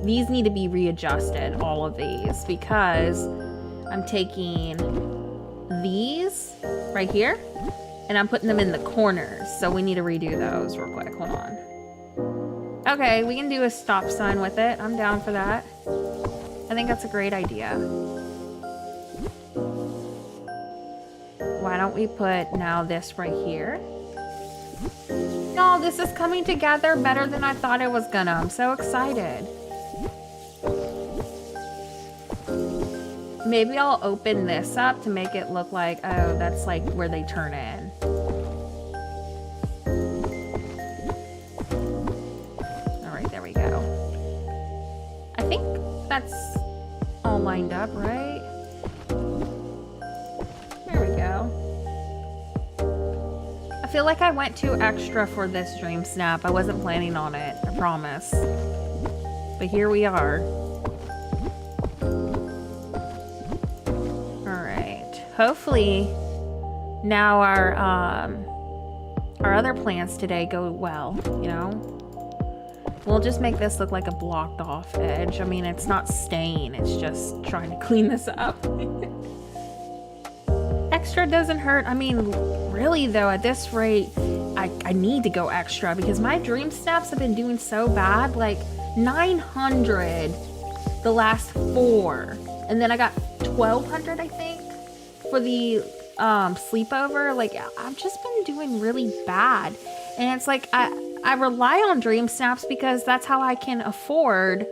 These need to be readjusted, all of these, because I'm taking these right here and I'm putting them in the corners. So we need to redo those real quick. Hold on. Okay, we can do a stop sign with it. I'm down for that. I think that's a great idea. Why don't we put now this right here? No, this is coming together better than I thought it was gonna. I'm so excited. Maybe I'll open this up to make it look like, oh, that's like where they turn in. All right, there we go. I think that's all lined up, right? feel like I went too extra for this dream snap. I wasn't planning on it, I promise. But here we are. Alright. Hopefully now our other plans today go well, you know? We'll just make this look like a blocked off edge. I mean, it's not staying, it's just trying to clean this up. Extra doesn't hurt. I mean, really though, at this rate, I need to go extra because my dream snaps have been doing so bad. Like 900 the last 4. And then I got 1200, I think, for the sleepover. Like, I've just been doing really bad. And it's like, I rely on dream snaps because that's how I can afford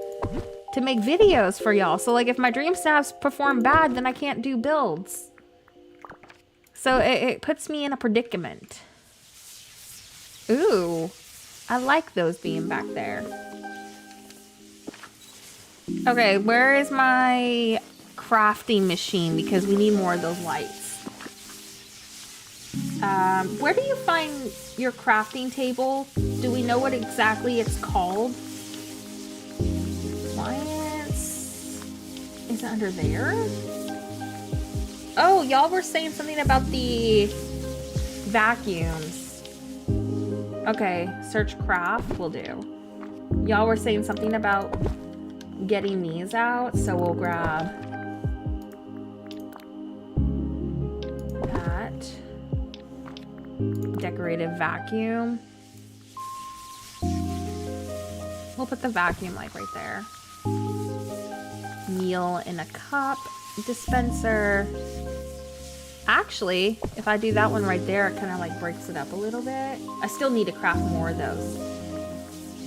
to make videos for y'all. So like if my dream snaps perform bad, then I can't do builds. So it puts me in a predicament. Ooh, I like those being back there. Okay, where is my crafting machine? Because we need more of those lights. Where do you find your crafting table? Do we know what exactly it's called? Appliance. Is it under there? Oh, y'all were saying something about the vacuums. Okay, search craft will do. Y'all were saying something about getting these out, so we'll grab that. Decorative vacuum. We'll put the vacuum like right there. Meal in a cup. Dispenser. Actually, if I do that one right there, it kind of like breaks it up a little bit. I still need to craft more of those.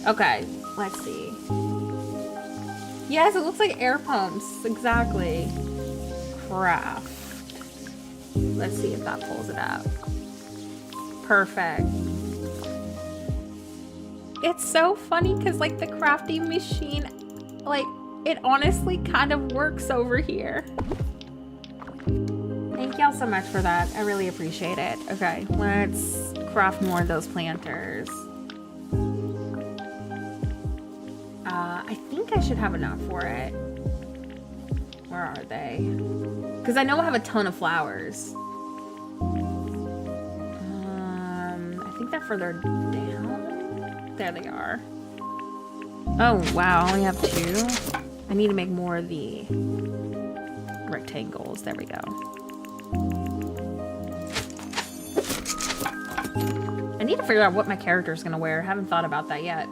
Okay, let's see. Yes, it looks like air pumps. Exactly. Craft. Let's see if that pulls it up. Perfect. It's so funny because like the crafting machine, like it honestly kind of works over here. Thank y'all so much for that. I really appreciate it. Okay, let's craft more of those planters. I think I should have enough for it. Where are they? Because I know I have a ton of flowers. I think they're further down. There they are. Oh, wow. I only have 2. I need to make more of the rectangles. There we go. I need to figure out what my character is going to wear. I haven't thought about that yet.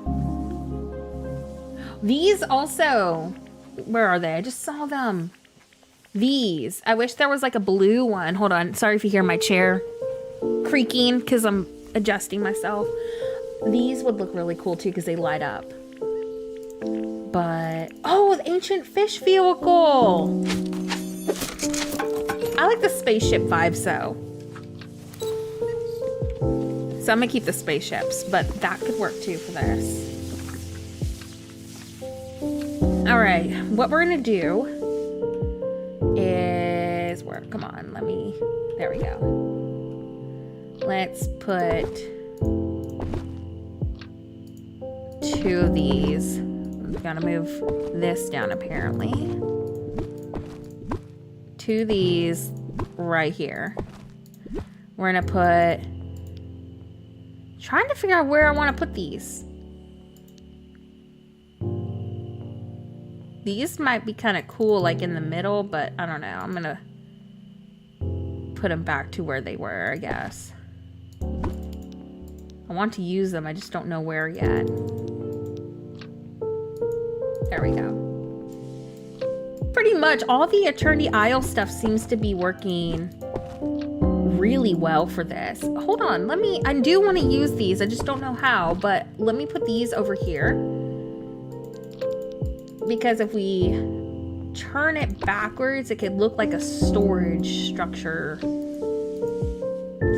These also. Where are they? I just saw them. These. I wish there was like a blue one. Hold on. Sorry if you hear my chair creaking because I'm adjusting myself. These would look really cool too because they light up. But, oh, the ancient fish vehicle. I like the spaceship vibes though. So I'm gonna keep the spaceships, but that could work too for this. All right, what we're gonna do is come on, there we go. Let's put 2 of these. We've got to move this down apparently. 2 of these right here. We're gonna put, trying to figure out where I want to put these. These might be kind of cool, like in the middle, but I don't know. I'm gonna put them back to where they were, I guess. I want to use them, I just don't know where yet. There we go. Pretty much all the Eternity Isle stuff seems to be working really well for this. Hold on, I do want to use these, I just don't know how, but let me put these over here. Because if we turn it backwards, it could look like a storage structure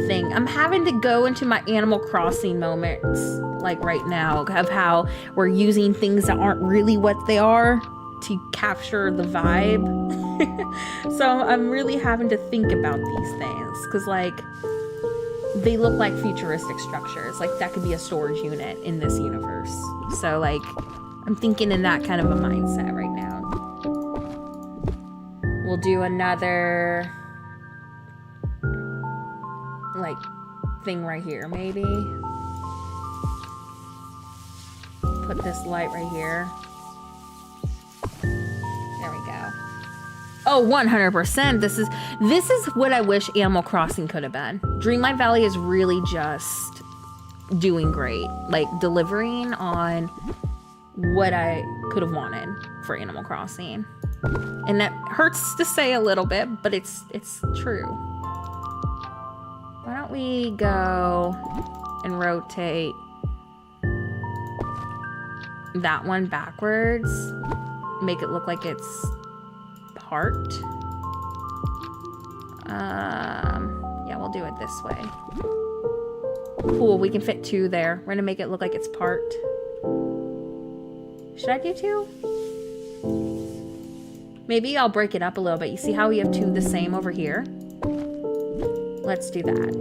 thing. I'm having to go into my Animal Crossing moments, like right now, of how we're using things that aren't really what they are to capture the vibe. So I'm really having to think about these things, because like they look like futuristic structures. Like that could be a storage unit in this universe. So like, I'm thinking in that kind of a mindset right now. We'll do another like thing right here, maybe. Put this light right here. There we go. Oh, 100%. This is what I wish Animal Crossing could have been. Dreamlight Valley is really just doing great. Like delivering on what I could have wanted for Animal Crossing. And that hurts to say a little bit, but it's true. Why don't we go and rotate that one backwards? Make it look like it's part. Yeah, we'll do it this way. Cool, we can fit 2 there. We're gonna make it look like it's part. Should I do 2? Maybe I'll break it up a little bit. You see how we have 2 the same over here? Let's do that.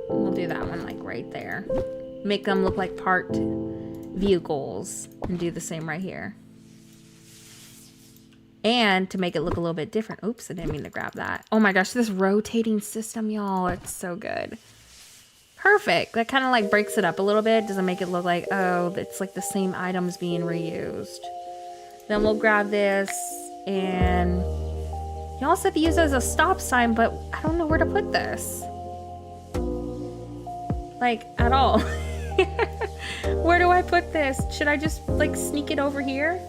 We'll do that one like right there. Make them look like part vehicles and do the same right here. And to make it look a little bit different. Oops, I didn't mean to grab that. Oh my gosh, this rotating system, y'all, it's so good. Perfect. That kind of like breaks it up a little bit. Doesn't make it look like, oh, it's like the same items being reused. Then we'll grab this and y'all said to use it as a stop sign, but I don't know where to put this. Like, at all. Where do I put this? Should I just like sneak it over here?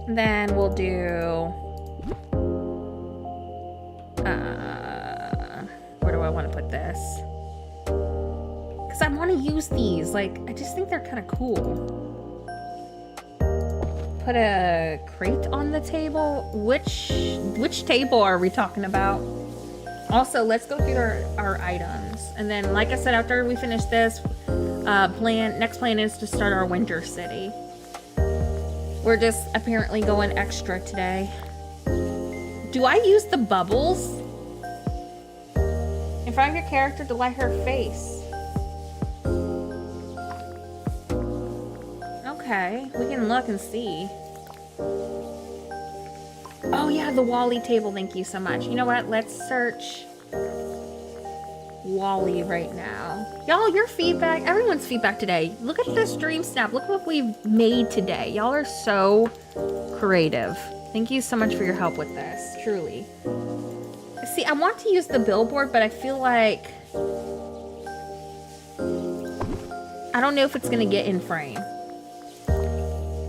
Then we'll do where do I want to put this? Because I want to use these. Like, I just think they're kind of cool. Put a crate on the table. Which table are we talking about? Also, let's go through our items. And then, like I said, after we finish this, next plan is to start our winter city. We're just apparently going extra today. Do I use the bubbles in front of your character to light her face? Okay, we can look and see. Oh yeah, the Wally table, thank you so much. You know what, let's search Wally right now. Y'all, your feedback, everyone's feedback today. Look at this Dreamsnap, look what we've made today. Y'all are so creative. Thank you so much for your help with this, truly. See, I want to use the billboard, but I feel like I don't know if it's gonna get in frame.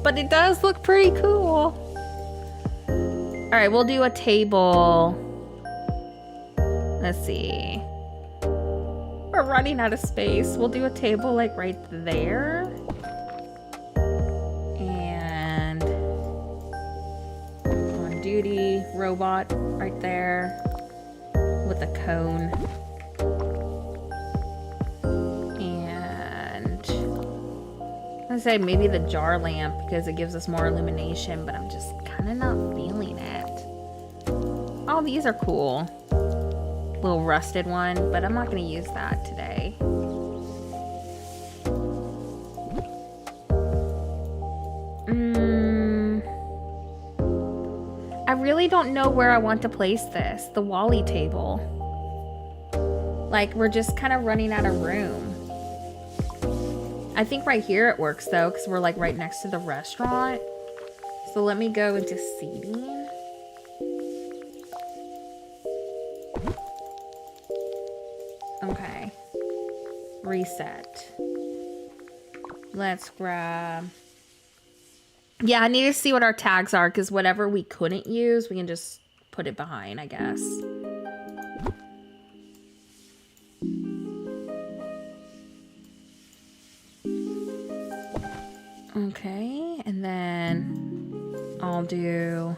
But it does look pretty cool. All right, we'll do a table. Let's see. We're running out of space. We'll do a table like right there. And on duty robot right there with a cone. And I say maybe the jar lamp because it gives us more illumination, but I'm just kind of not feeling it. Oh, these are cool. Little rusted one, but I'm not going to use that today. I really don't know where I want to place this, the Wally table. Like, we're just kind of running out of room. I think right here it works though, because we're like right next to the restaurant. So let me go into seating. Okay. Reset. Let's grab... Yeah, I need to see what our tags are, because whatever we couldn't use, we can just put it behind, I guess. Okay, and then I'll do...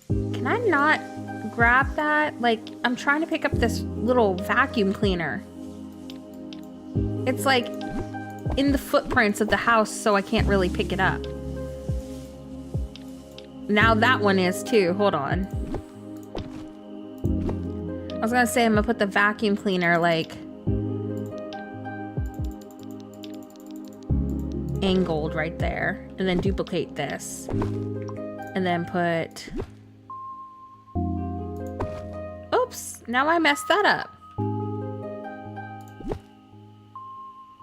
Can I not grab that? Like, I'm trying to pick up this little vacuum cleaner. It's like in the footprints of the house, so I can't really pick it up. Now that one is too. Hold on. I was gonna say I'm gonna put the vacuum cleaner like angled right there, and then duplicate this, and then put. Oops! Now I messed that up.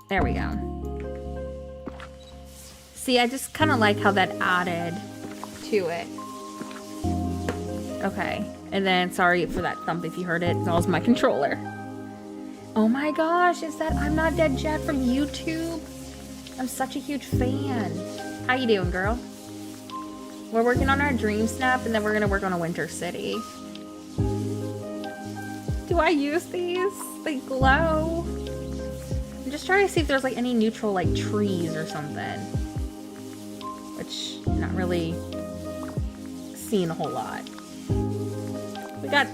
There we go. See, I just kind of like how that added to it. Okay, and then sorry for that thump if you heard it. That was my controller. Oh my gosh, is that I'm Not Dead Jet from YouTube? I'm such a huge fan. How you doing, girl? We're working on our Dreamsnap, and then we're gonna work on a Winter City. Do I use these? They glow. I'm just trying to see if there's like any neutral like trees or something. Which, not really seeing a whole lot. We got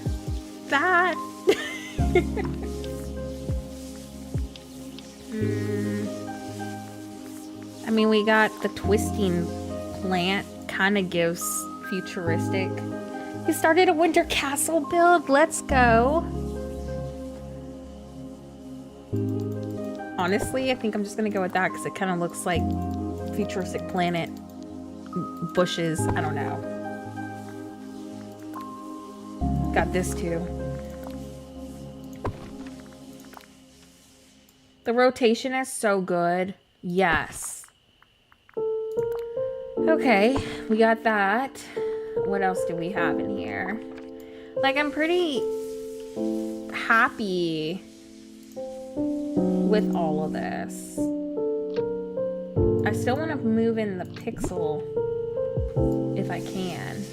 that. I mean, we got the twisting plant, kind of gives futuristic. We started a winter castle build. Let's go. Honestly, I think I'm just gonna go with that because it kind of looks like futuristic planet bushes. I don't know. Got this too. The rotation is so good. Yes. Okay, we got that. What else do we have in here? Like, I'm pretty happy with all of this. I still want to move in the pixel if I can.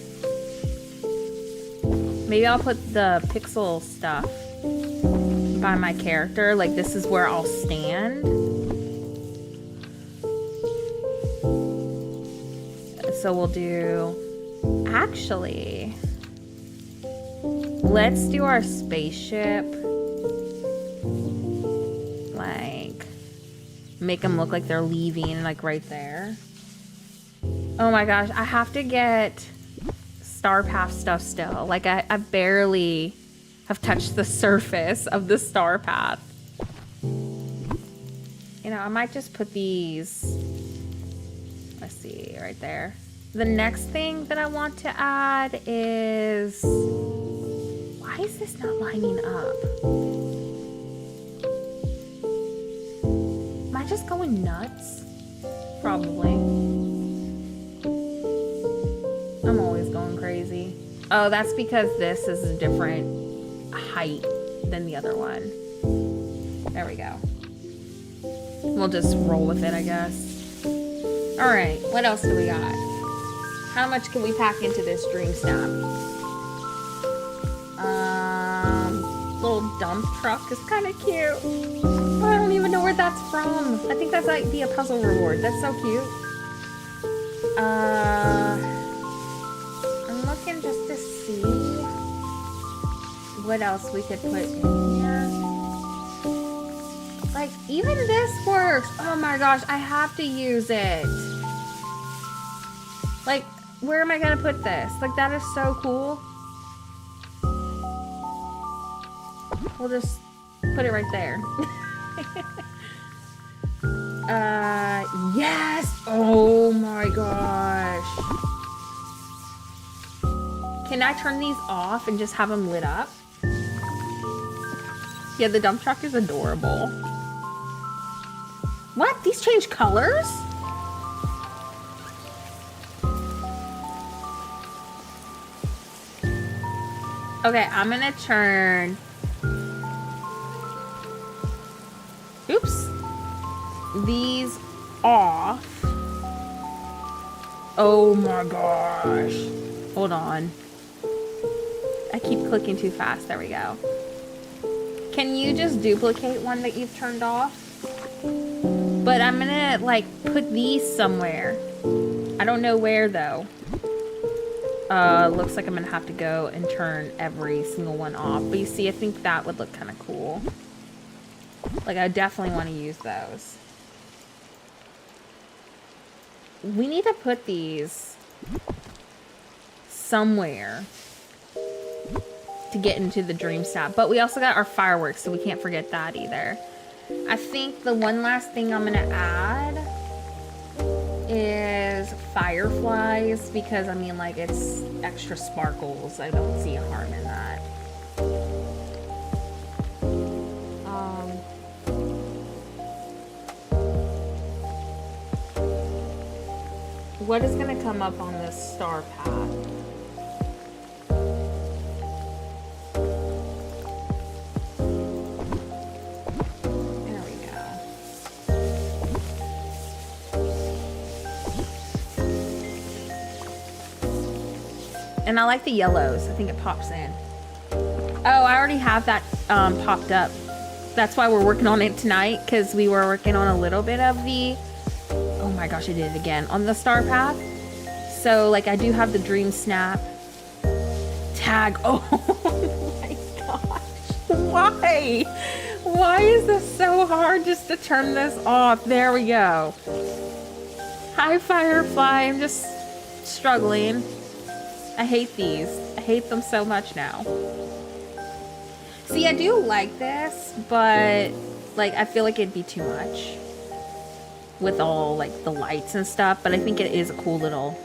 Maybe I'll put the pixel stuff by my character. Like, this is where I'll stand. So we'll do... Actually, let's do our spaceship. Like, make them look like they're leaving, like right there. Oh my gosh, I have to get Star Path stuff still. Like, I barely have touched the surface of the Star Path. You know, I might just put these, let's see, right there. The next thing that I want to add is, why is this not lining up? Am I just going nuts? Probably. I'm always going crazy. Oh, that's because this is a different height than the other one. There we go. We'll just roll with it, I guess. All right, what else do we got? How much can we pack into this Dreamsnap? Little dump truck is kind of cute. Oh, I don't even know where that's from. I think that's like be a puzzle reward. That's so cute. I'm looking just to see what else we could put in here. Like, even this works. Oh my gosh, I have to use it. Like, where am I gonna put this? Like, that is so cool. We'll just put it right there. Yes! Oh my gosh. Can I turn these off and just have them lit up? Yeah, the dump truck is adorable. What? These change colors? Okay, I'm gonna turn... Oops. These off. Oh my gosh. Hold on. I keep clicking too fast. There we go. Can you just duplicate one that you've turned off? But I'm gonna, like, put these somewhere. I don't know where, though. Looks like I'm gonna have to go and turn every single one off. But you see, I think that would look kind of cool. Like, I definitely want to use those. We need to put these somewhere to get into the Dreamsnap. But we also got our fireworks, so we can't forget that either. I think the one last thing I'm gonna add is fireflies, because I mean, like, it's extra sparkles. I don't see a harm in that. What is gonna come up on this star path? There we go. And I like the yellows. I think it pops in. Oh, I already have that popped up. That's why we're working on it tonight, because we were working on a little bit of the... Oh my gosh, I did it again. On the star path. So, like, I do have the Dreamsnap tag. Oh my gosh. Why? Why is this so hard just to turn this off? There we go. Hi, Firefly. I'm just struggling. I hate these. I hate them so much now. See, I do like this, but, like, I feel like it'd be too much with all, like, the lights and stuff, but I think it is a cool little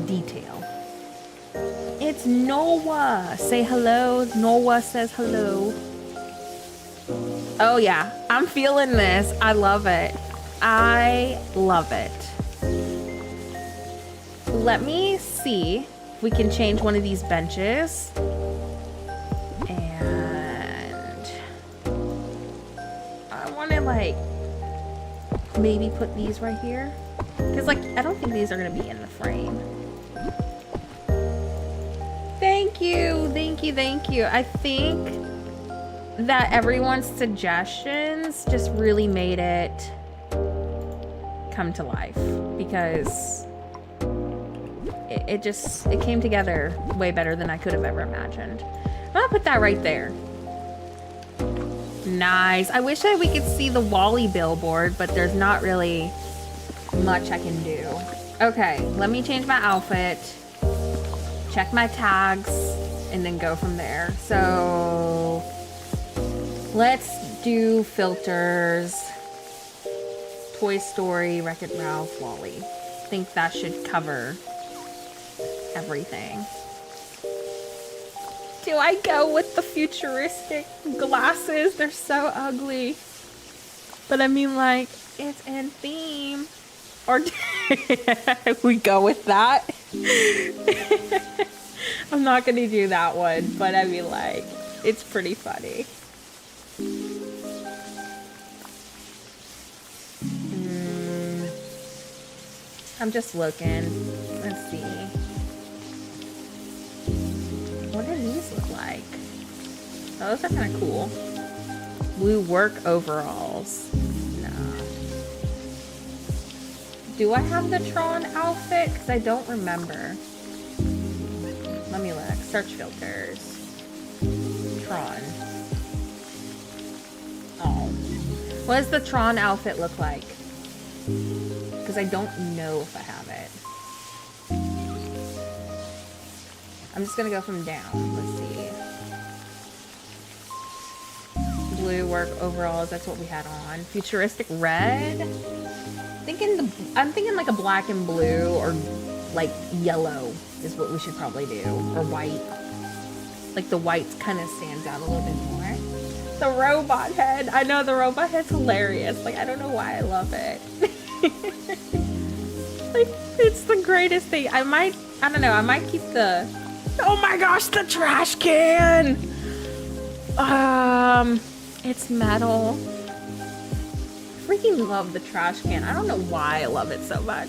detail. It's Noah. Say hello. Noah says hello. Oh yeah, I'm feeling this. I love it. I love it. Let me see if we can change one of these benches. And I want to, like, maybe put these right here, because, like, I don't think these are gonna be in the frame. Thank you, thank you, thank you. I think that everyone's suggestions just really made it come to life, because it came together way better than I could have ever imagined. I'm gonna put that right there. Nice. I wish that we could see the Wally billboard, but there's not really much I can do. Okay, let me change my outfit, check my tags, and then go from there. So let's do filters. Toy Story, Wreck-It Ralph, Wally. I think that should cover everything. Do I go with the futuristic glasses? They're so ugly. But I mean, like, it's in theme. Or we go with that. I'm not gonna do that one, but I mean, like, it's pretty funny. I'm just looking. Let's see. What do these look like? Oh, those are kind of cool. Blue work overalls. Nah. Do I have the Tron outfit? Because I don't remember. Let me look. Search filters. Tron. Oh. What does the Tron outfit look like? Because I don't know if I have it. I'm just gonna go from down. Let's see. Blue work overalls. That's what we had on. Futuristic red. I'm thinking like a black and blue, or like yellow is what we should probably do, or white. Like the white kind of stands out a little bit more. The robot head. I know the robot head's hilarious. Like, I don't know why I love it. Like, it's the greatest thing. I don't know, I might keep the... Oh my gosh, the trash can! It's metal. Freaking love the trash can. I don't know why I love it so much.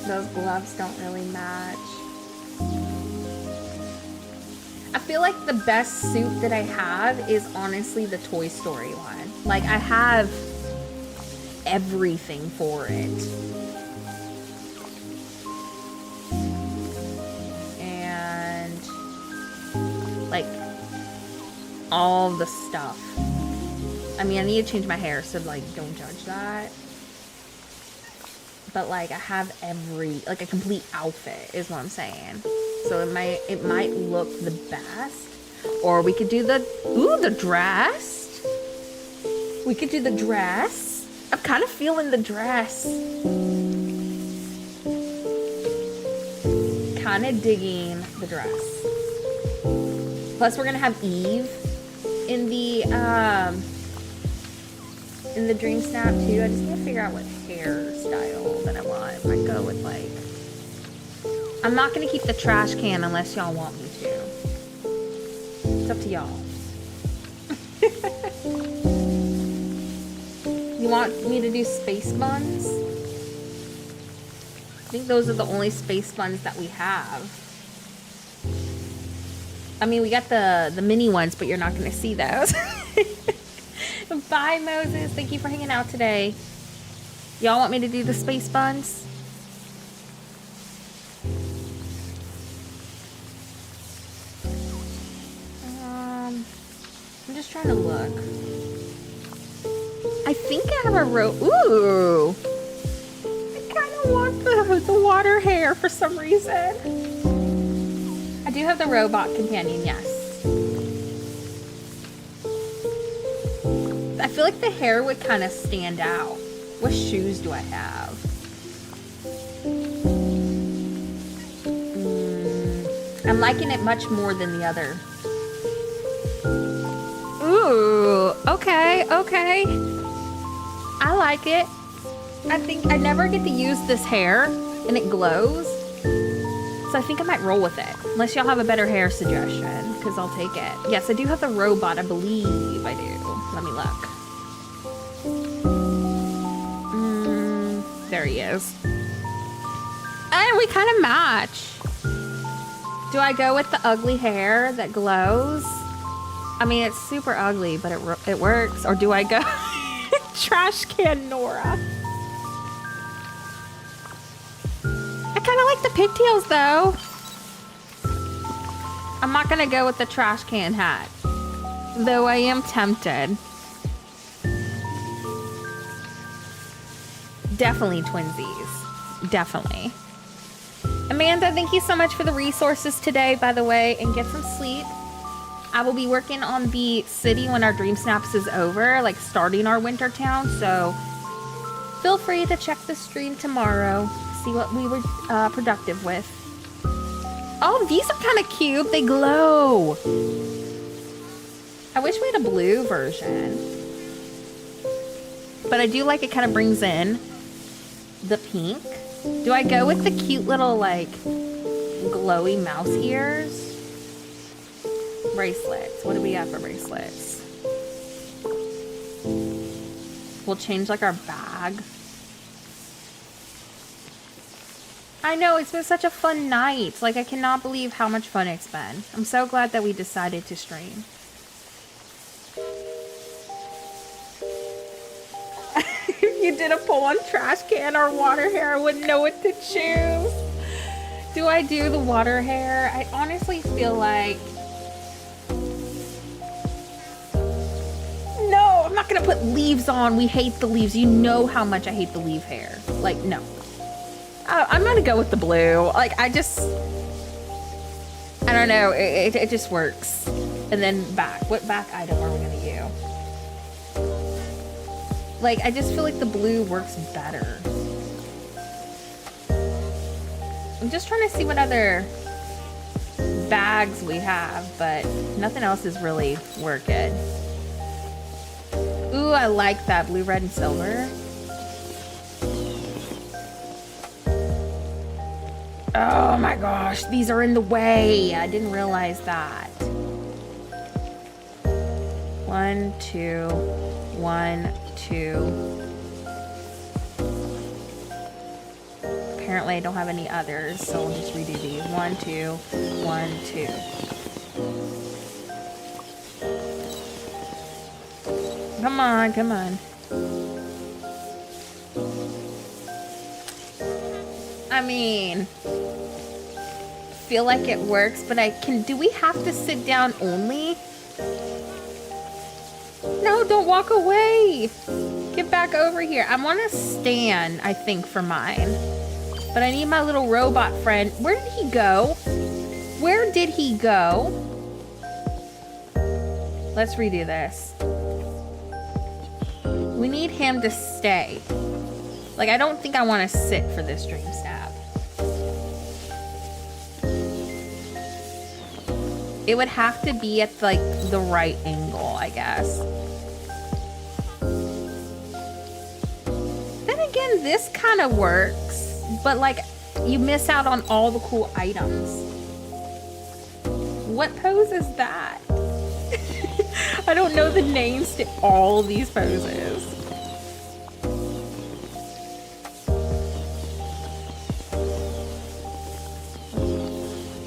Those gloves don't really match. I feel like the best suit that I have is honestly the Toy Story one. Like, I have everything for it. And like all the stuff. I mean, I need to change my hair, so like, don't judge that. But like, I have like a complete outfit is what I'm saying. So it might look the best. Or we could do the dress. We could do the dress. I'm kind of feeling the dress. Kind of digging the dress. Plus, we're gonna have Eve in the dream snap too. I just need to figure out what hairstyle that I want. I might go with like. I'm not gonna keep the trash can unless y'all want me to. It's up to y'all. You want me to do space buns? I think those are the only space buns that we have. I mean, we got the mini ones, but you're not going to see those. Bye, Moses. Thank you for hanging out today. Y'all want me to do the space buns? I'm just trying to look. I think I have a Ooh! I kind of want the water hair for some reason. I do have the robot companion, yes. I feel like the hair would kind of stand out. What shoes do I have? I'm liking it much more than the other. Ooh, okay, okay. I like it. I think I never get to use this hair and it glows. So I think I might roll with it. Unless y'all have a better hair suggestion, because I'll take it. Yes, I do have the robot, I believe I do. Let me look. There he is. And we kind of match. Do I go with the ugly hair that glows? I mean, it's super ugly, but it works. Or do I go trash can Nora? I kind of like the pigtails, though. I'm not going to go with the trash can hat. Though I am tempted. Definitely twinsies. Definitely. Amanda, thank you so much for the resources today, by the way. And get some sleep. I will be working on the city when our Dreamsnaps is over. Like, starting our winter town. So, feel free to check the stream tomorrow. See what we were productive with. Oh, these are kind of cute. They glow. I wish we had a blue version. But I do like it kind of brings in the pink. Do I go with the cute little, like, glowy mouse ears? Bracelets. What do we have for bracelets? We'll change, like, our bag. I know, it's been such a fun night. Like, I cannot believe how much fun it's been. I'm so glad that we decided to stream. If you did a pull on trash can or water hair, I wouldn't know what to choose. Do I do the water hair? I honestly feel like... No, I'm not going to put leaves on. We hate the leaves. You know how much I hate the leaf hair. Like, no. I'm going to go with the blue. Like, I don't know. It just works. And then back. What back item are we going to use? Like, I just feel like the blue works better. I'm just trying to see what other bags we have, but nothing else is really working. Ooh, I like that blue, red, and silver. Oh my gosh, these are in the way. I didn't realize that. 1, 2, 1, 2. Apparently I don't have any others, so we'll just redo these. 1, 2, 1, 2. Come on, come on. I mean, feel like it works, but do we have to sit down only? No, No, don't walk away. Get back over here. I want to stand, I think, for mine. But I need my little robot friend. Where did he go? Where did he go? Let's redo this. We need him to stay. Like, I don't think I want to sit for this dream snap. It would have to be at, like, the right angle, I guess. Then again, this kind of works. But, like, you miss out on all the cool items. What pose is that? I don't know the names to all these poses.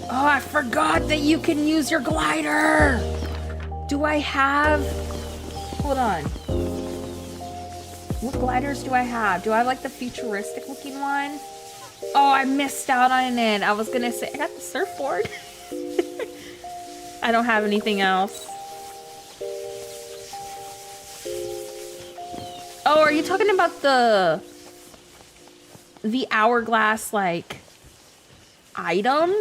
Oh, I forgot that you can use your glider. Do I have... Hold on. What gliders do I have? Do I have like the futuristic looking one? Oh, I missed out on it. I was gonna say, I got the surfboard. I don't have anything else. Oh, are you talking about the hourglass, like, item?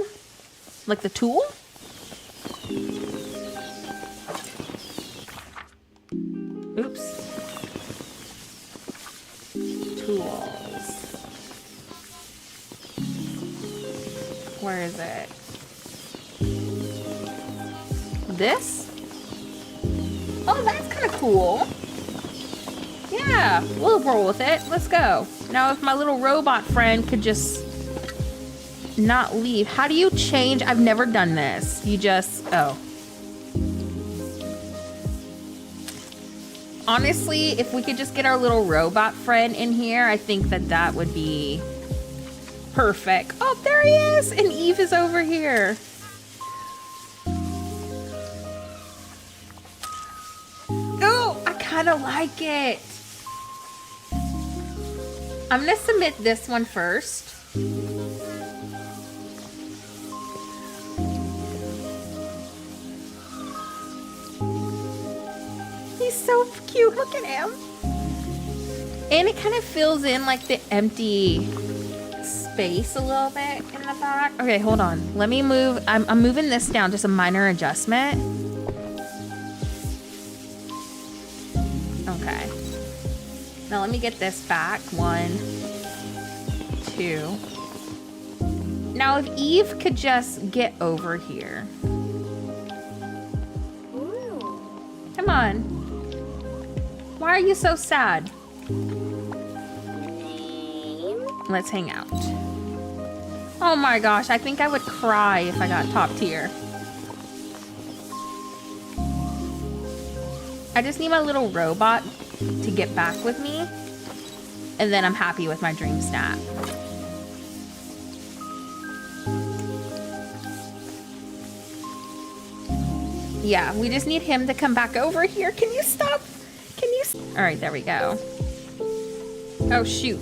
Like the tool? Oops. Tools. Where is it? This? Oh, that's kind of cool. Yeah, we'll roll with it. Let's go. Now, if my little robot friend could just not leave. How do you change? I've never done this. You just... Oh. Honestly, if we could just get our little robot friend in here, I think that that would be perfect. Oh, there he is! And Eve is over here. Oh, I kind of like it. I'm gonna submit this one first. He's so cute, look at him. And it kind of fills in like the empty space a little bit in the back. Okay, hold on. Let me move. I'm moving this down, just a minor adjustment. Okay. Now let me get this back. 1, 2. Now if Eve could just get over here. Come on. Why are you so sad? Let's hang out. Oh my gosh, I think I would cry if I got top tier. I just need my little robot to get back with me, and then I'm happy with my dream snap. Yeah, we just need him to come back over here. Can you stop? Can you? All right, there we go. Oh shoot.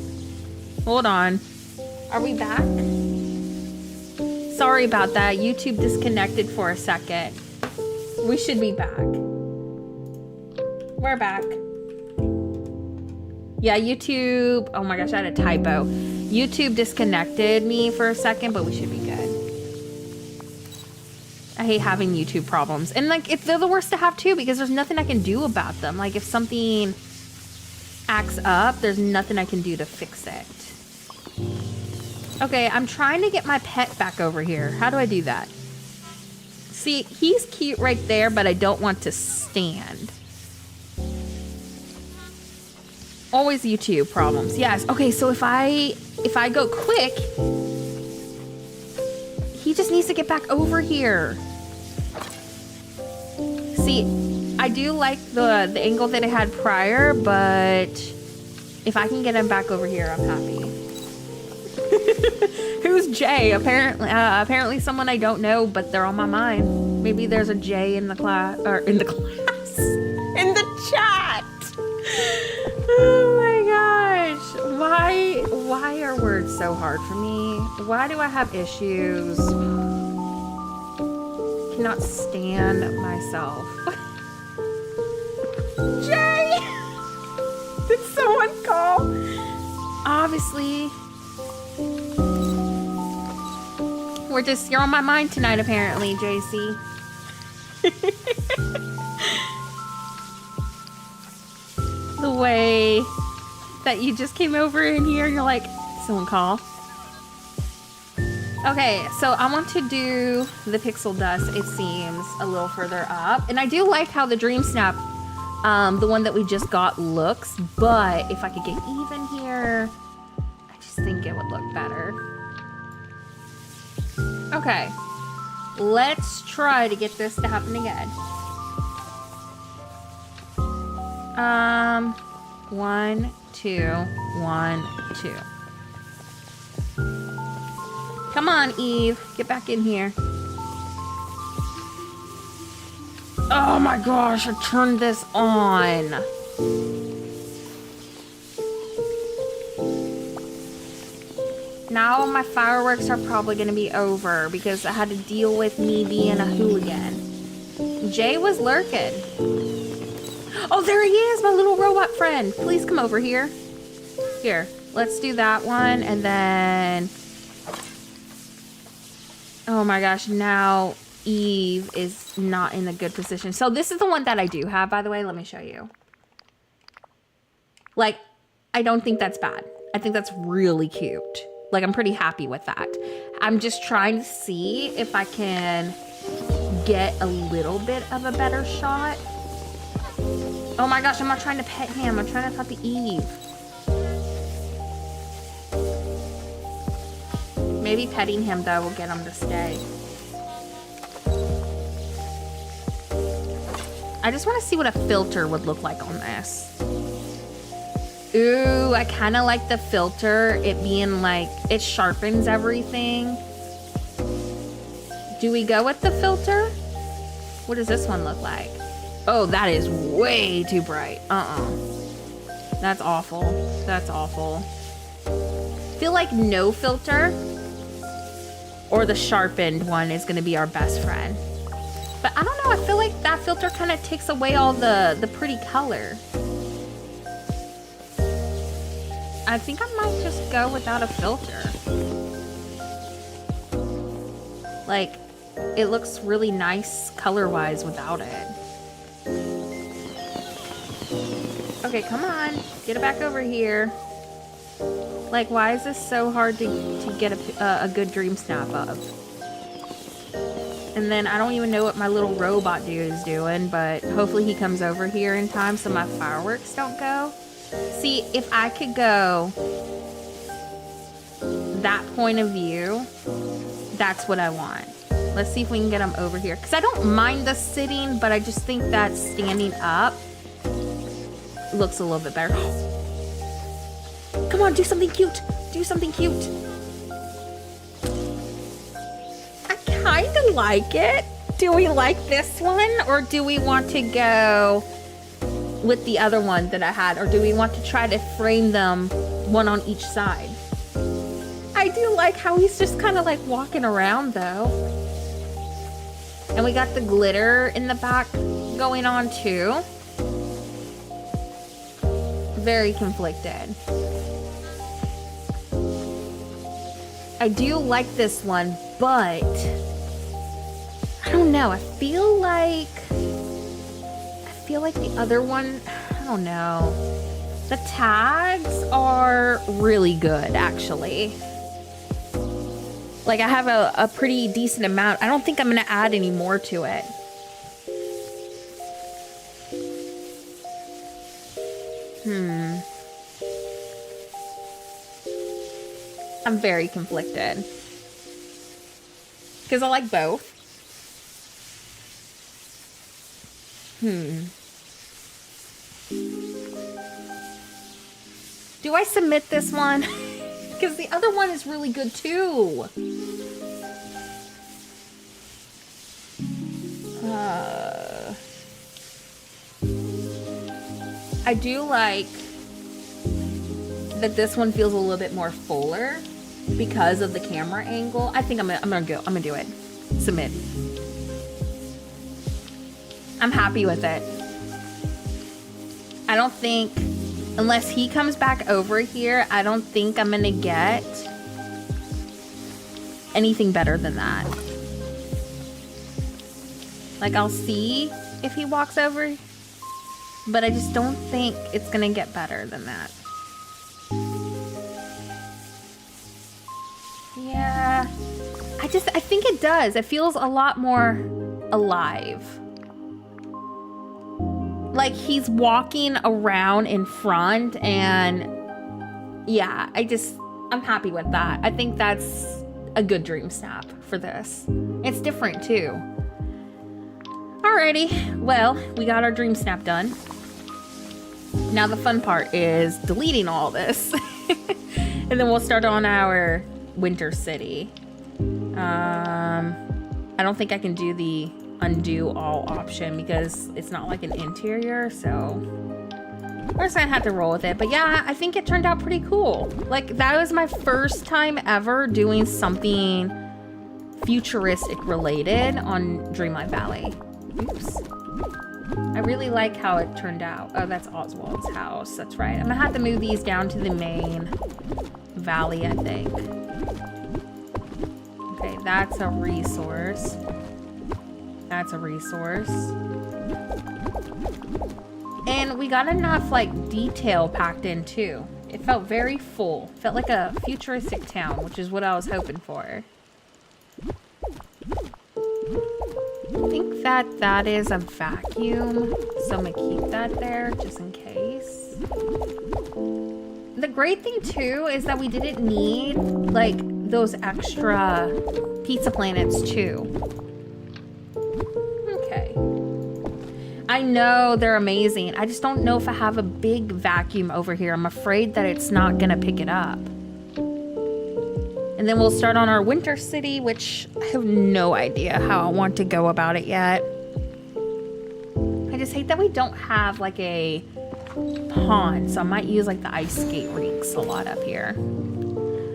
Hold on. Are we back? Sorry about that. YouTube disconnected for a second. We should be back. We're back. Yeah, YouTube. Oh my gosh, I had a typo. YouTube disconnected me for a second, but we should be good. I hate having YouTube problems. And like, they're the worst to have too, because there's nothing I can do about them. Like if something acts up, there's nothing I can do to fix it. Okay, I'm trying to get my pet back over here. How do I do that? See, he's cute right there, but I don't want to stand. Always YouTube problems. Yes. Okay, so if I go quick, he just needs to get back over here. See, I do like the angle that I had prior, but if I can get him back over here, I'm happy. Who's Jay? Apparently someone I don't know, but they're on my mind. Maybe there's a Jay in the class, or in the class, in the chat. Oh my gosh. Why are words so hard for me? Why do I have issues? Cannot stand myself. Jay! Did someone call? Obviously. You're on my mind tonight, apparently, JC. The way that you just came over in here and you're like, someone call. Okay, so I want to do the pixel dust, it seems, a little further up. And I do like how the Dreamsnap, the one that we just got, looks. But if I could get even here, I just think it would look better. Okay, let's try to get this to happen again. 1, 2, 1, 2. Come on, Eve. Get back in here. Oh my gosh, I turned this on. Now my fireworks are probably going to be over because I had to deal with me being a hooligan. Jay was lurking. Oh, there he is, my little robot friend. Please come over here. Here, let's do that one and then... Oh my gosh, now Eve is not in a good position. So this is the one that I do have, by the way. Let me show you. Like, I don't think that's bad. I think that's really cute. Like, I'm pretty happy with that. I'm just trying to see if I can get a little bit of a better shot. Oh my gosh, I'm not trying to pet him. I'm trying to pet the Eve. Maybe petting him, though, will get him to stay. I just want to see what a filter would look like on this. Ooh, I kind of like the filter. It being like, it sharpens everything. Do we go with the filter? What does this one look like? Oh, that is way too bright. That's awful. That's awful. I feel like no filter or the sharpened one is going to be our best friend. But I don't know, I feel like that filter kind of takes away all the pretty color. I think I might just go without a filter. Like, it looks really nice color-wise without it. Okay, come on. Get it back over here. Like, why is this so hard to get a good dream snap of? And then I don't even know what my little robot dude is doing, but hopefully he comes over here in time so my fireworks don't go. See, if I could go that point of view, that's what I want. Let's see if we can get him over here. Because I don't mind the sitting, but I just think that standing up looks a little bit better. Come on, do something cute. Do something cute. I kind of like it. Do we like this one? Or do we want to go with the other one that I had? Or do we want to try to frame them one on each side? I do like how he's just kind of like walking around though. And we got the glitter in the back going on too. Very conflicted. I do like this one, but I don't know. I feel like the other one, I don't know. The tags are really good, actually. Like, I have a pretty decent amount. I don't think I'm going to add any more to it. I'm very conflicted. Because I like both. Do I submit this one? Because the other one is really good too. I do like that this one feels a little bit more fuller because of the camera angle. I think I'm gonna do it. Submit. I'm happy with it. I don't think Unless he comes back over here, I don't think I'm gonna get anything better than that. Like, I'll see if he walks over, but I just don't think it's gonna get better than that. Yeah, I think it does. It feels a lot more alive. Like he's walking around in front, and yeah, I'm happy with that. I think that's a good dream snap for this. It's different too. Alrighty, well, we got our dream snap done. Now the fun part is deleting all this. And then we'll start on our winter city. I don't think I can do the undo all option because it's not like an interior, so we're just gonna have to roll with it. But yeah, I think it turned out pretty cool. Like, that was my first time ever doing something futuristic related on Dreamlight Valley. Oops. I really like how it turned out. Oh, that's Oswald's house. That's right. I'm gonna have to move these down to the main valley, I think. Okay, that's a resource. That's a resource. And we got enough, like, detail packed in, too. It felt very full. Felt like a futuristic town, which is what I was hoping for. I think that is a vacuum, so I'm gonna keep that there just in case. The great thing, too, is that we didn't need, like, those extra pizza planets, too. Okay. I know they're amazing. I just don't know if I have a big vacuum over here. I'm afraid that it's not gonna pick it up. And then we'll start on our winter city, which I have no idea how I want to go about it yet. I just hate that we don't have like a pond, so I might use like the ice skate rinks a lot up here.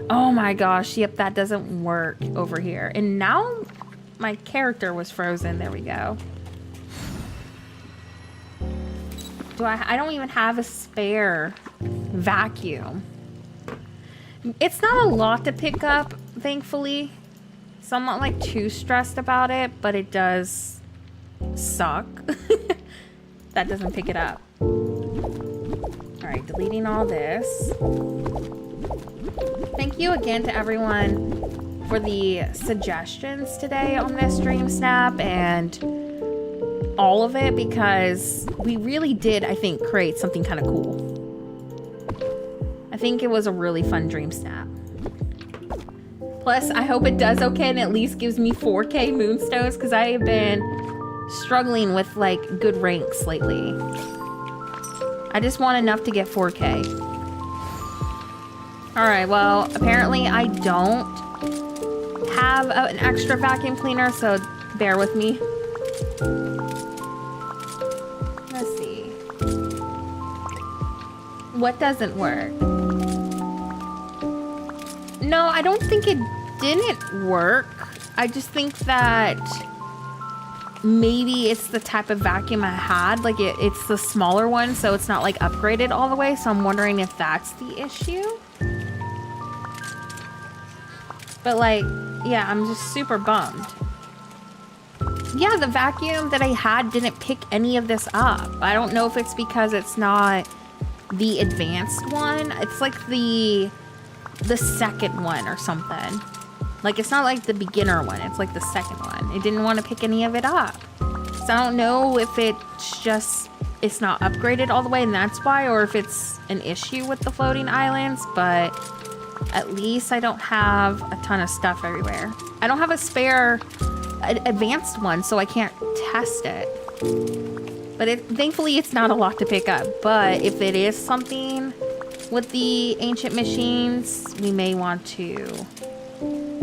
Oh my gosh, yep, that doesn't work over here. And now my character was frozen. There we go. I don't even have a spare vacuum. It's not a lot to pick up, thankfully. So I'm not like too stressed about it, but it does suck. That doesn't pick it up. All right, deleting all this. Thank you again to everyone for the suggestions today on this dream snap and all of it, because we really did, I think, create something kind of cool. I think it was a really fun dream snap. Plus, I hope it does okay and at least gives me 4K moonstones, because I have been struggling with like good ranks lately. I just want enough to get 4K. Alright, well, apparently I don't have an extra vacuum cleaner, so bear with me. Let's see. What doesn't work? No, I don't think it didn't work. I just think that maybe it's the type of vacuum I had. Like it's the smaller one, so it's not like upgraded all the way. So I'm wondering if that's the issue. But like, yeah, I'm just super bummed. Yeah, the vacuum that I had didn't pick any of this up. I don't know if it's because it's not the advanced one. It's like the second one or something. Like, it's not like the beginner one. It's like the second one. It didn't want to pick any of it up. So I don't know if it's just, it's not upgraded all the way and that's why, or if it's an issue with the floating islands, but at least I don't have a ton of stuff everywhere. I don't have a spare advanced one, so I can't test it. But thankfully it's not a lot to pick up. But if it is something with the ancient machines, we may want to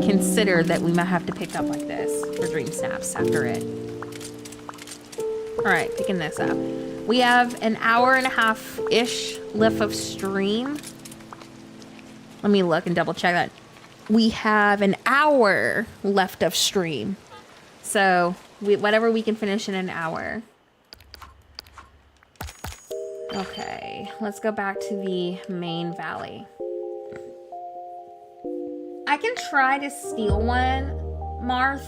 consider that we might have to pick up like this for dream snaps after it. All right, picking this up. We have an hour and a half-ish left of stream. Let me look and double check that. We have an hour left of stream. So whatever we can finish in an hour. Okay, let's go back to the main valley. I can try to steal one, Marth.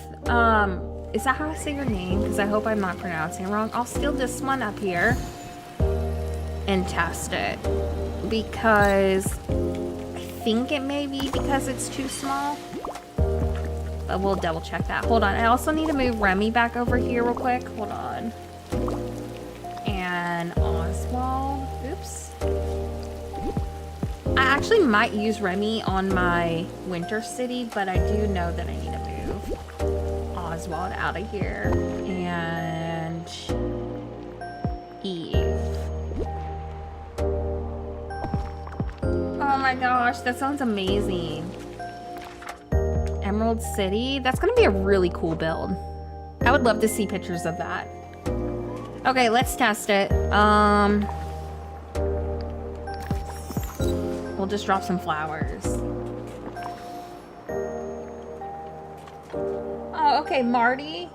Is that how I say your name? Because I hope I'm not pronouncing it wrong. I'll steal this one up here and test it because I think it may be because it's too small. But we'll double check that. Hold on. I also need to move Remy back over here real quick. Hold on. And Oswald. Oops. I actually might use Remy on my winter city, but I do know that I need to move Oswald out of here. And Eve. Oh my gosh, that sounds amazing. Emerald City. That's gonna be a really cool build. I would love to see pictures of that. Okay, let's test it. We'll just drop some flowers. Oh, okay, Marty.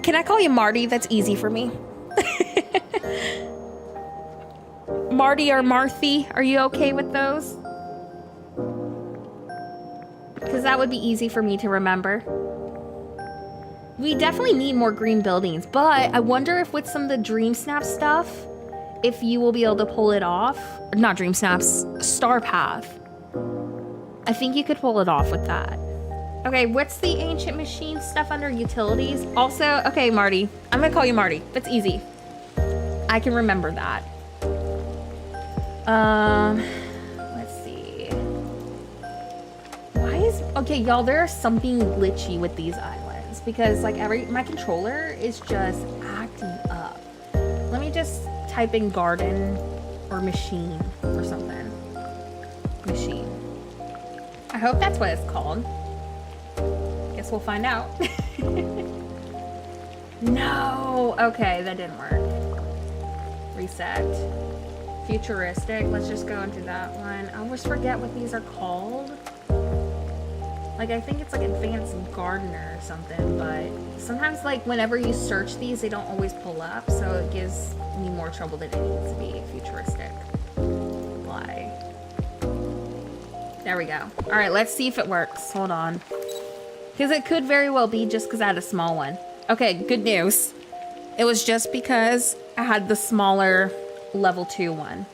Can I call you Marty? That's easy for me. Marty or Marthy, are you okay with those? Because that would be easy for me to remember. We definitely need more green buildings, but I wonder if with some of the Dreamsnaps stuff, if you will be able to pull it off. Not Dreamsnaps, Star Path. I think you could pull it off with that. Okay, what's the ancient machine stuff under utilities? Also, okay, Marty. I'm gonna call you Marty. That's easy. I can remember that. Let's see. Why is... Okay, y'all, there's something glitchy with these islands. Because, like, my controller is just acting up. Let me just type in garden or machine or something. Machine. I hope that's what it's called. Guess we'll find out. No! Okay, that didn't work. Reset. Futuristic. Let's just go into that one. I always forget what these are called. Like, I think it's like advanced gardener or something, but sometimes, like, whenever you search these, they don't always pull up, so it gives me more trouble than it needs to be. Futuristic. Why? There we go. All right, let's see if it works. Hold on. Because it could very well be just because I had a small one. Okay, good news. It was just because I had the smaller level 2 one.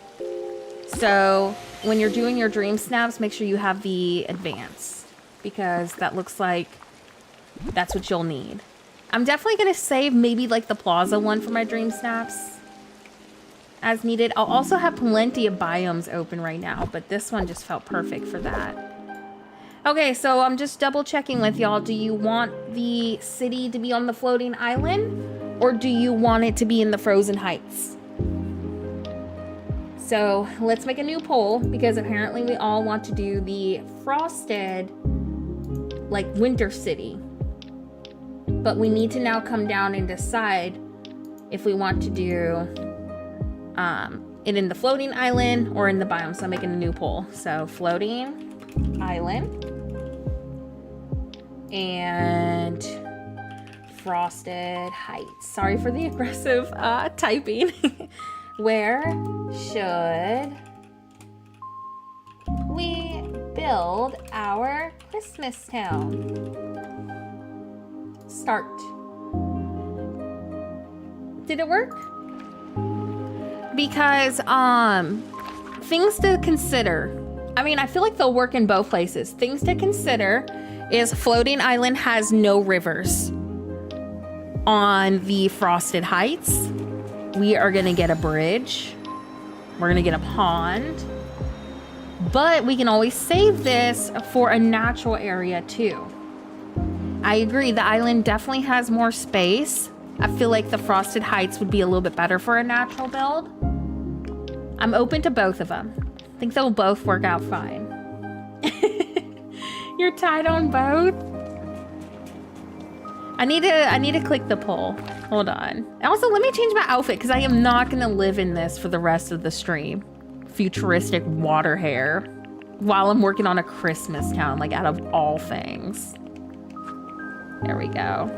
So when you're doing your Dreamsnaps, make sure you have the advanced. Because that looks like that's what you'll need. I'm definitely going to save maybe like the Plaza one for my Dreamsnaps as needed. I'll also have plenty of biomes open right now, but this one just felt perfect for that. Okay, so I'm just double checking with y'all. Do you want the city to be on the floating island, or do you want it to be in the frozen heights? So let's make a new poll, because apparently we all want to do the frosted, like, winter city. But we need to now come down and decide if we want to do it in the floating island or in the biome. So I'm making a new poll. So floating island and frosted heights. Sorry for the aggressive typing. Where should we build our Christmas town? Start. Did it work? Because things to consider. I mean, I feel like they'll work in both places. Things to consider is floating island has no rivers. On the frosted heights, we are gonna get a bridge. We're gonna get a pond. But we can always save this for a natural area too. I agree, the island definitely has more space. I feel like the frosted heights would be a little bit better for a natural build. I'm open to both of them. I think they'll both work out fine. You're tied on both? I need to click the poll. Hold on. Also, let me change my outfit because I am not gonna live in this for the rest of the stream. Futuristic water hair while I'm working on a Christmas town, like, out of all things. There we go.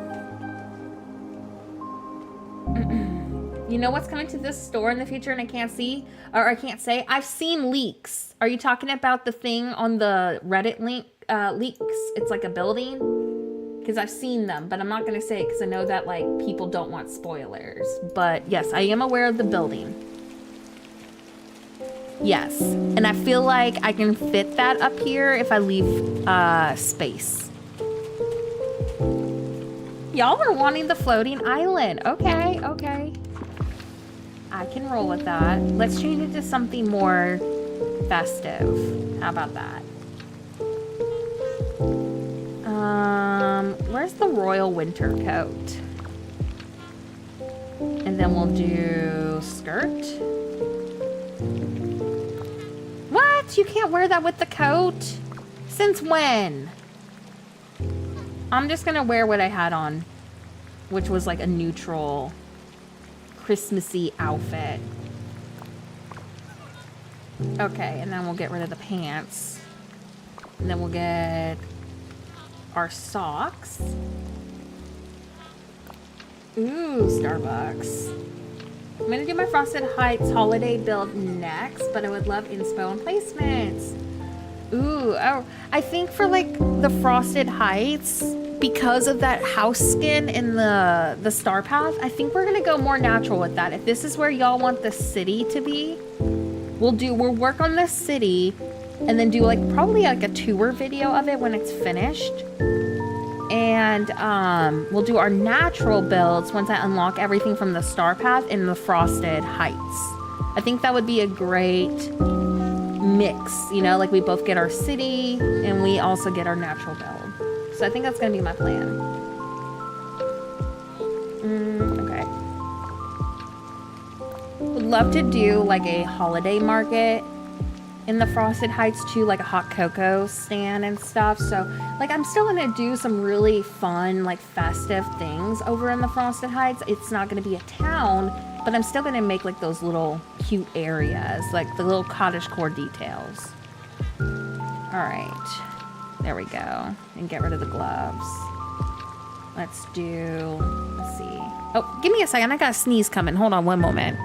You know what's coming to this store in the future and I can't see, or I can't say? I've seen leaks. Are you talking about the thing on the Reddit link, leaks? It's like a building? Because I've seen them, but I'm not going to say it because I know that like people don't want spoilers. But yes, I am aware of the building. Yes, and I feel like I can fit that up here if I leave space. Y'all were wanting the floating island. Okay, okay. I can roll with that. Let's change it to something more festive. How about that? Where's the royal winter coat? And then we'll do skirt. What? You can't wear that with the coat? Since when? I'm just gonna wear what I had on, which was like a neutral Christmassy outfit. Okay, and then we'll get rid of the pants. And then we'll get our socks. Ooh, Starbucks. I'm gonna do my Frosted Heights holiday build next, but I would love inspo and placements. Ooh, oh, I think for like the Frosted Heights, because of that house skin in the star path, I think we're gonna go more natural with that. If this is where y'all want the city to be, we'll work on the city and then do like probably like a tour video of it when it's finished. And we'll do our natural builds once I unlock everything from the star path in the Frosted Heights. I think that would be a great mix, you know, like we both get our city and we also get our natural build. So I think that's gonna be my plan. Okay. Would love to do like a holiday market in the Frosted Heights too, like a hot cocoa stand and stuff. So like I'm still gonna do some really fun like festive things over in the Frosted Heights. It's not gonna be a town, but I'm still gonna make like those little cute areas, like the little cottagecore details. All right, there we go. And get rid of the gloves. Let's see. Oh, give me a second, I got a sneeze coming. Hold on one moment.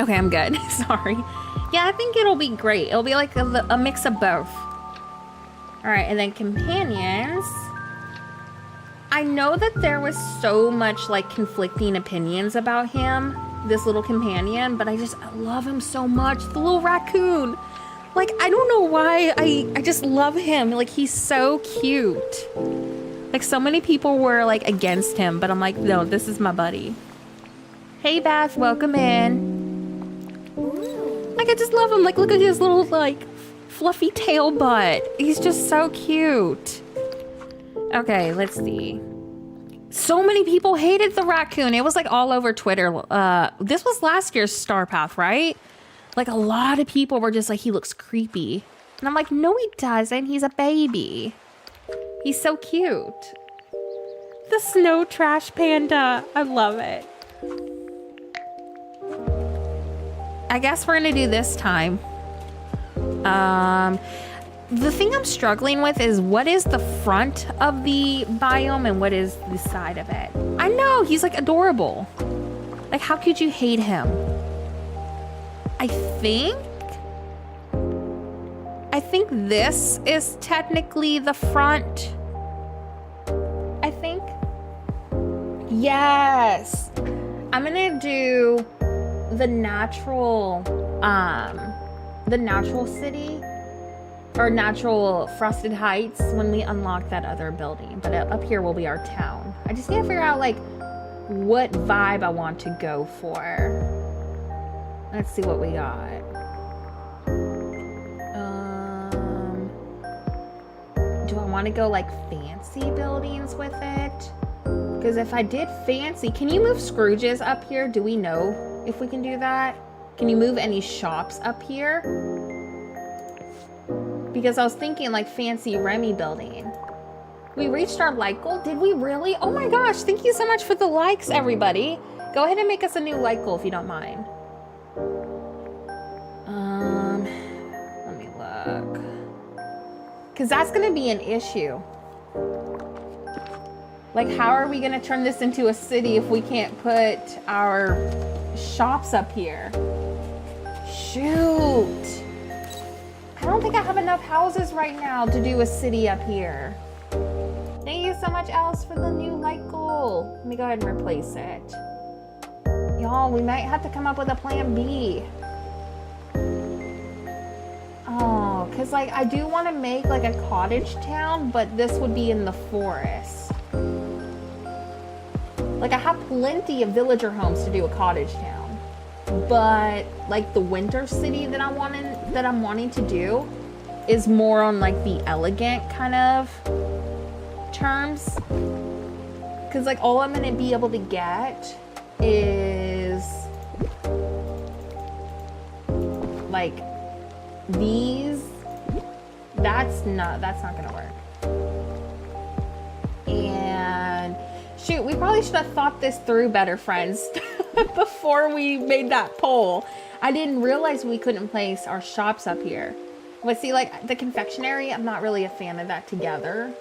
Okay, I'm good. Sorry. Yeah, I think it'll be great. It'll be like a mix of both. All right, and then companions. I know that there was so much like conflicting opinions about him, this little companion, but I love him so much. The little raccoon. Like, I don't know why. I just love him. Like, he's so cute. Like, so many people were like against him, but I'm like, no, this is my buddy. Hey, Beth, welcome in. Like, I just love him. Like, look at his little, like, fluffy tail butt. He's just so cute. Okay, let's see. So many people hated the raccoon. It was, like, all over Twitter. This was last year's Star Path, right? Like, a lot of people were just like, he looks creepy. And I'm like, no, he doesn't. He's a baby. He's so cute. The snow trash panda. I love it. I guess we're gonna do this time. The thing I'm struggling with is what is the front of the biome and what is the side of it. I know, he's like adorable. Like, how could you hate him? I think this is technically the front. I think. Yes. I'm gonna do the natural city or natural Frosted Heights when we unlock that other building, but up here will be our town. I just need to figure out like what vibe I want to go for. Let's see what we got. Do I want to go like fancy buildings with it? Because if I did fancy, can you move Scrooge's up here? Do we know if we can do that? Can you move any shops up here? Because I was thinking like fancy Remy building. We reached our like goal. Did we really? Oh my gosh, thank you so much for the likes, everybody. Go ahead and make us a new like goal if you don't mind. Let me look. Because that's going to be an issue. Like, how are we gonna turn this into a city if we can't put our shops up here? Shoot. I don't think I have enough houses right now to do a city up here. Thank you so much, Alice, for the new light goal. Let me go ahead and replace it. Y'all, we might have to come up with a plan B. Oh, because like I do want to make like a cottage town, but this would be in the forest. Like I have plenty of villager homes to do a cottage town, but like the winter city that I'm wanting to do is more on like the elegant kind of terms. Because like all I'm gonna be able to get is like these. That's not gonna work. And shoot, we probably should have thought this through better, friends, before we made that poll. I didn't realize we couldn't place our shops up here. But see, like the confectionery, I'm not really a fan of that together.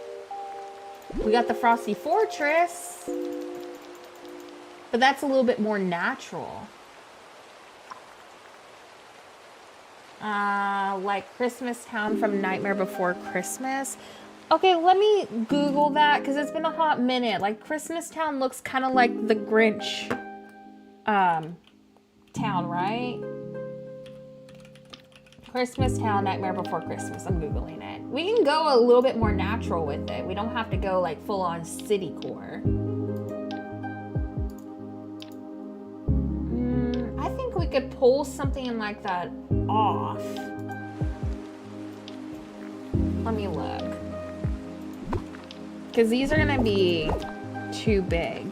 We got the Frosty Fortress, but that's a little bit more natural. Like Christmas Town from Nightmare Before Christmas. Okay, let me Google that because it's been a hot minute. Like Christmas Town looks kind of like the Grinch town, right? Christmas Town, Nightmare Before Christmas. I'm Googling it. We can go a little bit more natural with it. We don't have to go like full on city core. I think we could pull something like that off. Let me look. Because these are gonna be too big.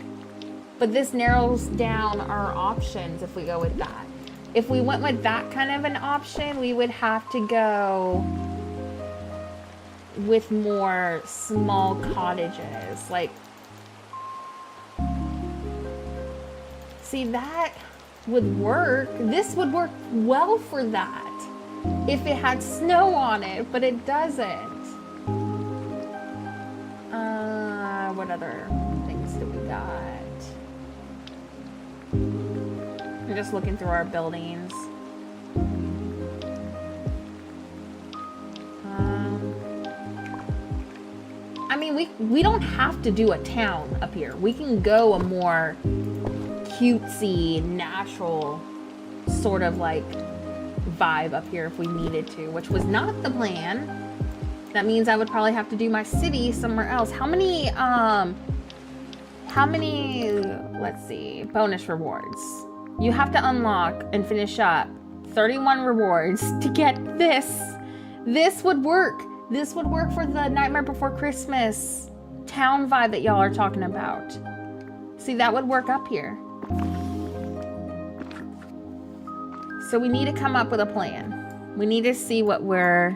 But this narrows down our options if we go with that. If we went with that kind of an option, we would have to go with more small cottages. Like, see, that would work. This would work well for that if it had snow on it, but it doesn't. What other things do we got? We're just looking through our buildings. I mean, we don't have to do a town up here. We can go a more cutesy, natural sort of like vibe up here if we needed to, which was not the plan. That means I would probably have to do my city somewhere else. How many, let's see, bonus rewards. You have to unlock and finish up 31 rewards to get this. This would work. This would work for the Nightmare Before Christmas town vibe that y'all are talking about. See, that would work up here. So we need to come up with a plan. We need to see what we're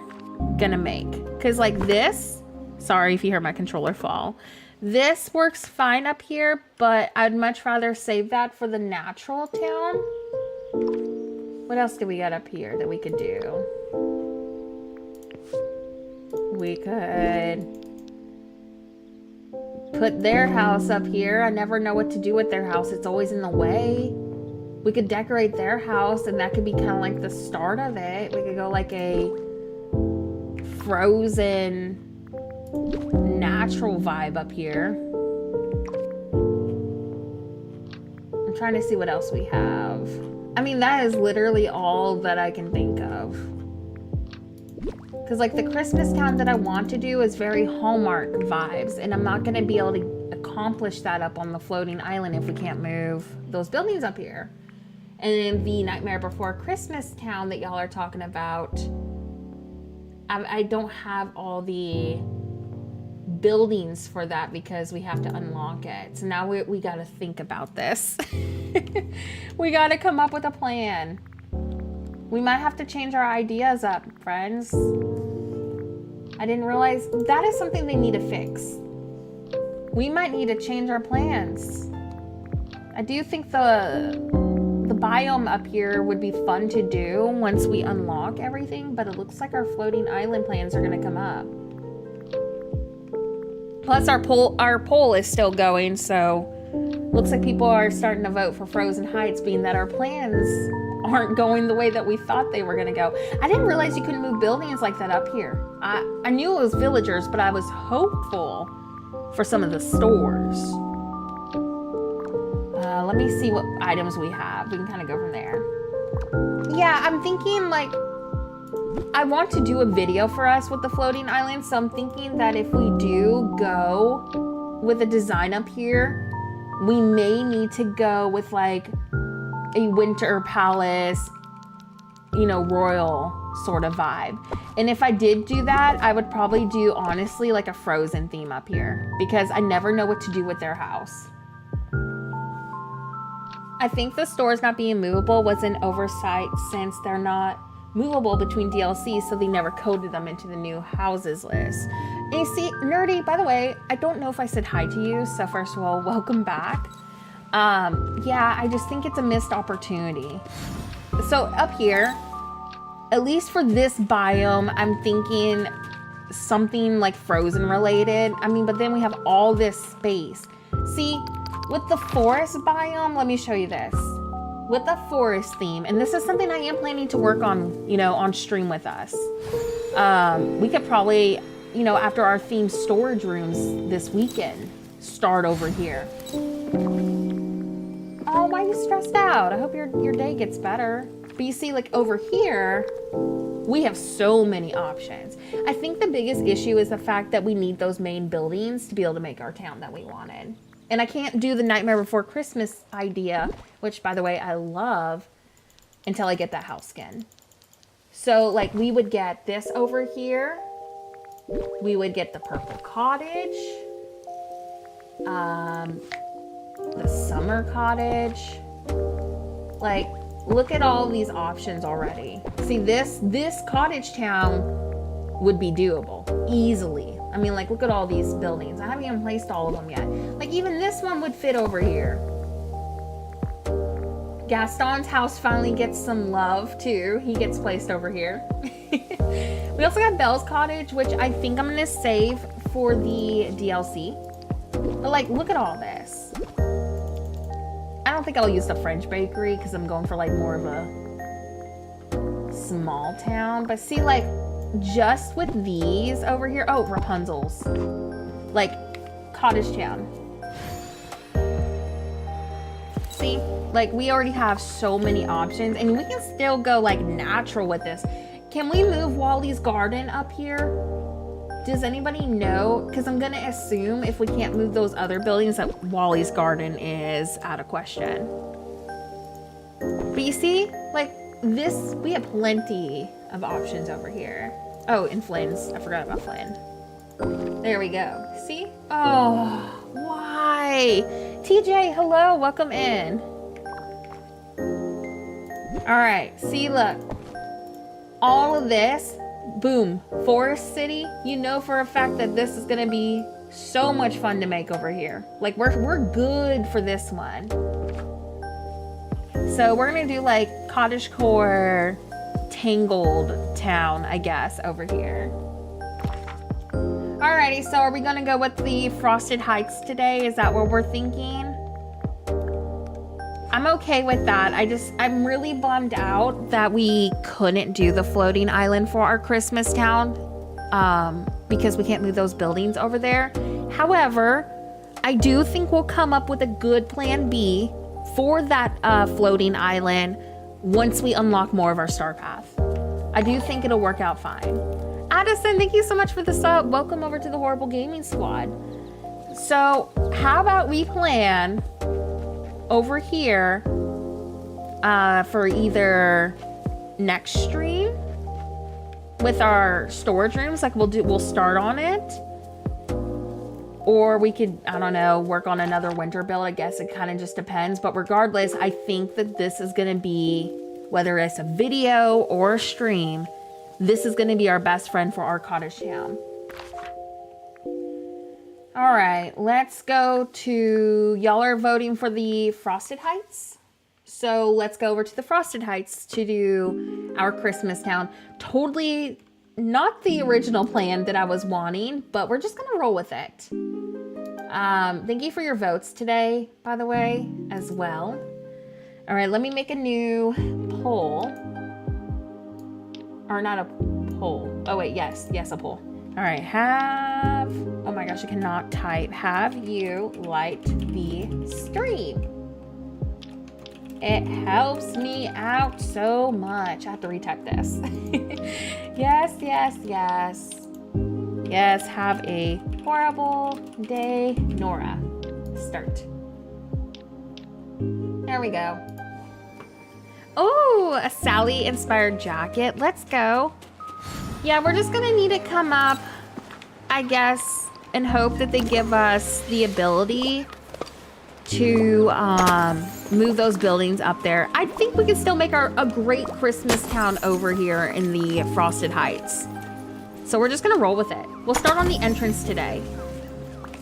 gonna make. Because like this, sorry if you hear my controller fall. This works fine up here, but I'd much rather save that for the natural town. What else do we got up here that we could do? We could put their house up here. I never know what to do with their house. It's always in the way. We could decorate their house and that could be kind of like the start of it. We could go like a frozen natural vibe up here. I'm trying to see what else we have. I mean, that is literally all that I can think of. Because like the Christmas town that I want to do is very Hallmark vibes, and I'm not going to be able to accomplish that up on the floating island if we can't move those buildings up here. And in the Nightmare Before Christmas town that y'all are talking about, I don't have all the buildings for that because we have to unlock it. So now we got to think about this. We got to come up with a plan. We might have to change our ideas up, friends. I didn't realize that is something they need to fix. We might need to change our plans. I do think the biome up here would be fun to do once we unlock everything, but it looks like our floating island plans are going to come up. Plus our poll is still going, so looks like people are starting to vote for Frozen Heights, being that our plans aren't going the way that we thought they were gonna go. I didn't realize you couldn't move buildings like that up here. I knew it was villagers, but I was hopeful for some of the stores. Let me see what items we have. We can kind of go from there. Yeah, I'm thinking like, I want to do a video for us with the floating island, so I'm thinking that if we do go with a design up here, we may need to go with like a winter palace, you know, royal sort of vibe. And if I did do that, I would probably do, honestly, like a Frozen theme up here, because I never know what to do with their house. I think the stores not being movable was an oversight, since they're not movable between DLC, so they never coded them into the new houses list. And you see, Nerdy, by the way, I don't know if I said hi to you, so first of all, welcome back. Yeah, I just think it's a missed opportunity. So up here, at least for this biome, I'm thinking something like Frozen related. I mean, but then we have all this space. See, with the forest biome, let me show you this. With the forest theme, and this is something I am planning to work on, you know, on stream with us. We could probably, you know, after our themed storage rooms this weekend, start over here. Oh, why are you stressed out? I hope your day gets better. But you see, like over here, we have so many options. I think the biggest issue is the fact that we need those main buildings to be able to make our town that we wanted. And I can't do the Nightmare Before Christmas idea, which, by the way, I love, until I get that house skin. So, like, we would get this over here. We would get the purple cottage. The summer cottage. Like, look at all these options already. See, this cottage town would be doable easily. I mean, like, look at all these buildings. I haven't even placed all of them yet. Like, even this one would fit over here. Gaston's house finally gets some love, too. He gets placed over here. We also got Belle's cottage, which I think I'm going to save for the DLC. But, like, look at all this. I don't think I'll use the French bakery because I'm going for, like, more of a small town. But see, like, just with these over here. Oh, Rapunzel's. Like, cottage town. See? Like, we already have so many options. And we can still go, like, natural with this. Can we move Wally's garden up here? Does anybody know? Because I'm going to assume if we can't move those other buildings that Wally's garden is out of question. But you see? Like, this, we have plenty of options over here. Oh, and Flynn's. I forgot about Flynn. There we go. See? Oh, why? TJ, hello. Welcome in. All right. See, look. All of this, boom. Forest City. You know for a fact that this is going to be so much fun to make over here. Like, we're good for this one. So we're going to do, like, cottagecore Tangled town, I guess, over here. Alrighty, so are we gonna go with the Frosted Heights today? Is that what we're thinking? I'm okay with that. I'm really bummed out that we couldn't do the floating island for our Christmas town, because we can't move those buildings over there. However, I do think we'll come up with a good plan B for that floating island once we unlock more of our star path. I do think it'll work out fine. Addison, thank you so much for the sub. Welcome over to the Horrible Gaming Squad. So how about we plan over here for either next stream with our storage rooms, like we'll start on it, or we could, I don't know, work on another winter build. I guess it kind of just depends. But regardless, I think that this is going to be, whether it's a video or a stream, this is going to be our best friend for our cottage town. All right, let's go to, y'all are voting for the Frosted Heights. So let's go over to the Frosted Heights to do our Christmas town. Totally not the original plan that I was wanting, but we're just gonna roll with it. Thank you for your votes today, by the way, as well. All right, let me make a new poll. Or not a poll. Oh wait, yes, a poll. All right, oh my gosh, I cannot type. Have you liked the stream? It helps me out so much. I have to retype this. Yes. Yes, have a horrible day, Nora. Start. There we go. Oh, a Sally inspired jacket. Let's go. Yeah, we're just gonna need to come up, I guess, and hope that they give us the ability to move those buildings up there. I think we can still make a great Christmas town over here in the Frosted Heights. So we're just gonna roll with it. We'll start on the entrance today.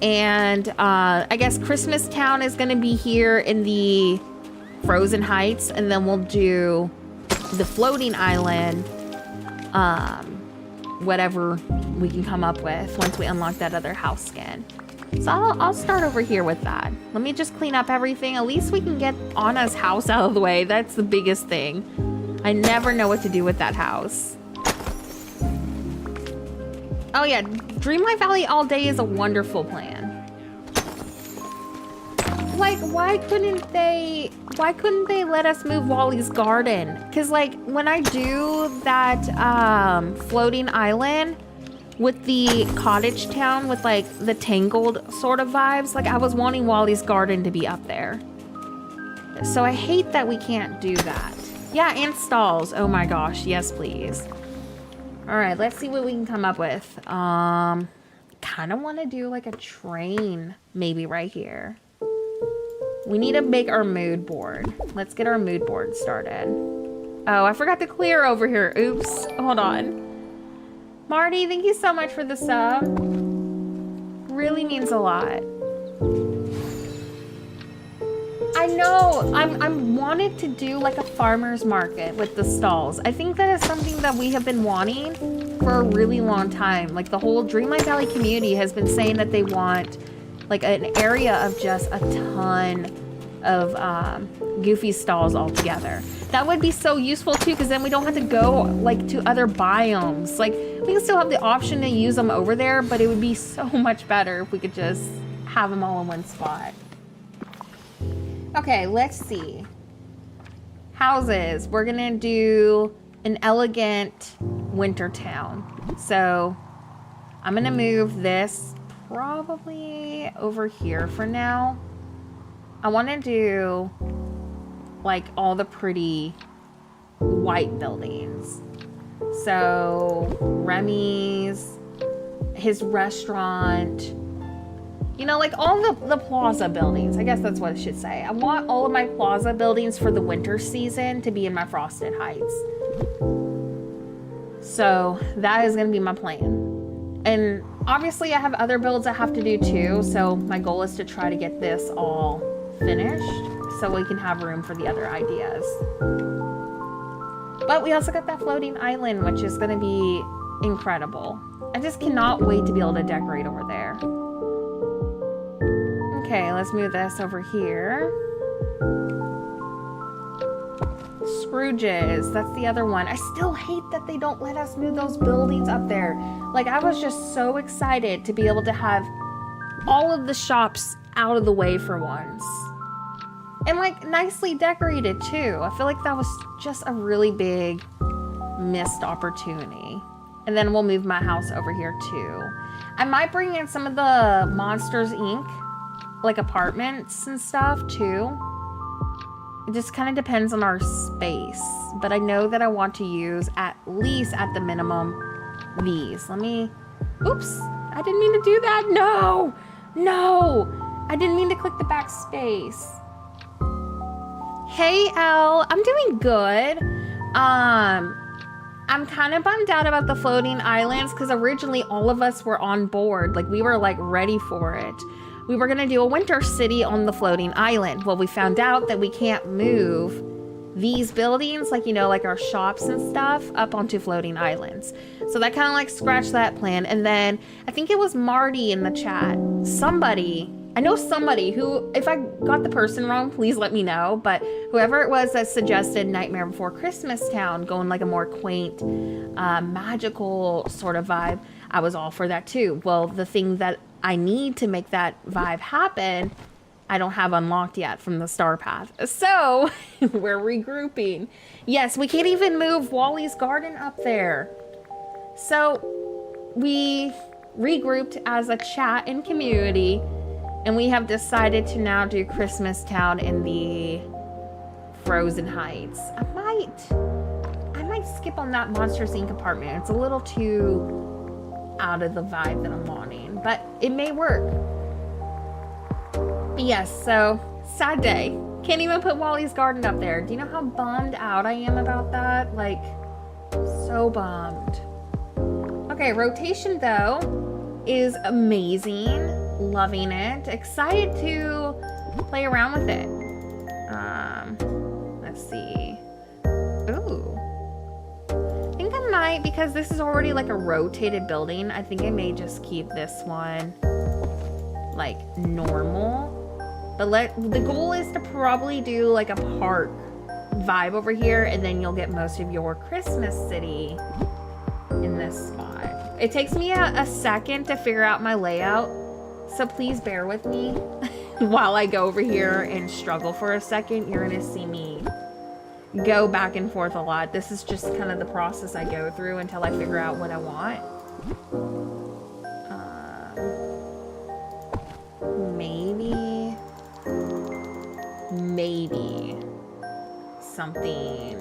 And I guess Christmas town is gonna be here in the Frozen Heights, and then we'll do the floating island, whatever we can come up with once we unlock that other house skin. So I'll start over here with that. Let me just clean up everything. At least we can get Anna's house out of the way. That's the biggest thing. I never know what to do with that house. Oh yeah, Dreamlight Valley all day is a wonderful plan. Like, why couldn't they let us move Wally's garden? Because like when I do that floating island with the cottage town with like the Tangled sort of vibes, like I was wanting Wally's garden to be up there. So I hate that we can't do that. Yeah, and stalls. Oh my gosh, yes please. All right, let's see what we can come up with. Kind of want to do like a train maybe right here. We need to make our mood board. Let's get our mood board started. Oh, I forgot to clear over here. Oops, hold on. Marty, thank you so much for the sub. Really means a lot. I know, I'm wanted to do like a farmer's market with the stalls. I think that is something that we have been wanting for a really long time. Like the whole Dreamlight Valley community has been saying that they want like an area of just a ton of Goofy stalls all together. That would be so useful too, because then we don't have to go like to other biomes. Like we can still have the option to use them over there, but it would be so much better if we could just have them all in one spot. Okay, let's see. Houses. We're gonna do an elegant winter town. So I'm gonna move this probably over here for now. I want to do like all the pretty white buildings. So Remy's, his restaurant, you know, like all the plaza buildings. I guess that's what I should say. I want all of my plaza buildings for the winter season to be in my Frosted Heights. So that is going to be my plan. And obviously I have other builds I have to do too. So my goal is to try to get this all finished so we can have room for the other ideas. But we also got that floating island, which is going to be incredible. I just cannot wait to be able to decorate over there. Okay, let's move this over here. Scrooge's, that's the other one. I still hate that they don't let us move those buildings up there. Like, I was just so excited to be able to have all of the shops out of the way for once. And like nicely decorated too. I feel like that was just a really big missed opportunity. And then we'll move my house over here too. I might bring in some of the Monsters Inc. like apartments and stuff too. It just kind of depends on our space. But I know that I want to use at least at the minimum these. Let me, oops, I didn't mean to do that. No, I didn't mean to click the backspace. Hey, Elle, I'm doing good. I'm kind of bummed out about the floating islands because originally all of us were on board. Like we were like ready for it. We were gonna do a winter city on the floating island. Well, we found out that we can't move these buildings, like, you know, like our shops and stuff, up onto floating islands. So that kind of like scratched that plan. And then I think it was Marty in the chat. Somebody, I know somebody who, if I got the person wrong, please let me know. But whoever it was that suggested Nightmare Before Christmas Town, going like a more quaint, magical sort of vibe, I was all for that too. Well, the thing that I need to make that vibe happen, I don't have unlocked yet from the star path. So we're regrouping. Yes, we can't even move Wally's garden up there. So we regrouped as a chat and community, and we have decided to now do Christmas Town in the Frozen Heights. I might skip on that Monsters Inc. apartment. It's a little too out of the vibe that I'm wanting, but it may work. Yes, so sad day. Can't even put Wally's garden up there. Do you know how bummed out I am about that? Like, so bummed. Okay, rotation though is amazing. Loving it. Excited to play around with it. Let's see. Ooh. I think I might, because this is already like a rotated building, I think I may just keep this one like normal. But the goal is to probably do like a park vibe over here, and then you'll get most of your Christmas city in this spot. It takes me a second to figure out my layout, so please bear with me while I go over here and struggle for a second. You're gonna see me go back and forth a lot. This is just kind of the process I go through until I figure out what I want. Maybe something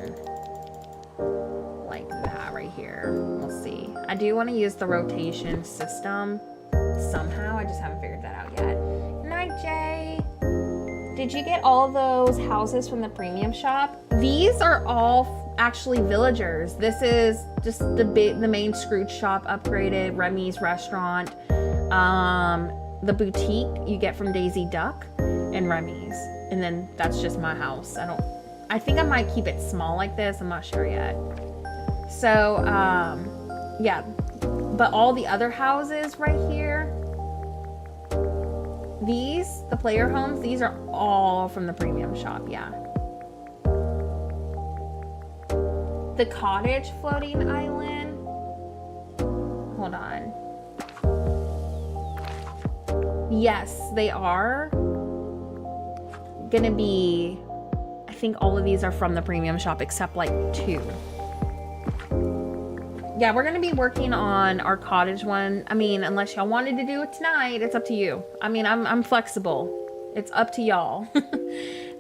like that right here. We'll see. I do want to use the rotation system somehow. I just haven't figured that out yet. Good night, Jay. Did you get all those houses from the premium shop? These are all actually villagers. This is just the main Scrooge shop upgraded, Remy's restaurant, the boutique you get from Daisy Duck, and Remy's. And then that's just my house. I think I might keep it small like this. I'm not sure yet. So, yeah. But all the other houses right here, the player homes, these are all from the premium shop, yeah. The cottage floating island. Hold on. Yes, they are gonna be, I think all of these are from the premium shop except like 2. Yeah, we're gonna be working on our cottage one. I mean, unless y'all wanted to do it tonight, it's up to you. I mean, I'm flexible. It's up to y'all.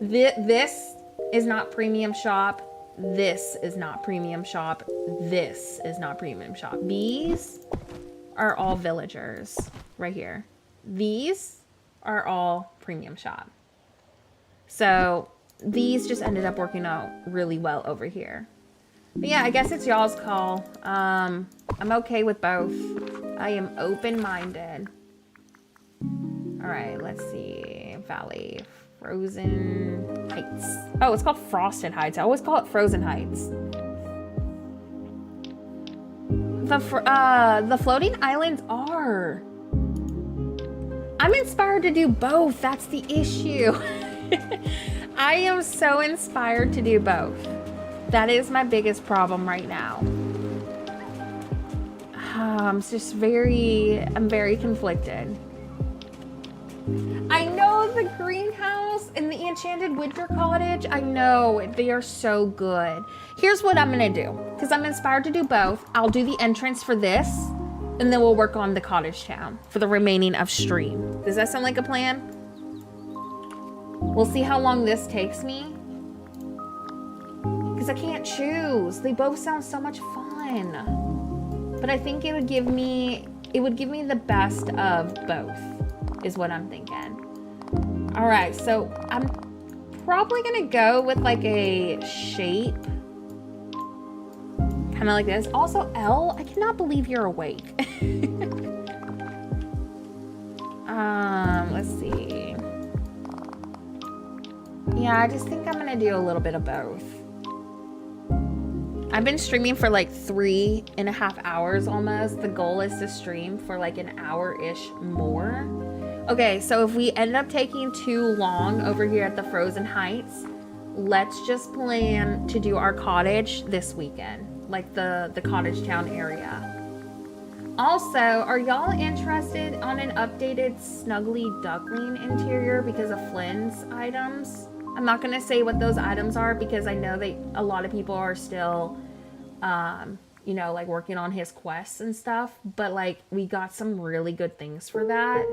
This is not premium shop. This is not premium shop. This is not premium shop. These are all villagers right here. These are all premium shop. So these just ended up working out really well over here. But yeah, I guess it's y'all's call. I'm okay with both. I am open-minded. All right, let's see. Valley, Frozen Heights. Oh, it's called Frosted Heights. I always call it Frozen Heights. The floating islands are. I'm inspired to do both. That's the issue. I am so inspired to do both. That is my biggest problem right now. I'm very conflicted. I know the greenhouse and the enchanted winter cottage, I know they are so good. Here's what I'm gonna do, because I'm inspired to do both. I'll do the entrance for this, and then we'll work on the cottage town for the remaining of stream. Does that sound like a plan? We'll see how long this takes me. Because I can't choose. They both sound so much fun. But I think it would give me the best of both, is what I'm thinking. All right, so I'm probably gonna go with like a shape. Kind of like this. Also, Elle, I cannot believe you're awake. Let's see. Yeah, I just think I'm gonna do a little bit of both. I've been streaming for like 3.5 hours almost. The goal is to stream for like an hour-ish more. Okay, so if we end up taking too long over here at the Frozen Heights, let's just plan to do our cottage this weekend, like the cottage town area. Also, are y'all interested on an updated Snuggly Duckling interior because of Flynn's items? I'm not gonna say what those items are because I know that a lot of people are still, you know, like working on his quests and stuff, but like we got some really good things for that.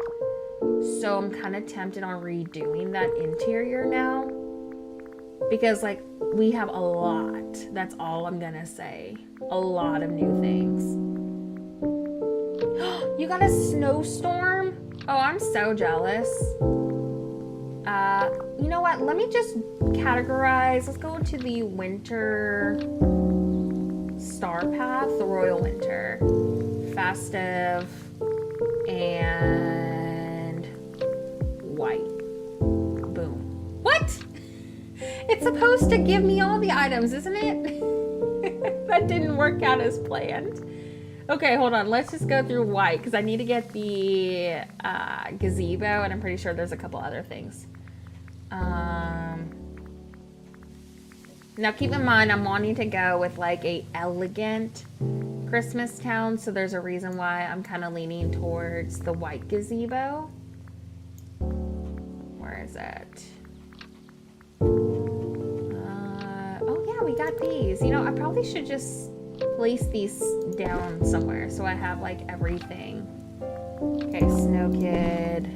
So I'm kind of tempted on redoing that interior now because like we have a lot. That's all I'm gonna say. A lot of new things. You got a snowstorm? Oh, I'm so jealous. You know what? Let me just categorize. Let's go to the winter star path, the royal winter, festive, and white. Boom. What? It's supposed to give me all the items, isn't it? That didn't work out as planned. Okay, hold on. Let's just go through white because I need to get the gazebo, and I'm pretty sure there's a couple other things. Now keep in mind, I'm wanting to go with like a elegant Christmas town, so there's a reason why I'm kind of leaning towards the white gazebo. Where is it? Oh yeah, we got these. You know, I probably should just place these down somewhere so I have like everything. Okay, Snow Kid,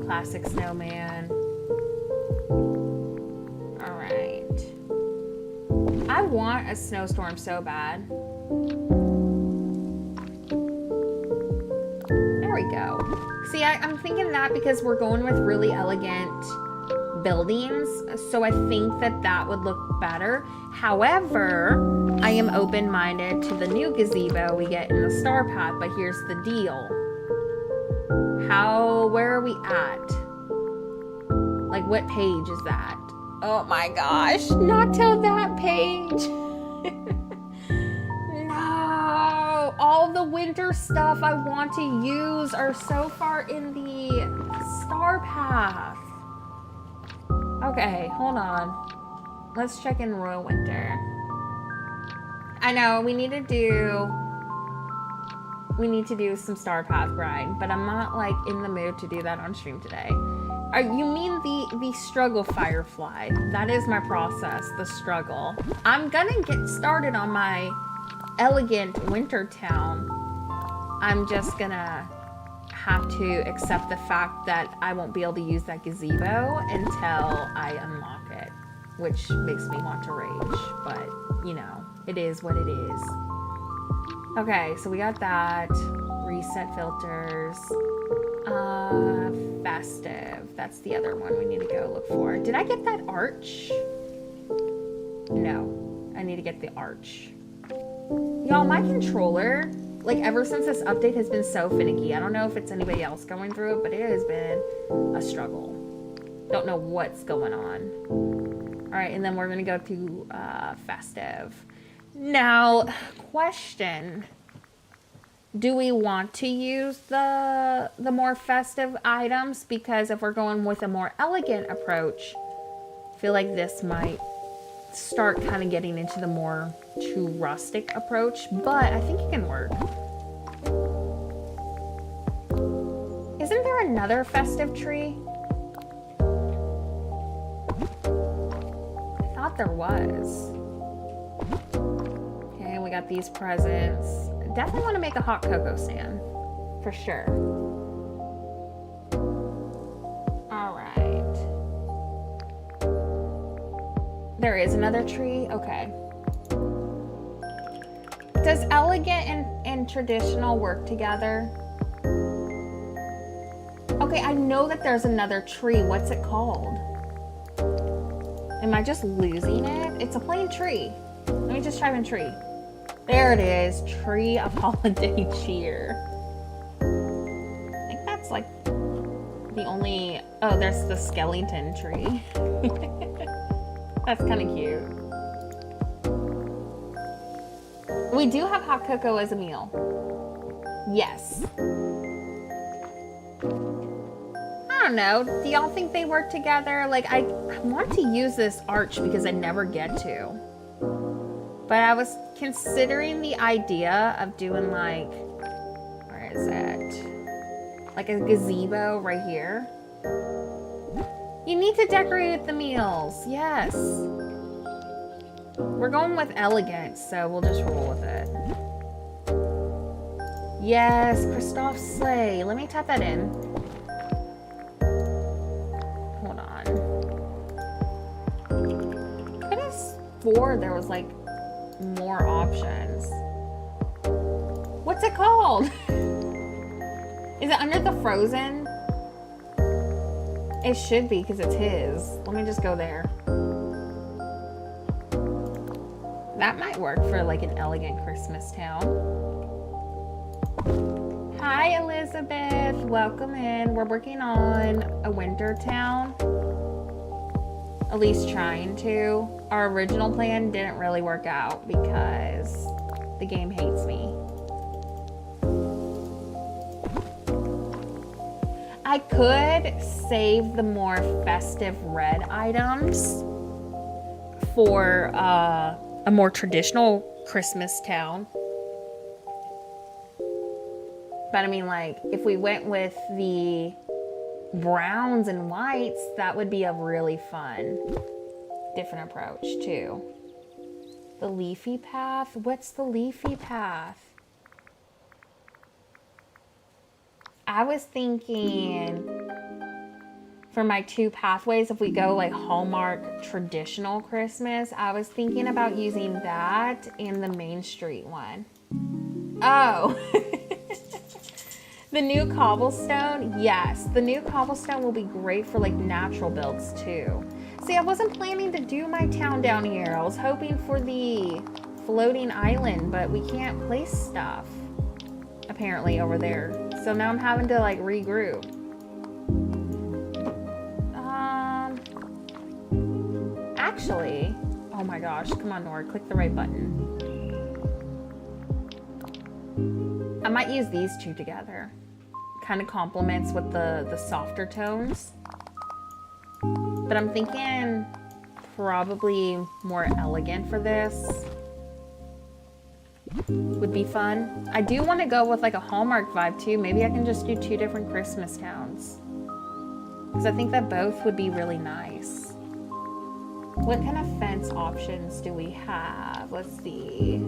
classic snowman. All right. I want a snowstorm so bad. There we go. See, I'm thinking that because we're going with really elegant buildings, so I think that would look better. However, I am open-minded to the new gazebo we get in the star path, but here's the deal. Where are we at? Like, what page is that? Oh my gosh, not till that page. No, all the winter stuff I want to use are so far in the star path. Okay, hold on. Let's check in Royal Winter. I know we need to do some Star Path grind, but I'm not like in the mood to do that on stream today. You mean the struggle Firefly? That is my process, the struggle. I'm gonna get started on my elegant winter town. I'm just gonna have to accept the fact that I won't be able to use that gazebo until I unlock it, which makes me want to rage, but you know, it is what it is. Okay, so we got that. Reset filters. Festive. That's the other one we need to go look for. Did I get that arch? No, I need to get the arch. Y'all, my controller, like ever since this update has been so finicky. I don't know if it's anybody else going through it, but it has been a struggle. Don't know what's going on. All right, and then we're gonna go to festive. Now, question. Do we want to use the more festive items? Because if we're going with a more elegant approach, I feel like this might start kind of getting into the more too rustic approach, but I think it can work. Isn't there another festive tree? I thought there was. Okay, we got these presents. Definitely want to make a hot cocoa stand, for sure. All right. There is another tree? Okay. Does elegant and traditional work together? Okay, I know that there's another tree. What's it called? Am I just losing it? It's a plain tree. Let me just try one tree. There it is. Tree of Holiday Cheer. I think that's like the only... Oh, there's the skeleton tree. That's kind of cute. We do have hot cocoa as a meal. Yes. I don't know. Do y'all think they work together? Like, I want to use this arch because I never get to. But I was considering the idea of doing like, where is it? Like a gazebo right here. You need to decorate with the meals. Yes. We're going with elegant, so we'll just roll with it. Yes, Christoph's sleigh. Let me tap that in. Hold on. Could have swore there was like more options. What's it called? Is it under the Frozen? It should be because it's his. Let me just go there. That might work for like an elegant Christmas town. Hi, Elizabeth. Welcome in. We're working on a winter town. At least trying to. Our original plan didn't really work out because the game hates me. I could save the more festive red items for a more traditional Christmas town. But I mean, like, if we went with the browns and whites, that would be a really fun, different approach too. The leafy path? What's the leafy path? I was thinking for my two pathways, if we go like Hallmark traditional Christmas, I was thinking about using that and the Main Street one. Oh, the new cobblestone. Yes, the new cobblestone will be great for like natural builds too. See, I wasn't planning to do my town down here. I was hoping for the floating island, but we can't place stuff apparently over there. So now I'm having to like regroup. Actually, oh my gosh, come on Nora, click the right button. I might use these two together. Kind of complements with the softer tones. But I'm thinking probably more elegant for this. Would be fun. I do want to go with like a Hallmark vibe too. Maybe I can just do two different Christmas towns. Because I think that both would be really nice. What kind of fence options do we have? Let's see.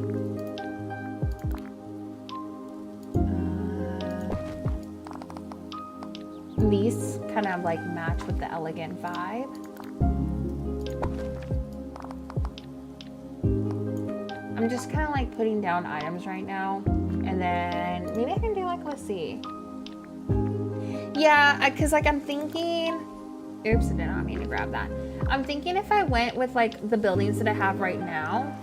These kind of like match with the elegant vibe. I'm just kind of like putting down items right now. And then maybe I can do like, let's see. Yeah, because like I'm thinking, oops, I did not mean to grab that. I'm thinking if I went with like the buildings that I have right now,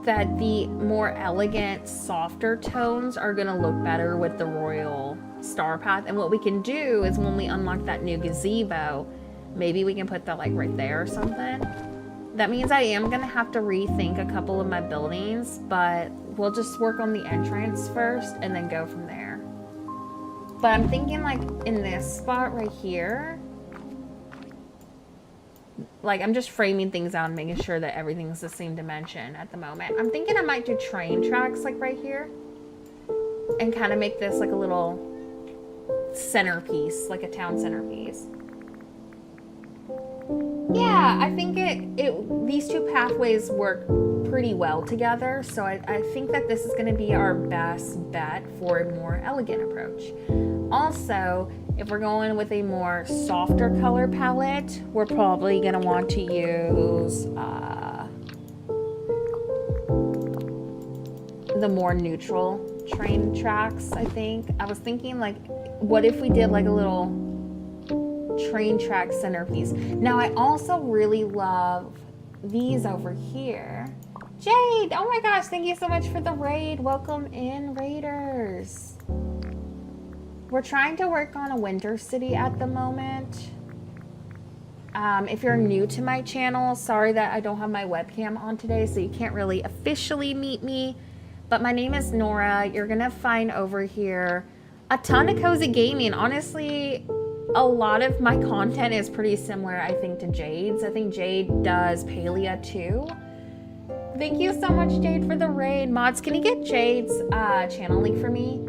that the more elegant, softer tones are gonna look better with the royal star path. And what we can do is when we unlock that new gazebo, maybe we can put that like right there or something. That means I am gonna have to rethink a couple of my buildings, but we'll just work on the entrance first and then go from there. But I'm thinking like in this spot right here, like I'm just framing things out and making sure that everything's the same dimension at the moment. I'm thinking I might do train tracks like right here and kind of make this like a little centerpiece, like a town centerpiece. Yeah, I think these two pathways work pretty well together, so I think that this is going to be our best bet for a more elegant approach. Also, if we're going with a more softer color palette, we're probably going to want to use the more neutral train tracks, I think. I was thinking like, what if we did like a little train track centerpiece? Now I also really love these over here. Jade, oh my gosh, thank you so much for the raid. Welcome in, raiders. We're trying to work on a winter city at the moment. If you're new to my channel, sorry that I don't have my webcam on today, so you can't really officially meet me. But my name is Nora. You're gonna find over here a ton of cozy gaming. Honestly, a lot of my content is pretty similar, I think, to Jade's. I think Jade does Palea too. Thank you so much, Jade, for the raid. Mods, can you get Jade's channel link for me?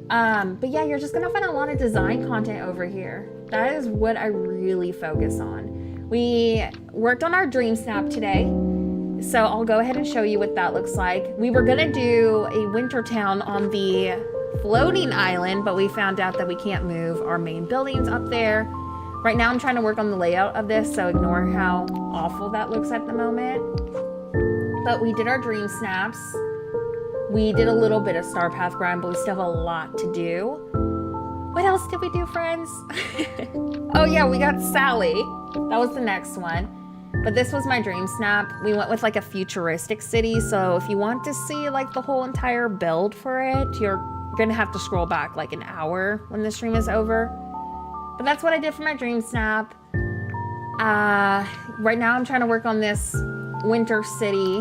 But yeah, you're just gonna find a lot of design content over here. That is what I really focus on. We worked on our Dreamsnap today, so I'll go ahead and show you what that looks like. We were gonna do a winter town on the floating island, but we found out that we can't move our main buildings up there. Right now I'm trying to work on the layout of this, so ignore how awful that looks at the moment. But we did our Dreamsnaps. We did a little bit of Star Path grind, but we still have a lot to do. What else did we do, friends? Oh yeah, we got Sally. That was the next one. But this was my Dreamsnap. We went with like a futuristic city, so if you want to see like the whole entire build for it, you're gonna have to scroll back like an hour when the stream is over. But that's what I did for my Dreamsnap. Right now I'm trying to work on this winter city,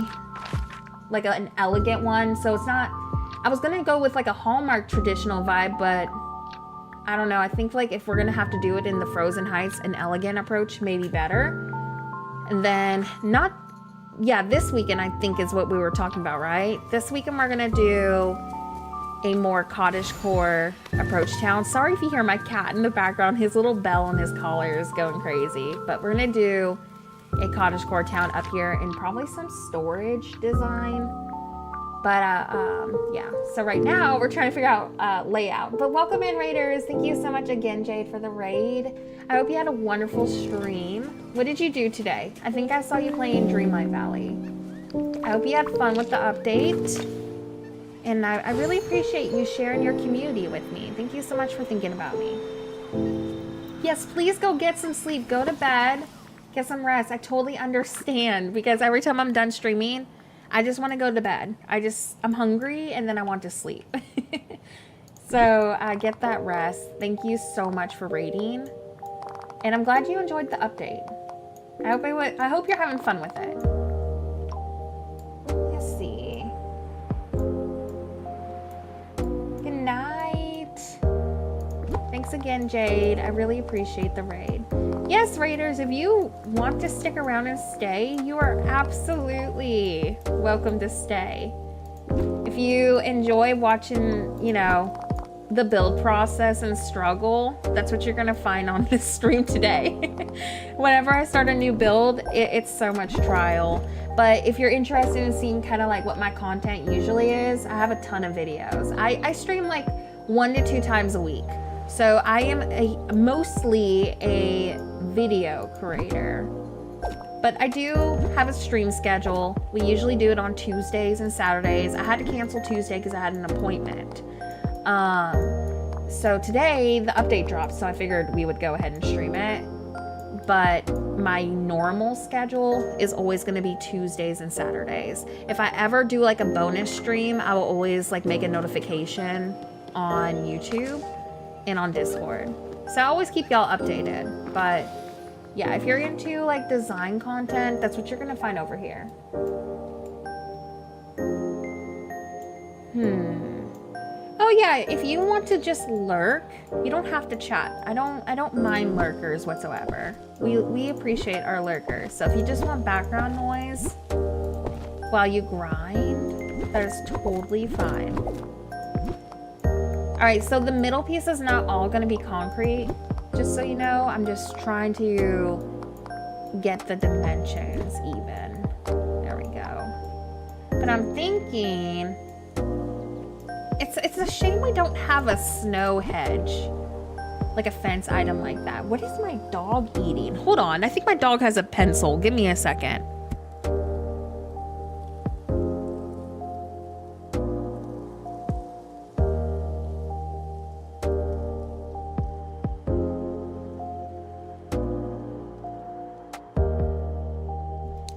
like an elegant one. So it's not, I was gonna go with like a Hallmark traditional vibe, but I don't know. I think like if we're gonna have to do it in the Frozen Heights, an elegant approach may be better. And then this weekend I think is what we were talking about, right? This weekend we're gonna do a more cottagecore approach town. Sorry if you hear my cat in the background. His little bell on his collar is going crazy. But we're gonna do a cottagecore town up here and probably some storage design. But yeah, so right now we're trying to figure out layout. But welcome in, raiders. Thank you so much again, Jade, for the raid. I hope you had a wonderful stream. What did you do today? I think I saw you playing Dreamlight Valley. I hope you had fun with the update. And I really appreciate you sharing your community with me. Thank you so much for thinking about me. Yes, please go get some sleep. Go to bed. Get some rest. I totally understand, because every time I'm done streaming, I just want to go to bed. I'm hungry and then I want to sleep. So get that rest. Thank you so much for raiding. And I'm glad you enjoyed the update. I hope you're having fun with it. Let's see. Good night. Thanks again, Jade. I really appreciate the raid. Yes, raiders, if you want to stick around and stay, you are absolutely welcome to stay. If you enjoy watching, you know, the build process and struggle, that's what you're gonna find on this stream today. Whenever I start a new build, it's so much trial. But if you're interested in seeing kind of like what my content usually is, I have a ton of videos. I stream like 1 to 2 times a week. So I am mostly a video creator, but I do have a stream schedule. We usually do it on Tuesdays and Saturdays. I had to cancel Tuesday because I had an appointment. So today the update dropped, so I figured we would go ahead and stream it. But my normal schedule is always going to be Tuesdays and Saturdays. If I ever do like a bonus stream, I will always like make a notification on YouTube and on Discord. So I always keep y'all updated. But yeah, if you're into like design content, that's what you're gonna find over here. Oh yeah, if you want to just lurk, you don't have to chat. I don't mind lurkers whatsoever. We appreciate our lurkers. So if you just want background noise while you grind, that is totally fine. All right, so the middle piece is not all gonna be concrete. Just so you know, I'm just trying to get the dimensions even. There we go. But I'm thinking, it's a shame we don't have a snow hedge, like a fence item like that. What is my dog eating? Hold on, I think my dog has a pencil. Give me a second.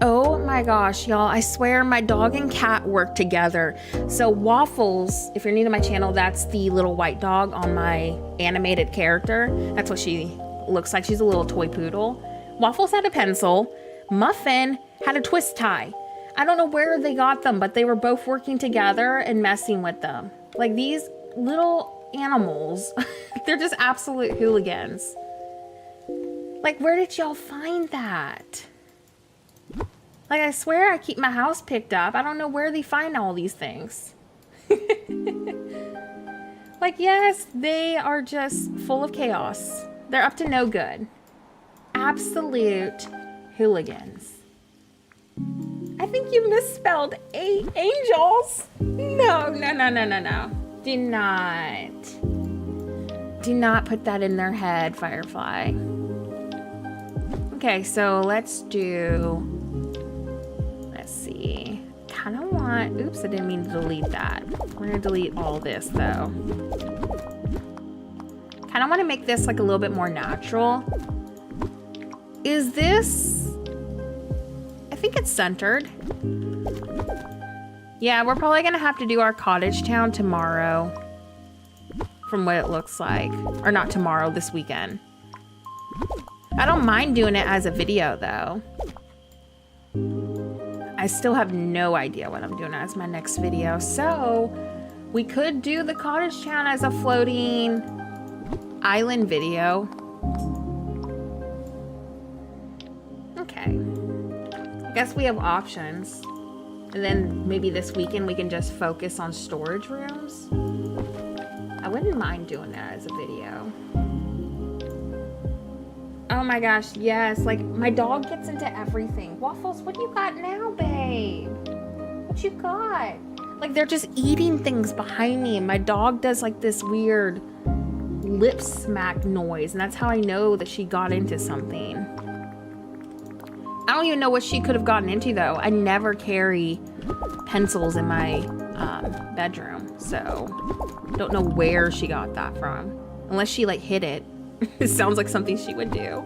Oh my gosh, y'all, I swear my dog and cat work together. So Waffles, if you're new to my channel, that's the little white dog on my animated character. That's what she looks like. She's a little toy poodle. Waffles had a pencil. Muffin had a twist tie. I don't know where they got them, but they were both working together and messing with them. Like these little animals, they're just absolute hooligans. Like, where did y'all find that? Like, I swear I keep my house picked up. I don't know where they find all these things. Like, yes, they are just full of chaos. They're up to no good. Absolute hooligans. I think you misspelled angels. No. Do not put that in their head, Firefly. Okay, so let's see. Kind of want, oops, I didn't mean to delete that. We're gonna delete all this though. Kind of want to make this like a little bit more natural. Is this, I think it's centered. Yeah, we're probably gonna have to do our cottage town tomorrow from what it looks like. Or not tomorrow, this weekend. I don't mind doing it as a video though. I still have no idea what I'm doing as my next video. So we could do the cottage town as a floating island video. Okay. I guess we have options. And then maybe this weekend we can just focus on storage rooms. I wouldn't mind doing that as a video. Oh my gosh, yes. Like, my dog gets into everything. Waffles, what do you got now, babe? What you got? Like, they're just eating things behind me. And my dog does, like, this weird lip smack noise. And that's how I know that she got into something. I don't even know what she could have gotten into, though. I never carry pencils in my bedroom. So, don't know where she got that from. Unless she, like, hid it. It sounds like something she would do.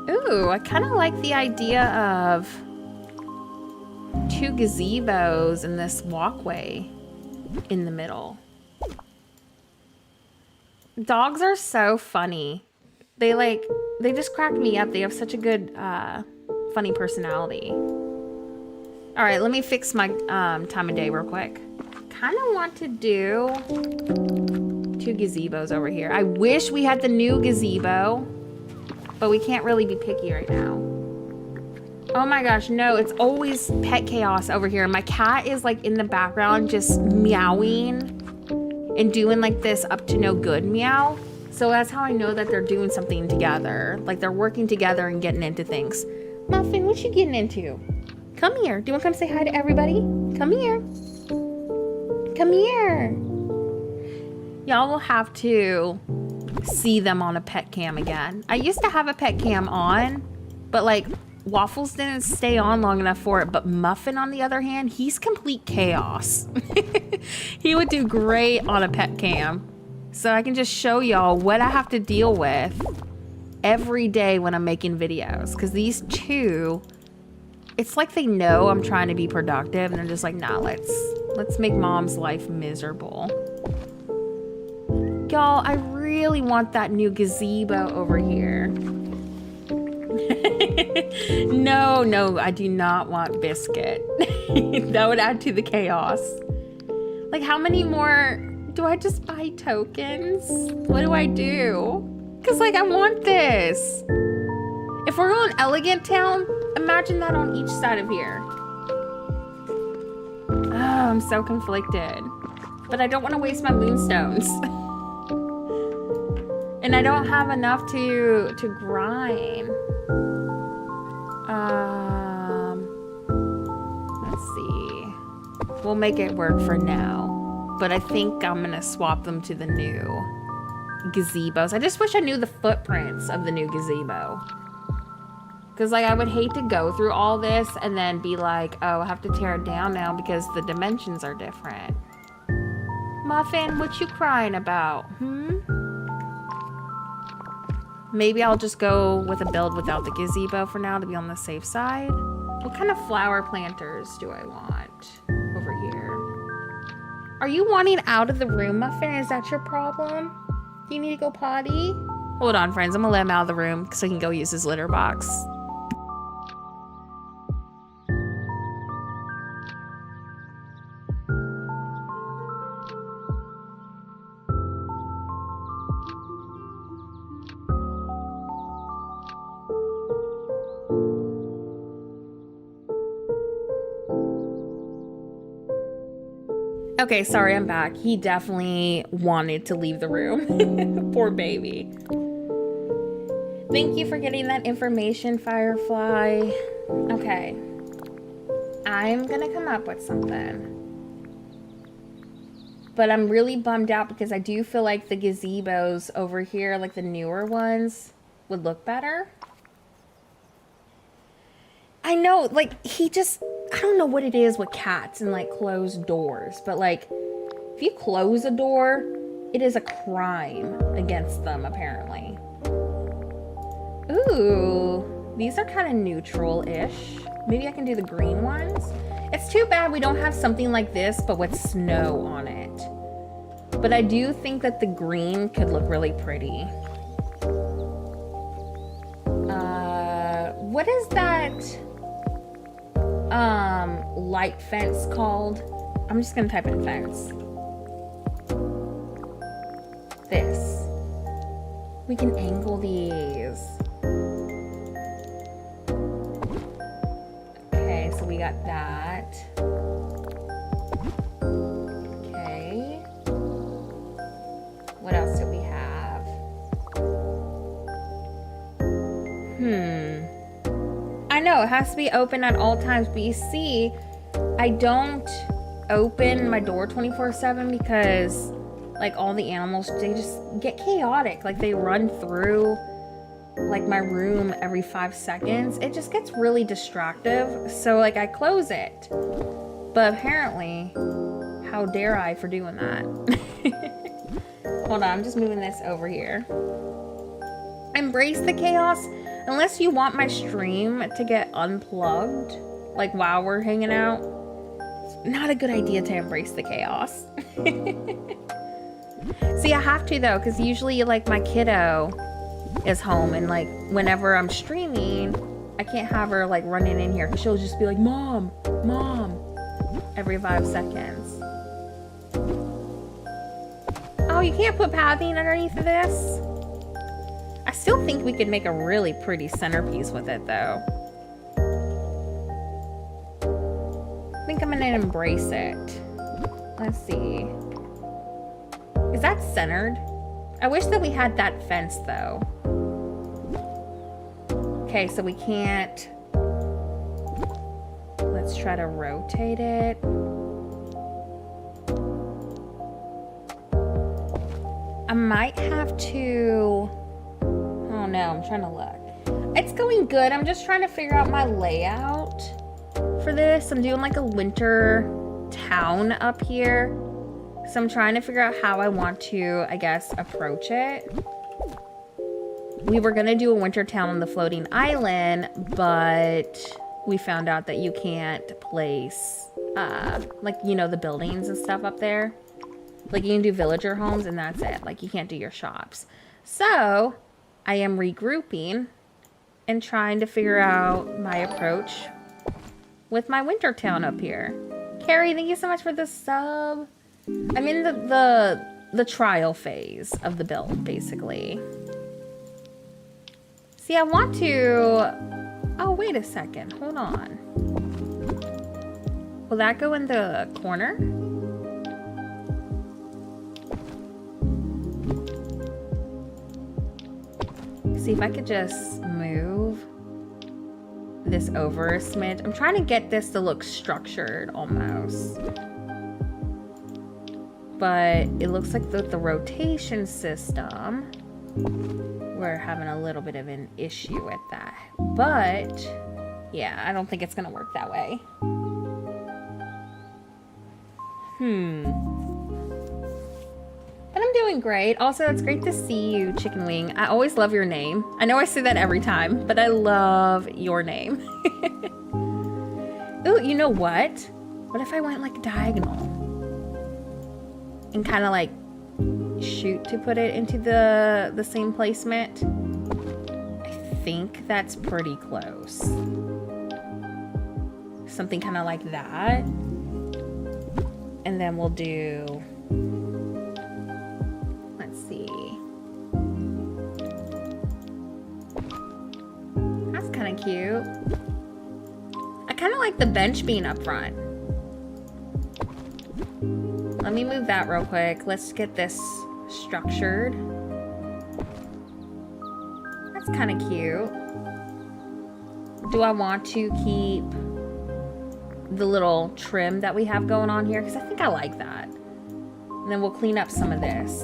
Ooh, I kind of like the idea of 2 gazebos and this walkway in the middle. Dogs are so funny. They just crack me up. They have such a good, funny personality. All right, let me fix my time of day real quick. Kind of want to do 2 gazebos over here. I wish we had the new gazebo, but we can't really be picky right now. Oh my gosh, no, it's always pet chaos over here. My cat is like in the background just meowing and doing like this up to no good meow. So that's how I know that they're doing something together. Like they're working together and getting into things. Muffin, what you getting into? Come here. Do you want to come say hi to everybody? Come here. Come here. Y'all will have to see them on a pet cam again. I used to have a pet cam on, but like Waffles didn't stay on long enough for it. But Muffin, on the other hand, he's complete chaos. He would do great on a pet cam. So I can just show y'all what I have to deal with every day when I'm making videos. Because these 2, it's like they know I'm trying to be productive and they're just like, nah, let's make mom's life miserable. Y'all, I really want that new gazebo over here. No, I do not want Biscuit. That would add to the chaos. Like, how many more? Do I just buy tokens? What do I do? Because, like, I want this. If we're going Elegant Town, imagine that on each side of here. Oh, I'm so conflicted. But I don't want to waste my moonstones. And I don't have enough to grind. Let's see. We'll make it work for now. But I think I'm gonna swap them to the new gazebos. I just wish I knew the footprints of the new gazebo. Because like I would hate to go through all this and then be like, oh, I have to tear it down now because the dimensions are different. Muffin, what you crying about? Maybe I'll just go with a build without the gazebo for now to be on the safe side. What kind of flower planters do I want over here? Are you wanting out of the room, Muffin? Is that your problem? Do you need to go potty? Hold on, friends. I'm gonna let him out of the room so he can go use his litter box. Okay, sorry, I'm back. He definitely wanted to leave the room. Poor baby. Thank you for getting that information, Firefly. Okay. I'm gonna come up with something. But I'm really bummed out because I do feel like the gazebos over here, like the newer ones, would look better. I know, like, I don't know what it is with cats and, like, closed doors. But, like, if you close a door, it is a crime against them, apparently. Ooh, these are kind of neutral-ish. Maybe I can do the green ones. It's too bad we don't have something like this, but with snow on it. But I do think that the green could look really pretty. What is that light fence called? I'm just gonna type in fence. This. We can angle these. Okay, so we got that. Okay. What else do we have? I know it has to be open at all times, but you see, I don't open my door 24/7 because like all the animals, they just get chaotic. Like they run through like my room every 5 seconds. It just gets really distractive. So like I close it. But apparently, how dare I for doing that? Hold on, I'm just moving this over here. Embrace the chaos. Unless you want my stream to get unplugged, like while we're hanging out, it's not a good idea to embrace the chaos. See, I have to though, because usually like my kiddo is home and like whenever I'm streaming, I can't have her like running in here because she'll just be like, Mom, Mom, every 5 seconds. Oh, you can't put pathing underneath of this? I still think we could make a really pretty centerpiece with it though. I think I'm gonna embrace it. Let's see. Is that centered? I wish that we had that fence though. Okay, so we can't. Let's try to rotate it. I might have to. Oh no, I'm trying to look. It's going good. I'm just trying to figure out my layout for this. I'm doing like a winter town up here. So I'm trying to figure out how I want to, I guess, approach it. We were gonna do a winter town on the floating island, but we found out that you can't place, like, you know, the buildings and stuff up there. Like you can do villager homes and that's it. Like you can't do your shops. So I am regrouping and trying to figure out my approach with my winter town up here. Carrie, thank you so much for the sub. I'm in the trial phase of the build, basically. See, I want to... Oh, wait a second. Hold on. Will that go in the corner? See if I could just move this over a smidge. I'm trying to get this to look structured almost. But it looks like the rotation system, we're having a little bit of an issue with that. But yeah, I don't think it's gonna work that way. But I'm doing great. Also, it's great to see you, Chicken Wing. I always love your name. I know I say that every time, but I love your name. Ooh, you know what? What if I went like diagonal? And kind of like shoot to put it into the same placement. I think that's pretty close. Something kind of like that. And then we'll do, let's see. That's kind of cute. I kind of like the bench being up front. Let me move that real quick. Let's get this structured. That's kind of cute. Do I want to keep the little trim that we have going on here? Because I think I like that. And then we'll clean up some of this.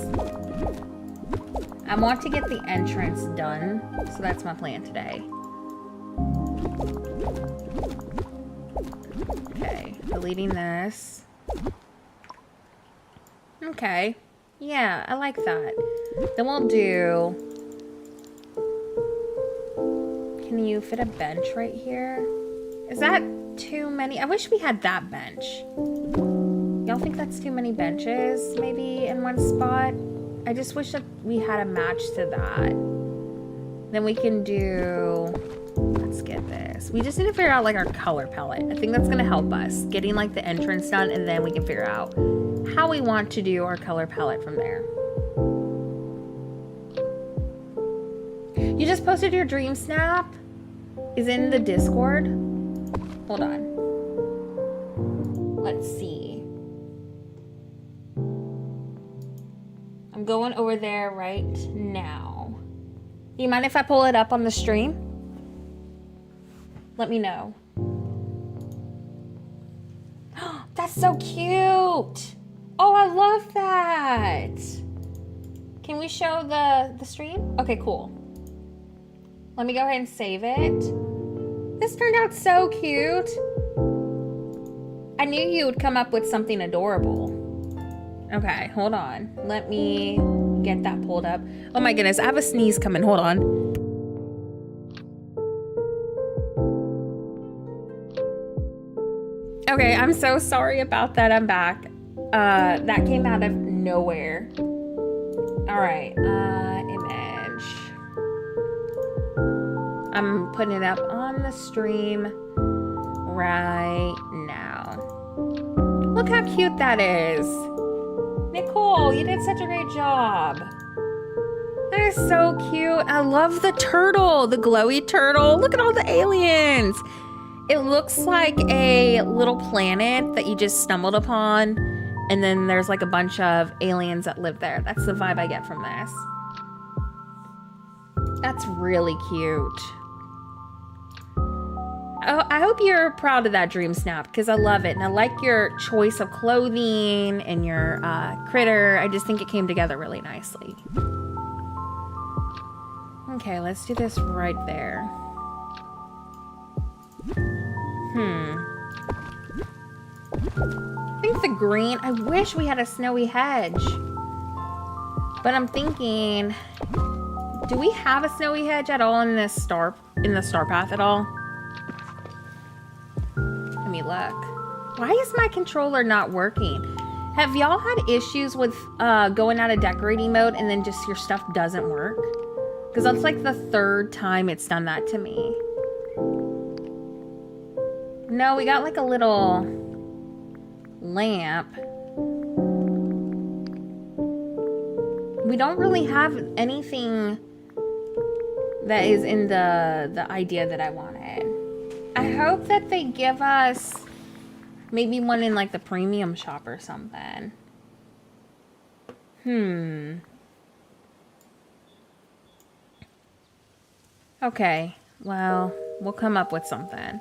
I want to get the entrance done. So that's my plan today. Okay, deleting this. Okay, yeah, I like that. Then we'll do, can you fit a bench right here? Is that too many? I wish we had that bench. Y'all think that's too many benches maybe in one spot? I just wish that we had a match to that. Then we can do, let's get this. We just need to figure out like our color palette. I think that's gonna help us getting like the entrance done, and then we can figure out how we want to do our color palette from there. You just posted your dream snap? Is in the Discord? Hold on. Let's see. I'm going over there right now. Do you mind if I pull it up on the stream? Let me know. That's so cute. Oh, I love that. Can we show the stream? Okay, cool. Let me go ahead and save it. This turned out so cute. I knew you would come up with something adorable. Okay, hold on. Let me get that pulled up. Oh my goodness, I have a sneeze coming. Hold on. Okay, I'm so sorry about that. I'm back. That came out of nowhere. All right, image. I'm putting it up on the stream right now. Look how cute that is. Nicole, you did such a great job. That is so cute. I love the turtle, the glowy turtle. Look at all the aliens. It looks like a little planet that you just stumbled upon, and then there's like a bunch of aliens that live there. That's the vibe I get from this. That's really cute. Oh, I hope you're proud of that dream snap, because I love it. And I like your choice of clothing and your critter. I just think it came together really nicely. Okay, let's do this right there. I think the green, I wish we had a snowy hedge. But I'm thinking, do we have a snowy hedge at all in this star path at all? Let me look. Why is my controller not working? Have y'all had issues with going out of decorating mode and then just your stuff doesn't work? Because that's like the third time it's done that to me. No, we got like a little lamp. We don't really have anything that is in the idea that I wanted. I hope that they give us maybe one in like the premium shop or something. Okay, well, we'll come up with something.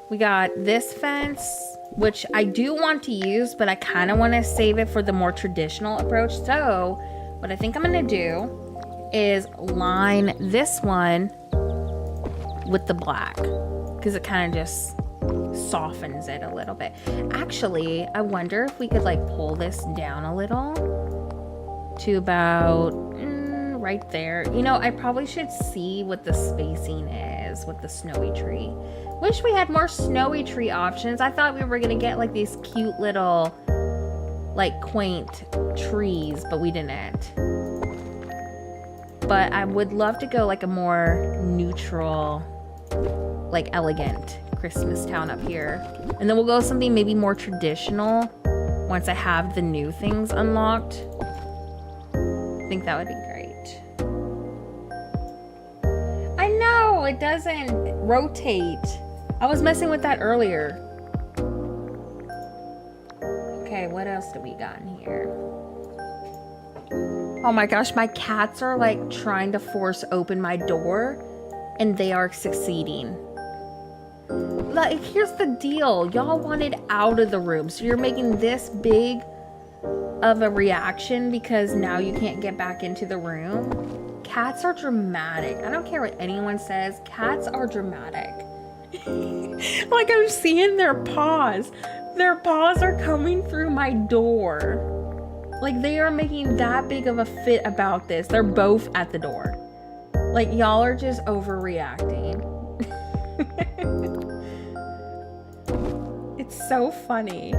We got this fence, which I do want to use, but I kind of want to save it for the more traditional approach. So what I think I'm going to do is line this one with the black, because it kind of just softens it a little bit. Actually, I wonder if we could like pull this down a little to about right there. You know, I probably should see what the spacing is with the snowy tree. Wish we had more snowy tree options. I thought we were gonna get like these cute little like quaint trees, but we didn't. But I would love to go like a more neutral, like elegant Christmas town up here. And then we'll go something maybe more traditional once I have the new things unlocked. I think that would be great. I know, it doesn't rotate. I was messing with that earlier. Okay, what else do we got in here? Oh my gosh, my cats are like trying to force open my door and they are succeeding. Like, here's the deal. Y'all wanted out of the room, so you're making this big of a reaction because now you can't get back into the room. Cats are dramatic. I don't care what anyone says. Cats are dramatic. Like, I'm seeing their paws. Their paws are coming through my door. Like, they are making that big of a fit about this. They're both at the door. Like, y'all are just overreacting. It's so funny.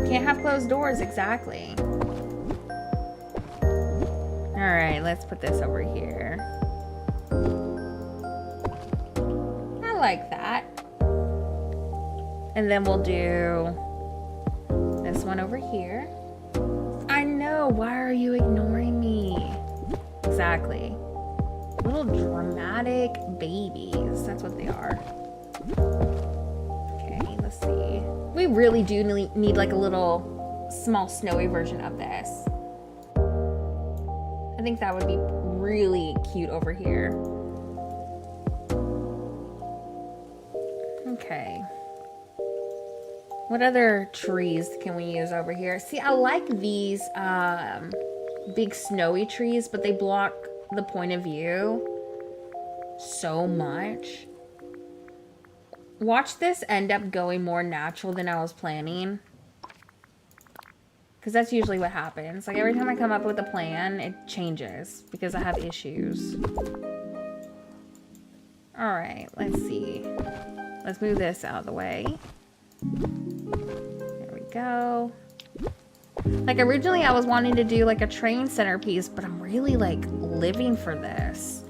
Can't have closed doors, exactly. Alright, let's put this over here. I like that. And then we'll do this one over here. I know, why are you ignoring me? Exactly. Little dramatic babies. That's what they are. Okay, let's see. We really do need like a little small snowy version of this. I think that would be really cute over here. Okay. What other trees can we use over here? See, I like these big snowy trees, but they block the point of view so much. Watch this end up going more natural than I was planning. Because that's usually what happens. Like, every time I come up with a plan, it changes because I have issues. Alright, let's see. Let's move this out of the way. There we go. Like, originally I was wanting to do like a train centerpiece, but I'm really like living for this.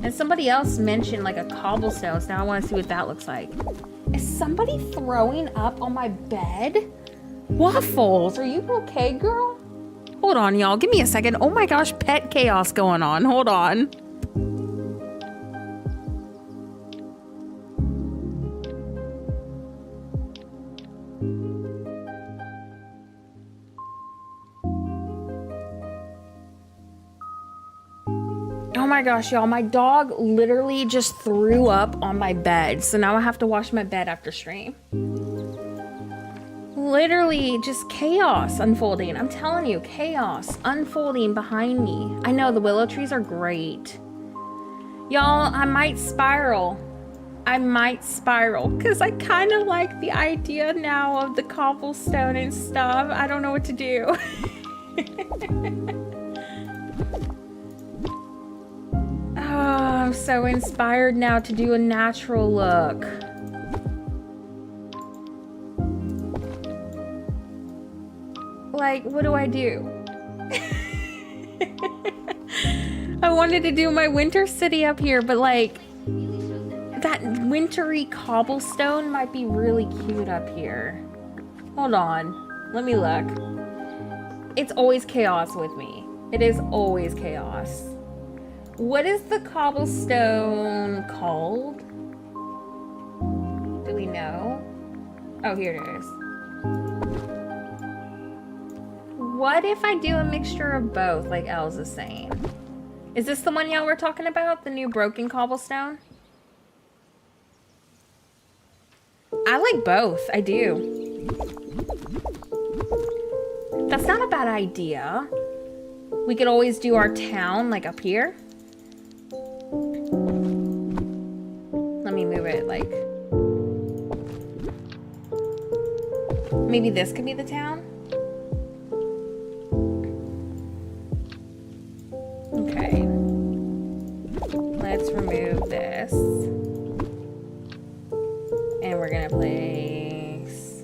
And somebody else mentioned like a cobblestone, so now I want to see what that looks like. Is somebody throwing up on my bed? Waffles, are you okay, girl? Hold on, y'all. Give me a second. Oh my gosh, pet chaos going on. Hold on. Oh my gosh, y'all, my dog literally just threw up on my bed. So now I have to wash my bed after stream. Literally just chaos unfolding. I'm telling you, chaos unfolding behind me. I know the willow trees are great. Y'all, I might spiral. I might spiral because I kind of like the idea now of the cobblestone and stuff. I don't know what to do. Oh, I'm so inspired now to do a natural look. Like, what do I do? I wanted to do my winter city up here, but like, that wintry cobblestone might be really cute up here. Hold on, let me look. It's always chaos with me. It is always chaos. What is the cobblestone called? Do we know? Oh, here it is. What if I do a mixture of both, like Els is saying? Is this the one y'all were talking about? The new broken cobblestone? I like both. I do. That's not a bad idea. We could always do our town, like, up here. Let me move it, like... Maybe this could be the town? Okay. Let's remove this. And we're gonna place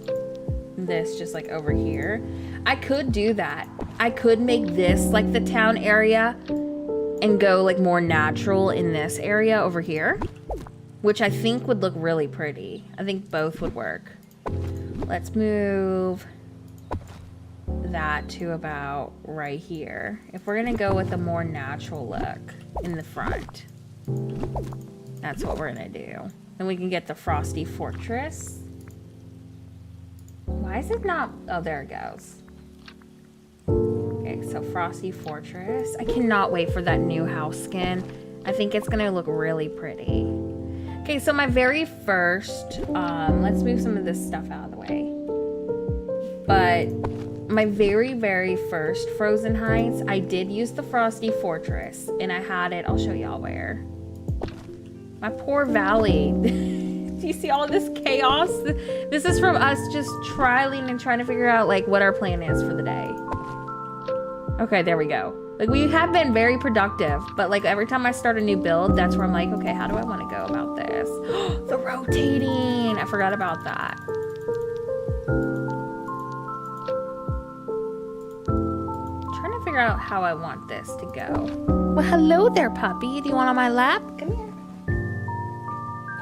this just like over here. I could do that. I could make this like the town area and go like more natural in this area over here, which I think would look really pretty. I think both would work. Let's move that to about right here. If we're gonna go with a more natural look in the front, that's what we're gonna do. Then we can get the Frosty Fortress. Why is it not? Oh, there it goes. Okay, so Frosty Fortress. I cannot wait for that new house skin. I think it's gonna look really pretty. Okay, so my very first, let's move some of this stuff out of the way. But my very first Frozen Heights, I did use the Frosty Fortress, and I had it, I'll show y'all where. My poor valley. Do you see all this chaos? This is from us just trialing and trying to figure out like what our plan is for the day. Okay, there we go. Like we have been very productive, but like every time I start a new build, that's where I'm like, okay, how do I want to go about this? The rotating, I forgot about that. Trying to figure out how I want this to go. Well, hello there, puppy. Do you want on my lap? Come here.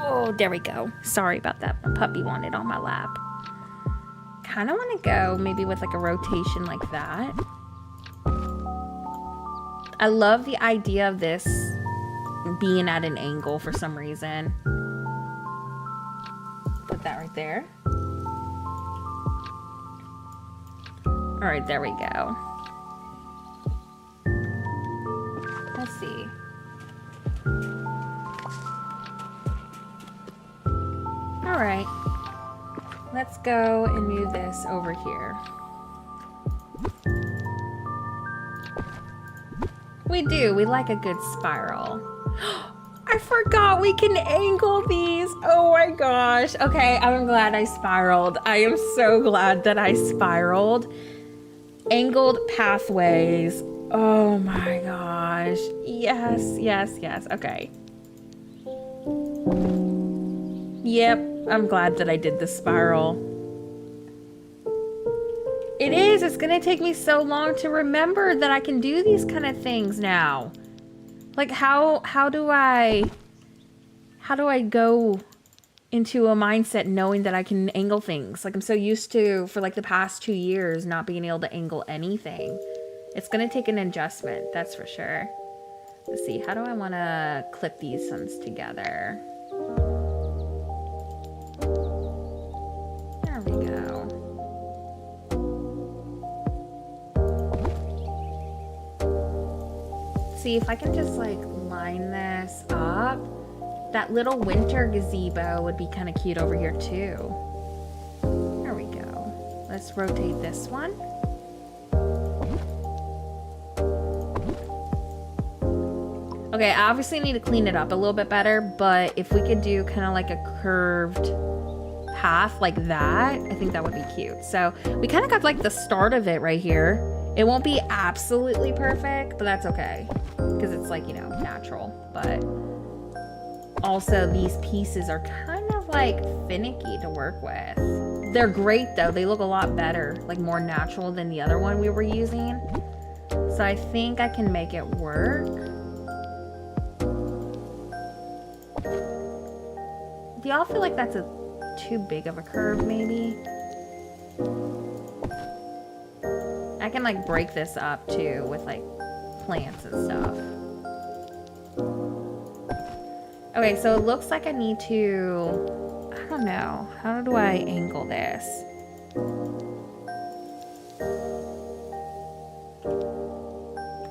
Oh, there we go. Sorry about that. My puppy wanted on my lap. Kind of want to go maybe with like a rotation like that. I love the idea of this being at an angle for some reason. Put that right there. All right, there we go. Let's see. All right, let's go and move this over here. We do, we like a good spiral. I forgot we can angle these. Oh my gosh. Okay, I'm glad I spiraled. I am so glad that I spiraled. Angled pathways. Oh my gosh. Yes, yes, yes. Okay. Yep, I'm glad that I did the spiral. It is. It's gonna take me so long to remember that I can do these kind of things now. Like how do I go into a mindset knowing that I can angle things? Like I'm so used to, for like the past 2 years, not being able to angle anything. It's gonna take an adjustment, that's for sure. Let's see, how do I wanna clip these ones together? There we go. See if I can just like line this up. That little winter gazebo would be kind of cute over here too. There we go. Let's rotate this one. Okay, I obviously need to clean it up a little bit better, but if we could do kind of like a curved path like that, I think that would be cute. So we kind of got like the start of it right here. It won't be absolutely perfect, but that's okay because it's like, you know, natural. But also these pieces are kind of like finicky to work with. They're great though. They look a lot better, like more natural than the other one we were using. So I think I can make it work. Do y'all feel like that's too big of a curve maybe? I can like break this up too with like plants and stuff. Okay, so it looks like I need to, I don't know, how do I angle this?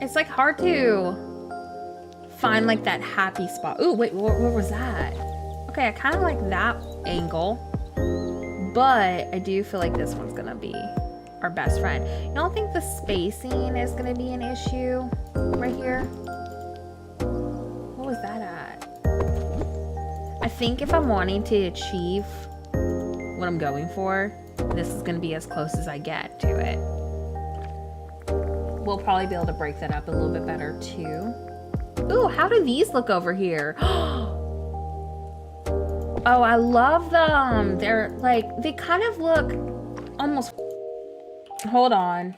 It's like hard to find like that happy spot. Ooh, wait, what was that? Okay, I kind of like that angle, but I do feel like this one's gonna be our best friend. You don't think the spacing is gonna be an issue right here? What was that at? I think if I'm wanting to achieve what I'm going for, this is gonna be as close as I get to it. We'll probably be able to break that up a little bit better too. Ooh, how do these look over here? Oh, I love them. They're like, they kind of look almost... Hold on.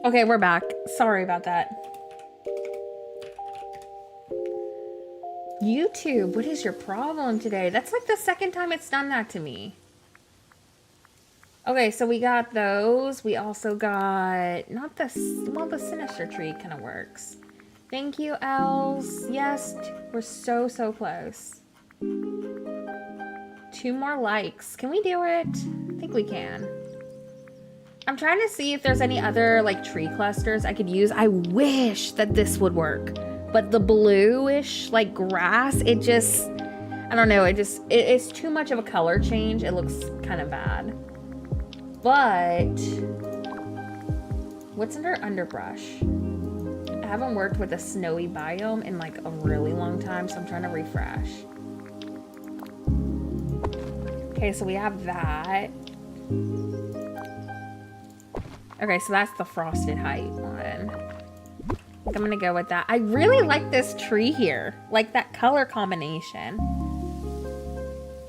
Okay, we're back. Sorry about that. YouTube, what is your problem today? That's like the second time it's done that to me. Okay, so we got those. We also got, not the, well, the sinister tree kind of works. Thank you, Els. Yes, we're so, so close. 2 more likes. Can we do it? I think we can. I'm trying to see if there's any other like tree clusters I could use. I wish that this would work, but the bluish like grass, it just, I don't know. It's too much of a color change. It looks kind of bad. But what's under underbrush? I haven't worked with a snowy biome in like a really long time, so I'm trying to refresh. Okay, so we have that. Okay, so that's the frosted height one. I think I'm gonna go with that. I really like this tree here, like that color combination.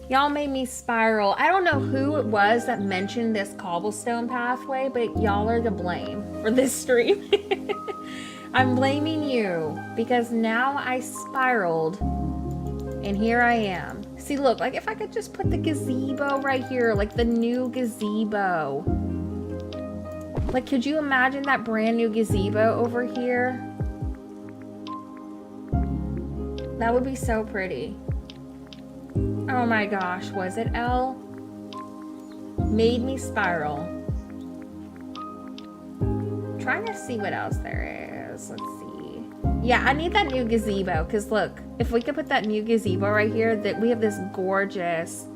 Y'all made me spiral. I don't know who it was that mentioned this cobblestone pathway, but y'all are to blame for this stream. I'm blaming you because now I spiraled and here I am. See, look, like if I could just put the gazebo right here, like the new gazebo. Like, could you imagine that brand new gazebo over here? That would be so pretty. Oh my gosh, was it L? Made me spiral. Trying to see what else there is. Let's see. Yeah, I need that new gazebo because look, if we could put that new gazebo right here, that we have this gorgeous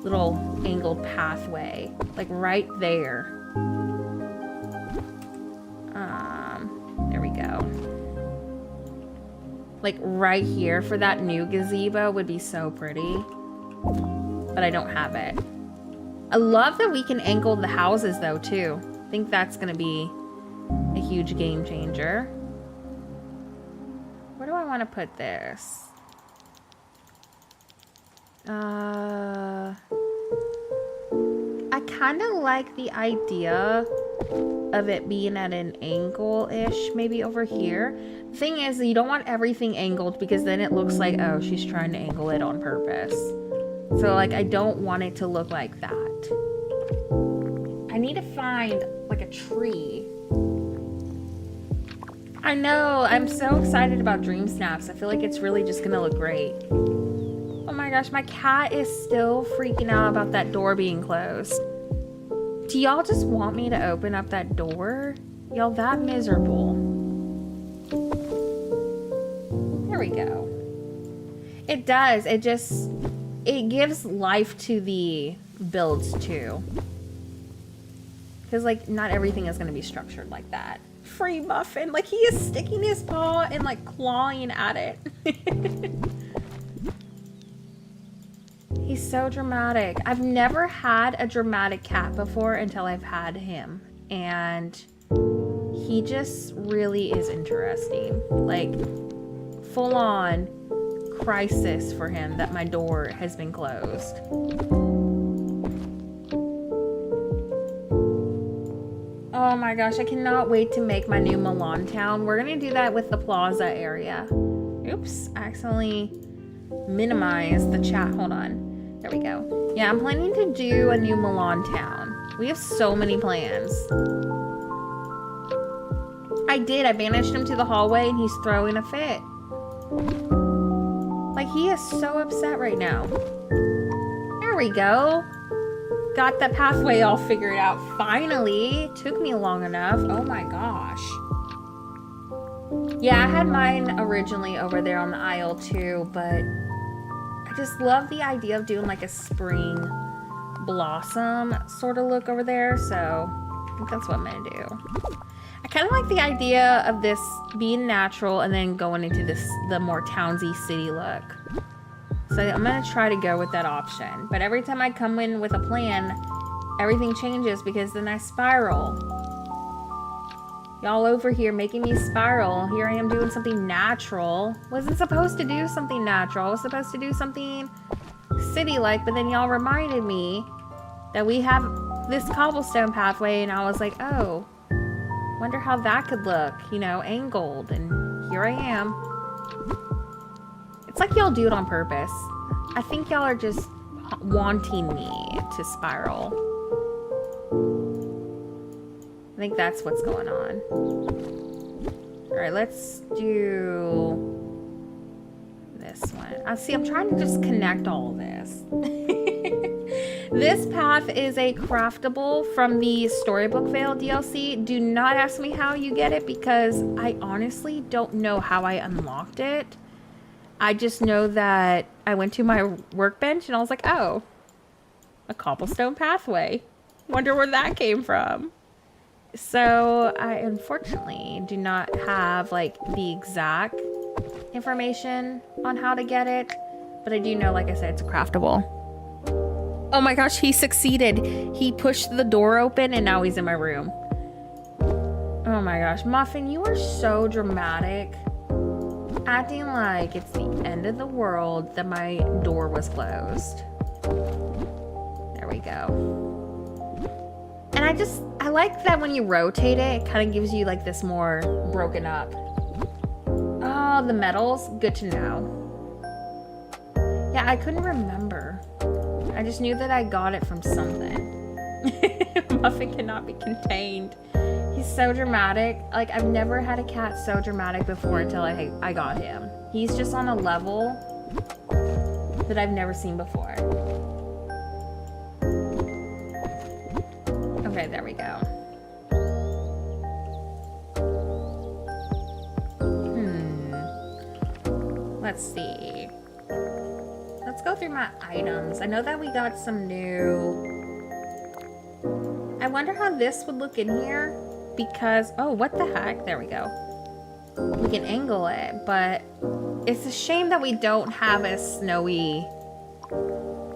little angled pathway, like right there. There we go. Like right here for that new gazebo would be so pretty, but I don't have it. I love that we can angle the houses though too. I think that's gonna be a huge game changer. Where do I want to put this? I kind of like the idea of it being at an angle-ish, maybe over here. The thing is, you don't want everything angled because then it looks like, oh, she's trying to angle it on purpose. So, like, I don't want it to look like that. I need to find, like, a tree. I know, I'm so excited about Dreamsnaps. I feel like it's really just gonna look great. Oh my gosh, my cat is still freaking out about that door being closed. Do y'all just want me to open up that door? Y'all that miserable. There we go. It does. It gives life to the builds too. Because like not everything is going to be structured like that. Free Muffin. Like he is sticking his paw and like clawing at it. He's so dramatic. I've never had a dramatic cat before until I've had him. And he just really is interesting. Like, full on crisis for him that my door has been closed. Oh my gosh, I cannot wait to make my new Milan town. We're gonna do that with the plaza area. Oops, I accidentally minimized the chat. Hold on. There we go. Yeah, I'm planning to do a new Milan town. We have so many plans. I banished him to the hallway and he's throwing a fit. Like he is so upset right now. There we go. Got the pathway all figured out finally. Took me long enough. Oh my gosh. Yeah, I had mine originally over there on the aisle too, but I just love the idea of doing like a spring blossom sort of look over there, so I think that's what I'm gonna do. I kind of like the idea of this being natural and then going into the more townsy city look. So I'm gonna try to go with that option. But every time I come in with a plan, everything changes because then I spiral. Y'all over here making me spiral. Here I am doing something natural. Wasn't supposed to do something natural. I was supposed to do something city-like, but then y'all reminded me that we have this cobblestone pathway, and I was like, oh, wonder how that could look, you know, angled, and here I am. It's like y'all do it on purpose. I think y'all are just wanting me to spiral. I think that's what's going on. Alright, let's do this one. See, I'm trying to just connect all of this. This path is a craftable from the Storybook Vale DLC. Do not ask me how you get it because I honestly don't know how I unlocked it. I just know that I went to my workbench and I was like, oh, a cobblestone pathway. Wonder where that came from. So I unfortunately do not have like the exact information on how to get it, but I do know, like I said, it's a craftable. Oh my gosh, he succeeded. He pushed the door open and now he's in my room. Oh my gosh, Muffin, you are so dramatic. Acting like it's the end of the world that my door was closed. There we go. And I like that when you rotate it, it kind of gives you like this more broken up. Oh, the metals, good to know. Yeah, I couldn't remember. I just knew that I got it from something. Muffin cannot be contained. He's so dramatic. Like, I've never had a cat so dramatic before until I got him. He's just on a level that I've never seen before. Okay, there we go. Let's see. Let's go through my items. I know that we got some new... I wonder how this would look in here because... Oh, what the heck? There we go. We can angle it, but it's a shame that we don't have a snowy,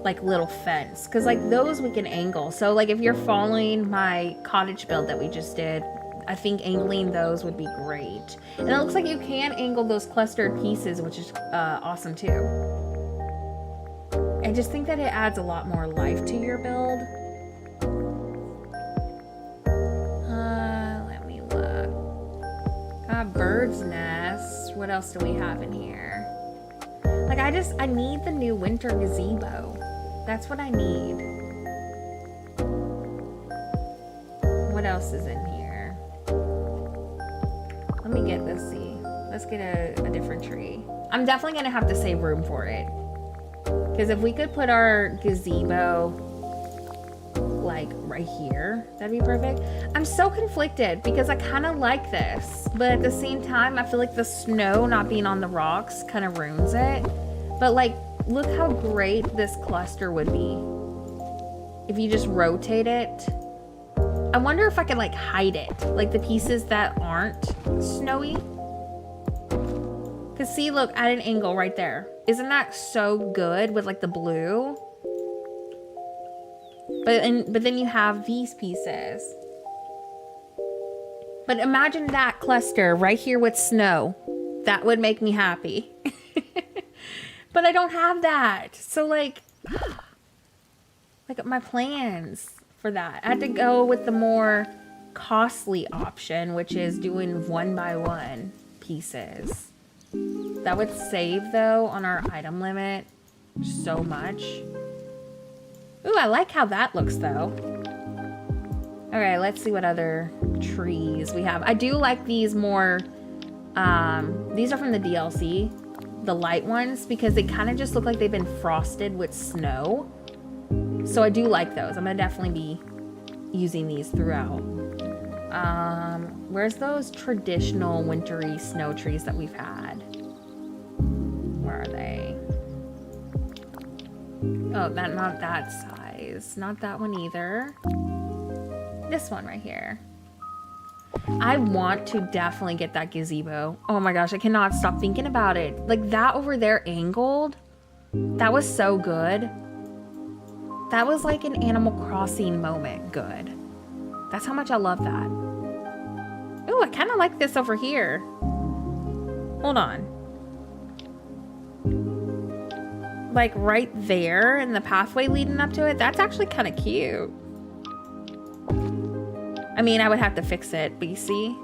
like, little fence. Because, like, those we can angle. So, like, if you're following my cottage build that we just did, I think angling those would be great. And it looks like you can angle those clustered pieces, which is awesome, too. I just think that it adds a lot more life to your build. Let me look. Got bird's nests. What else do we have in here? Like, I need the new winter gazebo. That's what I need. What else is in here? Let me get this, see. Let's get a different tree. I'm definitely gonna have to save room for it. Because if we could put our gazebo, like, right here, that'd be perfect. I'm so conflicted because I kind of like this. But at the same time, I feel like the snow not being on the rocks kind of ruins it. But, like, look how great this cluster would be if you just rotate it. I wonder if I could, like, hide it. Like, the pieces that aren't snowy. Because, see, look, at an angle right there. Isn't that so good with, like, the blue? But then you have these pieces. But imagine that cluster right here with snow. That would make me happy. But I don't have that. So, like my plans for that. I had to go with the more costly option, which is doing 1 by 1 pieces. That would save, though, on our item limit so much. Ooh, I like how that looks, though. Okay, let's see what other trees we have. I do like these more, these are from the DLC, the light ones, because they kind of just look like they've been frosted with snow. So I do like those. I'm gonna definitely be using these throughout. Where's those traditional wintry snow trees that we've had? Where are they? Oh, not that size. Not that one either. This one right here. I want to definitely get that gazebo. Oh my gosh, I cannot stop thinking about it. Like, that over there angled, that was so good. That was like an Animal Crossing moment good. That's how much I love that. Ooh, I kind of like this over here. Hold on. like right there in the pathway leading up to it, that's actually kind of cute. I mean, I would have to fix it, but you see?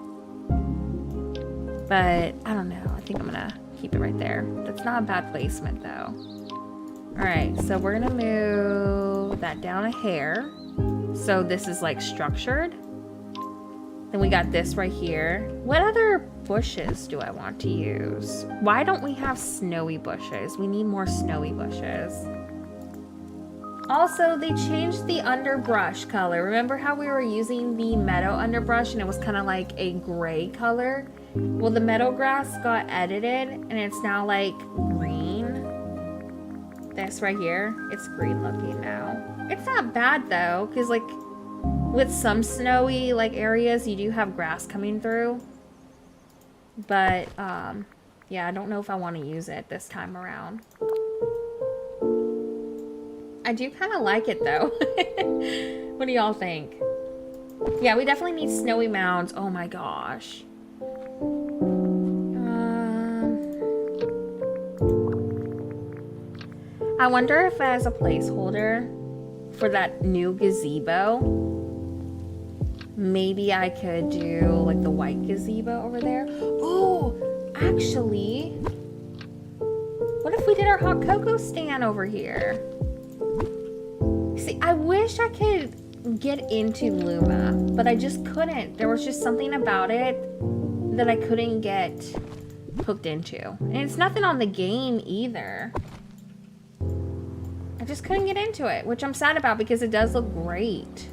But I don't know. I think I'm gonna keep it right there. That's not a bad placement though. All right, so we're gonna move that down a hair. So this is like structured. Then we got this right here. What other bushes do I want to use? Why don't we have snowy bushes? We need more snowy bushes. Also, they changed the underbrush color. Remember how we were using the meadow underbrush and it was kind of like a gray color? Well, the meadow grass got edited and it's now like green. This right here, it's green looking now. It's not bad though, because like with some snowy like areas, you do have grass coming through. But yeah, I don't know if I want to use it this time around. I do kind of like it though. What do y'all think? Yeah, we definitely need snowy mounds. Oh my gosh. I wonder if as a placeholder for that new gazebo, maybe I could do like the white gazebo over there. Oh, actually, what if we did our hot cocoa stand over here? See, I wish I could get into Luma, but I just couldn't. There was just something about it that I couldn't get hooked into. And it's nothing on the game either. I just couldn't get into it, which I'm sad about because it does look great.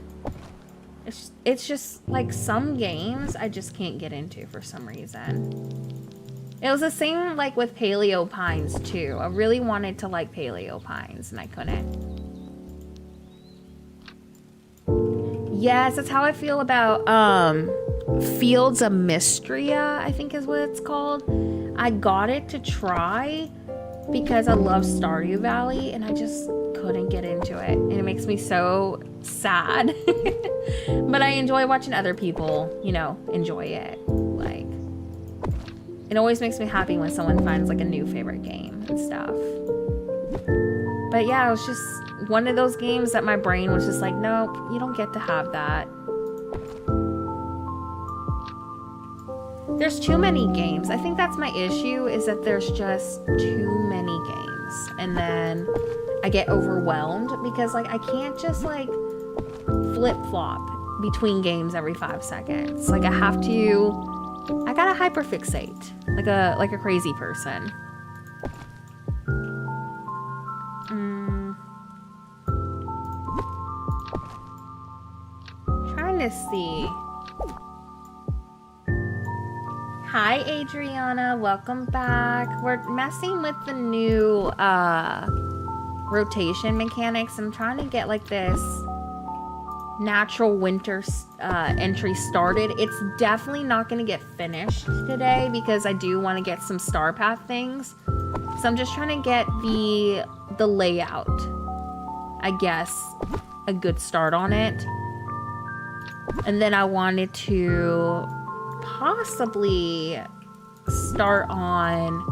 It's just like some games I just can't get into for some reason. It was the same like with Paleo Pines too. I really wanted to like Paleo Pines and I couldn't. Yes, that's how I feel about Fields of Mystria, I think is what it's called. I got it to try because I love Stardew Valley and I just couldn't get into it. And it makes me so sad. But I enjoy watching other people, you know, enjoy it. Like, it always makes me happy when someone finds like a new favorite game and stuff. But yeah, it was just one of those games that my brain was just like, nope, you don't get to have that. There's too many games. I think that's my issue, is that there's just too many games. And then I get overwhelmed because like I can't just like flip-flop between games every 5 seconds. Like I gotta hyperfixate like a crazy person. Trying to see. Hi Adriana, welcome back. We're messing with the new rotation mechanics. I'm trying to get like this natural winter entry started. It's definitely not going to get finished today because I do want to get some star path things. So I'm just trying to get the layout, I guess, a good start on it. And then I wanted to possibly start on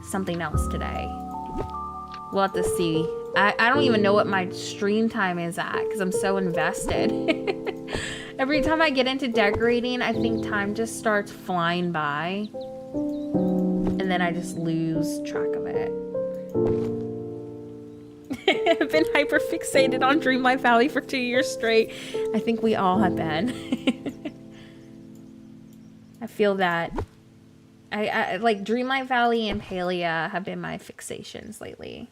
something else today. We'll have to see. I don't even know what my stream time is at because I'm so invested. Every time I get into decorating, I think time just starts flying by. And then I just lose track of it. I've been hyper fixated on Dreamlight Valley for 2 years straight. I think we all have been. I feel that. I like Dreamlight Valley and Palea have been my fixations lately.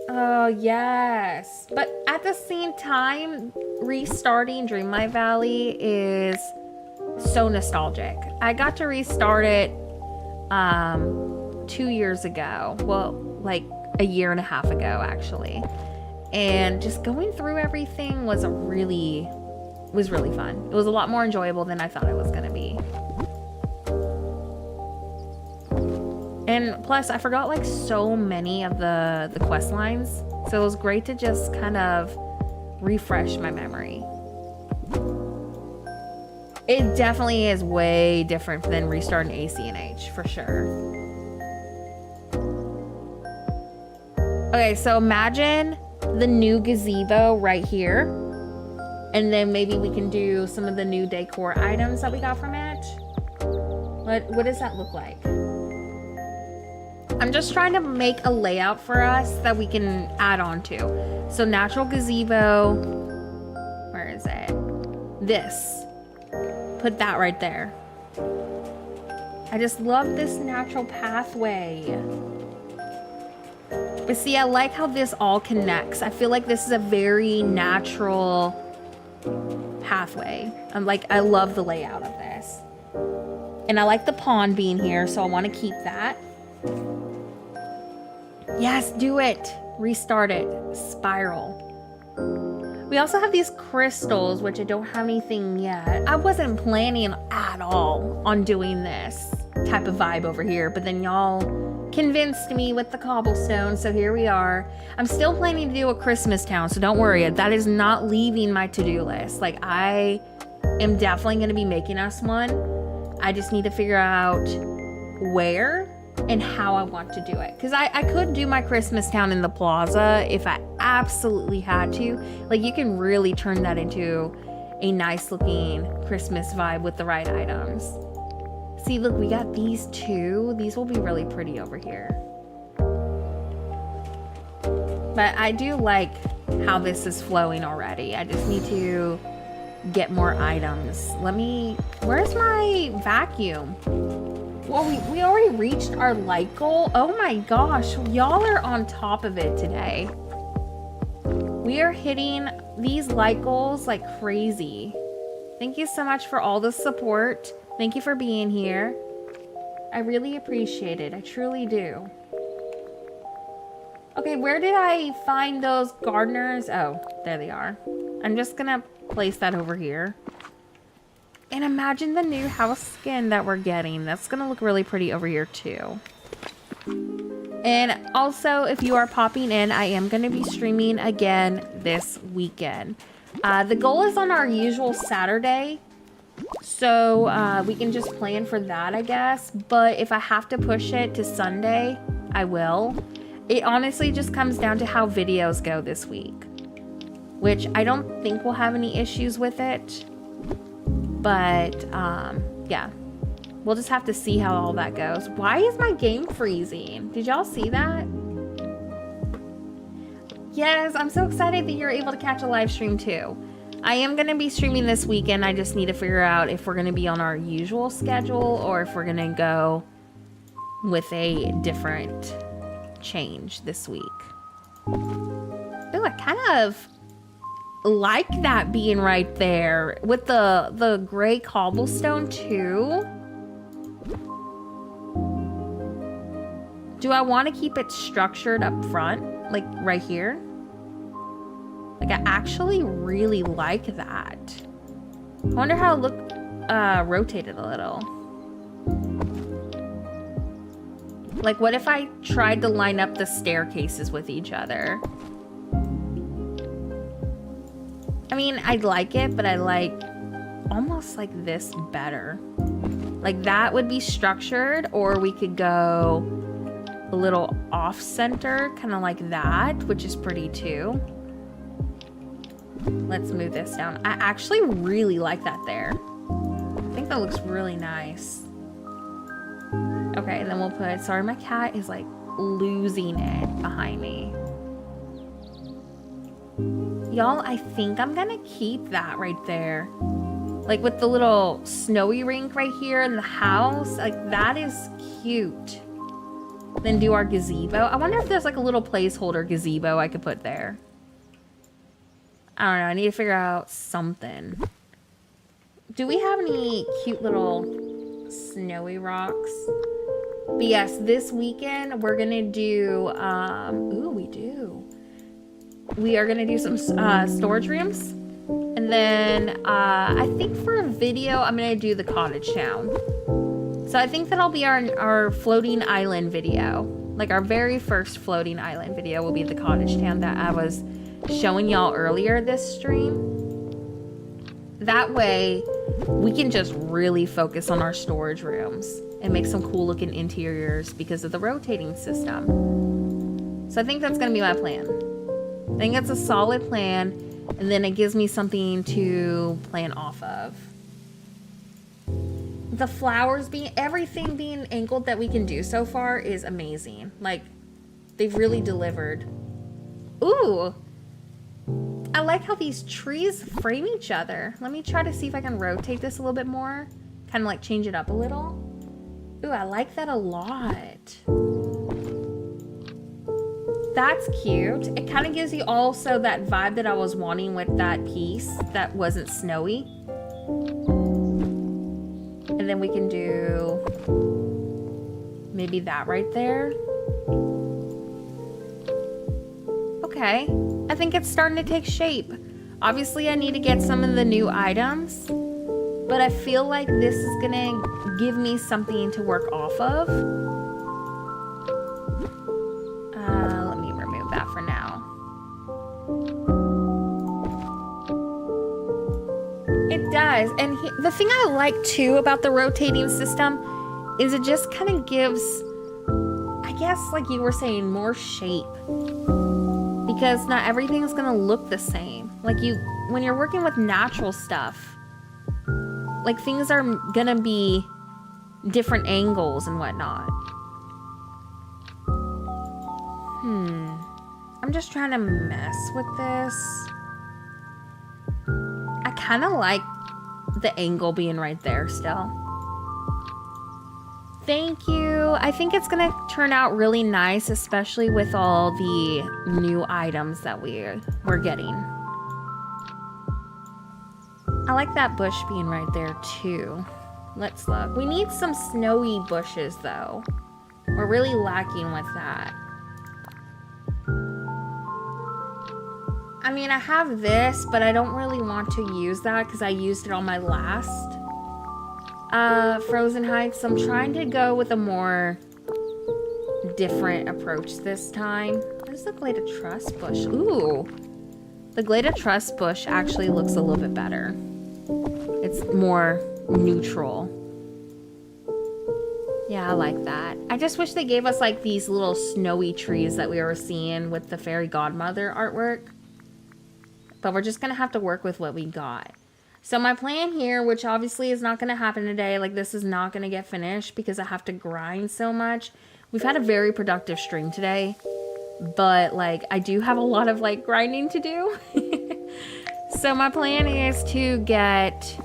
Oh, yes. But at the same time, restarting Dreamlight Valley is so nostalgic. I got to restart it 2 years ago. Well, like a year and a half ago, actually. And just going through everything was really fun. It was a lot more enjoyable than I thought it was going to be. And plus, I forgot like so many of the quest lines. So it was great to just kind of refresh my memory. It definitely is way different than restarting ACNH, for sure. Okay, so imagine the new gazebo right here. And then maybe we can do some of the new decor items that we got from it. What does that look like? I'm just trying to make a layout for us that we can add on to. So natural gazebo. Where is it? This. Put that right there. I just love this natural pathway. But see, I like how this all connects. I feel like this is a very natural pathway. I love the layout of this. And I like the pond being here, so I want to keep that. Yes, do it. Restart it. Spiral. We also have these crystals, which I don't have anything yet. I wasn't planning at all on doing this type of vibe over here, but then y'all convinced me with the cobblestone, so here we are. I'm still planning to do a Christmas town, so don't worry. That is not leaving my to-do list. Like, I am definitely going to be making us one. I just need to figure out where and how I want to do it. Because I could do my Christmas town in the plaza if I absolutely had to. Like, you can really turn that into a nice looking Christmas vibe with the right items. See, look, we got these two. These will be really pretty over here. But I do like how this is flowing already. I just need to get more items. Where's my vacuum? Well, we already reached our light goal. Oh my gosh, y'all are on top of it today. We are hitting these light goals like crazy. Thank you so much for all the support. Thank you for being here. I really appreciate it. I truly do. Okay, where did I find those gardeners? Oh, there they are. I'm just gonna place that over here. And imagine the new house skin that we're getting. That's gonna look really pretty over here too. And also, if you are popping in, I am gonna be streaming again this weekend. The goal is on our usual Saturday. So we can just plan for that, I guess. But if I have to push it to Sunday, I will. It honestly just comes down to how videos go this week, which I don't think we'll have any issues with it. But yeah, we'll just have to see how all that goes. Why is my game freezing? Did y'all see that? Yes, I'm so excited that you're able to catch a live stream too. I am going to be streaming this weekend. I just need to figure out if we're going to be on our usual schedule or if we're going to go with a different change this week. Ooh, I kind of like that being right there with the gray cobblestone too. Do I want to keep it structured up front, like right here? Like, I actually really like that. I wonder how it looked rotated a little. Like, what if I tried to line up the staircases with each other? I mean, I like it, but I like almost like this better. Like, that would be structured, or we could go a little off-center, kind of like that, which is pretty too. Let's move this down. I actually really like that there. I think that looks really nice. Okay, and then we'll put, sorry, my cat is like losing it behind me. Y'all, I think I'm gonna keep that right there. Like with the little snowy rink right here in the house. Like, that is cute. Then do our gazebo. I wonder if there's like a little placeholder gazebo I could put there. I don't know. I need to figure out something. Do we have any cute little snowy rocks? But yes, this weekend we're gonna do. Ooh, we do. We are gonna do some storage rooms, and then I think for a video I'm gonna do the cottage town. So I think that'll be our floating island video. Like, our very first floating island video will be the cottage town that I was showing y'all earlier this stream. That way we can just really focus on our storage rooms and make some cool looking interiors because of the rotating system. So I think that's going to be my plan. I think it's a solid plan, and then it gives me something to plan off of. The flowers everything being angled that we can do so far is amazing. Like, they've really delivered. Ooh, I like how these trees frame each other. Let me try to see if I can rotate this a little bit more. Kind of like change it up a little. Ooh, I like that a lot. That's cute. It kind of gives you also that vibe that I was wanting with that piece that wasn't snowy. And then we can do maybe that right there. Okay, I think it's starting to take shape. Obviously, I need to get some of the new items, but I feel like this is gonna give me something to work off of. Let me remove that for now. It does, and the thing I like too about the rotating system is it just kind of gives, I guess like you were saying, more shape. Because not everything's gonna look the same. Like when you're working with natural stuff, like things are gonna be different angles and whatnot. I'm just trying to mess with this. I kind of like the angle being right there still. Thank you. I think it's gonna turn out really nice, especially with all the new items that we're getting. I like that bush being right there too. Let's look. We need some snowy bushes though. We're really lacking with that. I mean, I have this, but I don't really want to use that because I used it on my last Frozen Heights. So I'm trying to go with a more different approach this time. There's the Glade of Trust bush. Ooh, the Glade of Trust bush actually looks a little bit better. It's more neutral. Yeah, I like that. I just wish they gave us like these little snowy trees that we were seeing with the fairy godmother artwork. But we're just gonna have to work with what we got. So my plan here, which obviously is not gonna happen today, like this is not gonna get finished because I have to grind so much. We've had a very productive stream today, but like I do have a lot of like grinding to do. So my plan is to get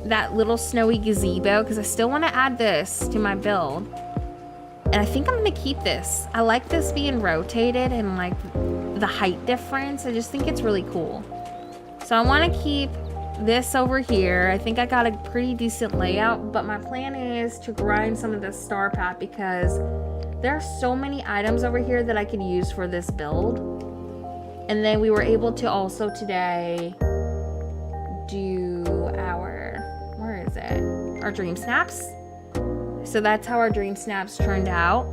that little snowy gazebo because I still want to add this to my build. And I think I'm going to keep this. I like this being rotated and like the height difference. I just think it's really cool. So I want to keep this over here. I think I got a pretty decent layout, but my plan is to grind some of the star path because there are so many items over here that I could use for this build. And then we were able to also today do our, where is it? Our Dreamsnaps. So that's how our Dreamsnaps turned out.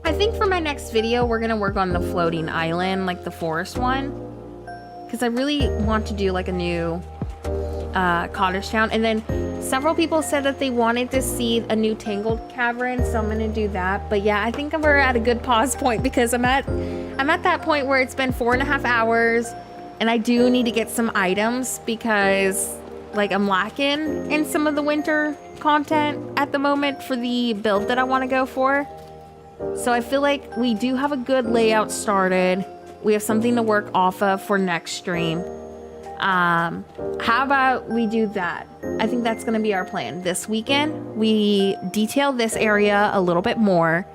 I think for my next video, we're gonna work on the floating island, like the forest one. Because I really want to do like a new cottage town. And then several people said that they wanted to see a new Tangled Cavern, so I'm gonna do that. But yeah, I think we're at a good pause point because I'm at that point where it's been 4.5 hours and I do need to get some items because like I'm lacking in some of the winter content at the moment for the build that I want to go for. So I feel like we do have a good layout started. We have something to work off of for next stream. How about we do that? I think that's going to be our plan. This weekend, we detail this area a little bit more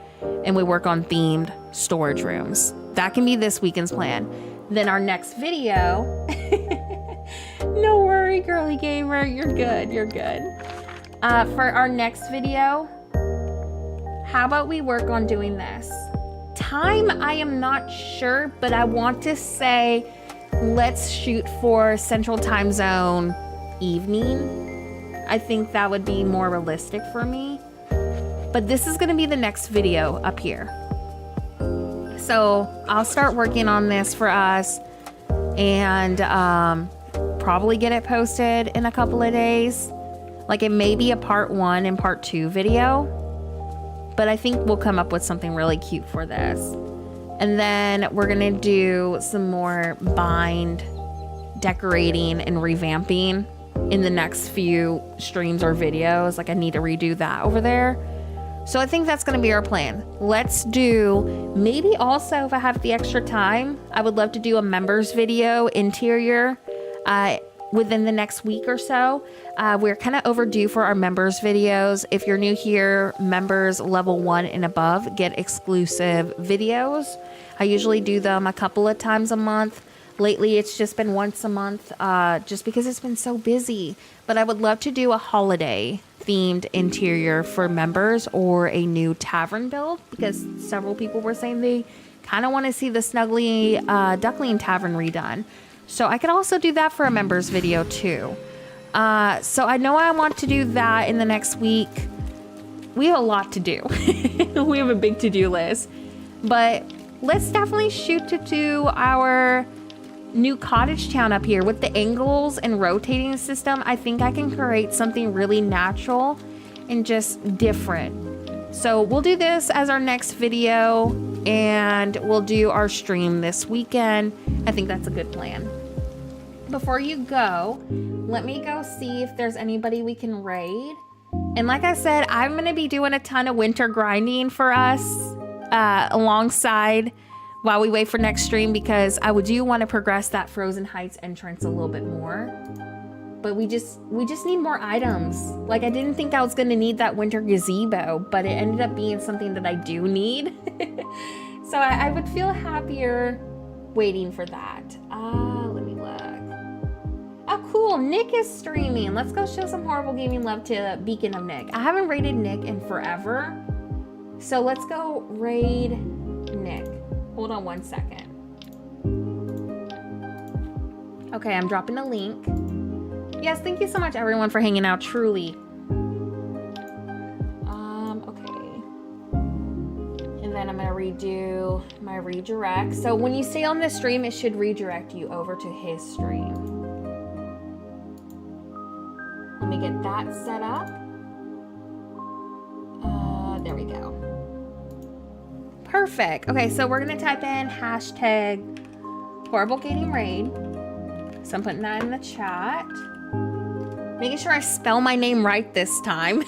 and we work on themed storage rooms. That can be this weekend's plan. Then our next video, no worry, girly gamer, you're good, you're good. For our next video, how about we work on doing this? Time, I am not sure, but I want to say, let's shoot for Central Time Zone evening. I think that would be more realistic for me. But this is gonna be the next video up here. So I'll start working on this for us and probably get it posted in a couple of days. Like, it may be a part 1 and part 2 video, but I think we'll come up with something really cute for this. And then we're gonna do some more bind decorating and revamping in the next few streams or videos. Like, I need to redo that over there. So I think that's gonna be our plan. Let's do, maybe also if I have the extra time, I would love to do a members video interior within the next week or so. We're kind of overdue for our members videos. If you're new here, members level 1 and above get exclusive videos. I usually do them a couple of times a month. Lately, it's just been once a month, just because it's been so busy. But I would love to do a holiday themed interior for members or a new tavern build, because several people were saying they kind of want to see the Snuggly Duckling Tavern redone. So I could also do that for a members video too. So I know I want to do that in the next week. We have a lot to do. We have a big to-do list. But let's definitely shoot to do our new cottage town up here with the angles and rotating system. I think I can create something really natural and just different. So we'll do this as our next video, and we'll do our stream this weekend. I think that's a good plan. Before you go, let me go see if there's anybody we can raid. And like I said, I'm going to be doing a ton of winter grinding for us alongside while we wait for next stream, because I do want to progress that Frozen Heights entrance a little bit more. But we just need more items. Like, I didn't think I was going to need that winter gazebo, but it ended up being something that I do need. So I would feel happier waiting for that. Let me look. Oh, cool. Nick is streaming. Let's go show some horrible gaming love to Beacon of Nick. I haven't raided Nick in forever. So let's go raid Nick. Hold on one second. Okay, I'm dropping a link. Yes, thank you so much, everyone, for hanging out, truly. Okay. And then I'm gonna redo my redirect. So when you stay on the stream, it should redirect you over to his stream. Let me get that set up. There we go. Perfect. Okay, so we're gonna type in hashtag horrible gaming raid. So I'm putting that in the chat. Making sure I spell my name right this time.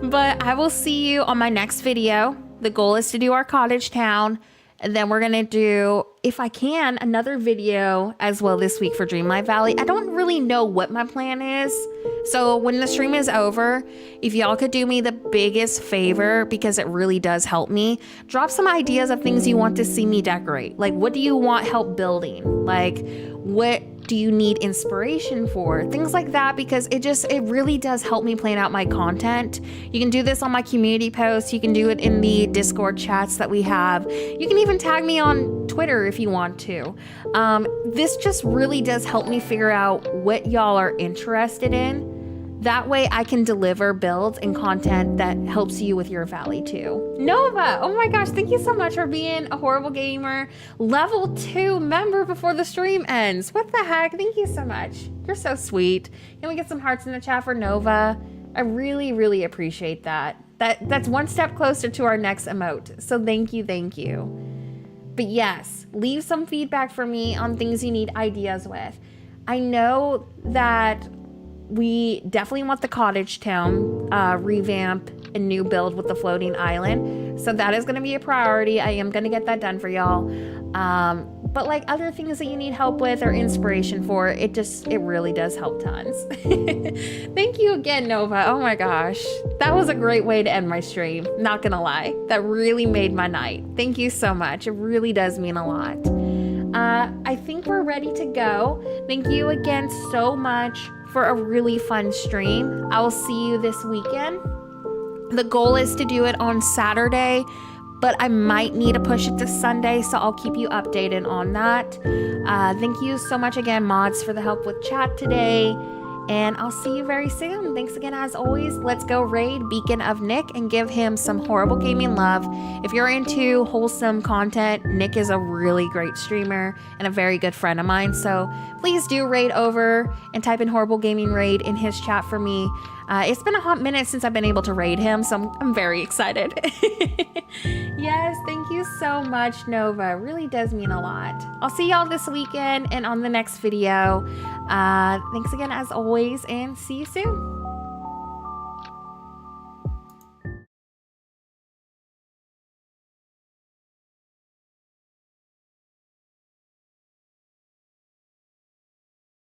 But I will see you on my next video. The goal is to do our cottage town. And then we're gonna do, if I can, another video as well this week for Dreamlight Valley. I don't really know what my plan is. So when the stream is over, if y'all could do me the biggest favor, because it really does help me, drop some ideas of things you want to see me decorate. Like, what do you want help building? Like, what do you need inspiration for? Things like that, because it really does help me plan out my content. You can do this on my community posts. You can do it in the Discord chats that we have. You can even tag me on Twitter if you want to. This just really does help me figure out what y'all are interested in. That way I can deliver builds and content that helps you with your valley too. Nova, oh my gosh, thank you so much for being a horrible gamer. Level 2 member before the stream ends. What the heck? Thank you so much. You're so sweet. Can we get some hearts in the chat for Nova? I really, really appreciate that. That's one step closer to our next emote. So thank you, thank you. But yes, leave some feedback for me on things you need ideas with. I know that we definitely want the cottage town revamp and new build with the floating island. So that is going to be a priority. I am going to get that done for y'all. But like other things that you need help with or inspiration for, it really does help tons. Thank you again, Nova. Oh my gosh. That was a great way to end my stream. Not gonna lie. That really made my night. Thank you so much. It really does mean a lot. I think we're ready to go. Thank you again so much for a really fun stream. I will see you this weekend. The goal is to do it on Saturday, but I might need to push it to Sunday, so I'll keep you updated on that. Thank you so much again, mods, for the help with chat today. And I'll see you very soon. Thanks again, as always. Let's go raid Beacon of Nick and give him some horrible gaming love. If you're into wholesome content, Nick is a really great streamer and a very good friend of mine. So please do raid over and type in horrible gaming raid in his chat for me. It's been a hot minute since I've been able to raid him, so I'm very excited. Yes, thank you so much, Nova. It really does mean a lot. I'll see y'all this weekend and on the next video. Thanks again as always, and see you soon.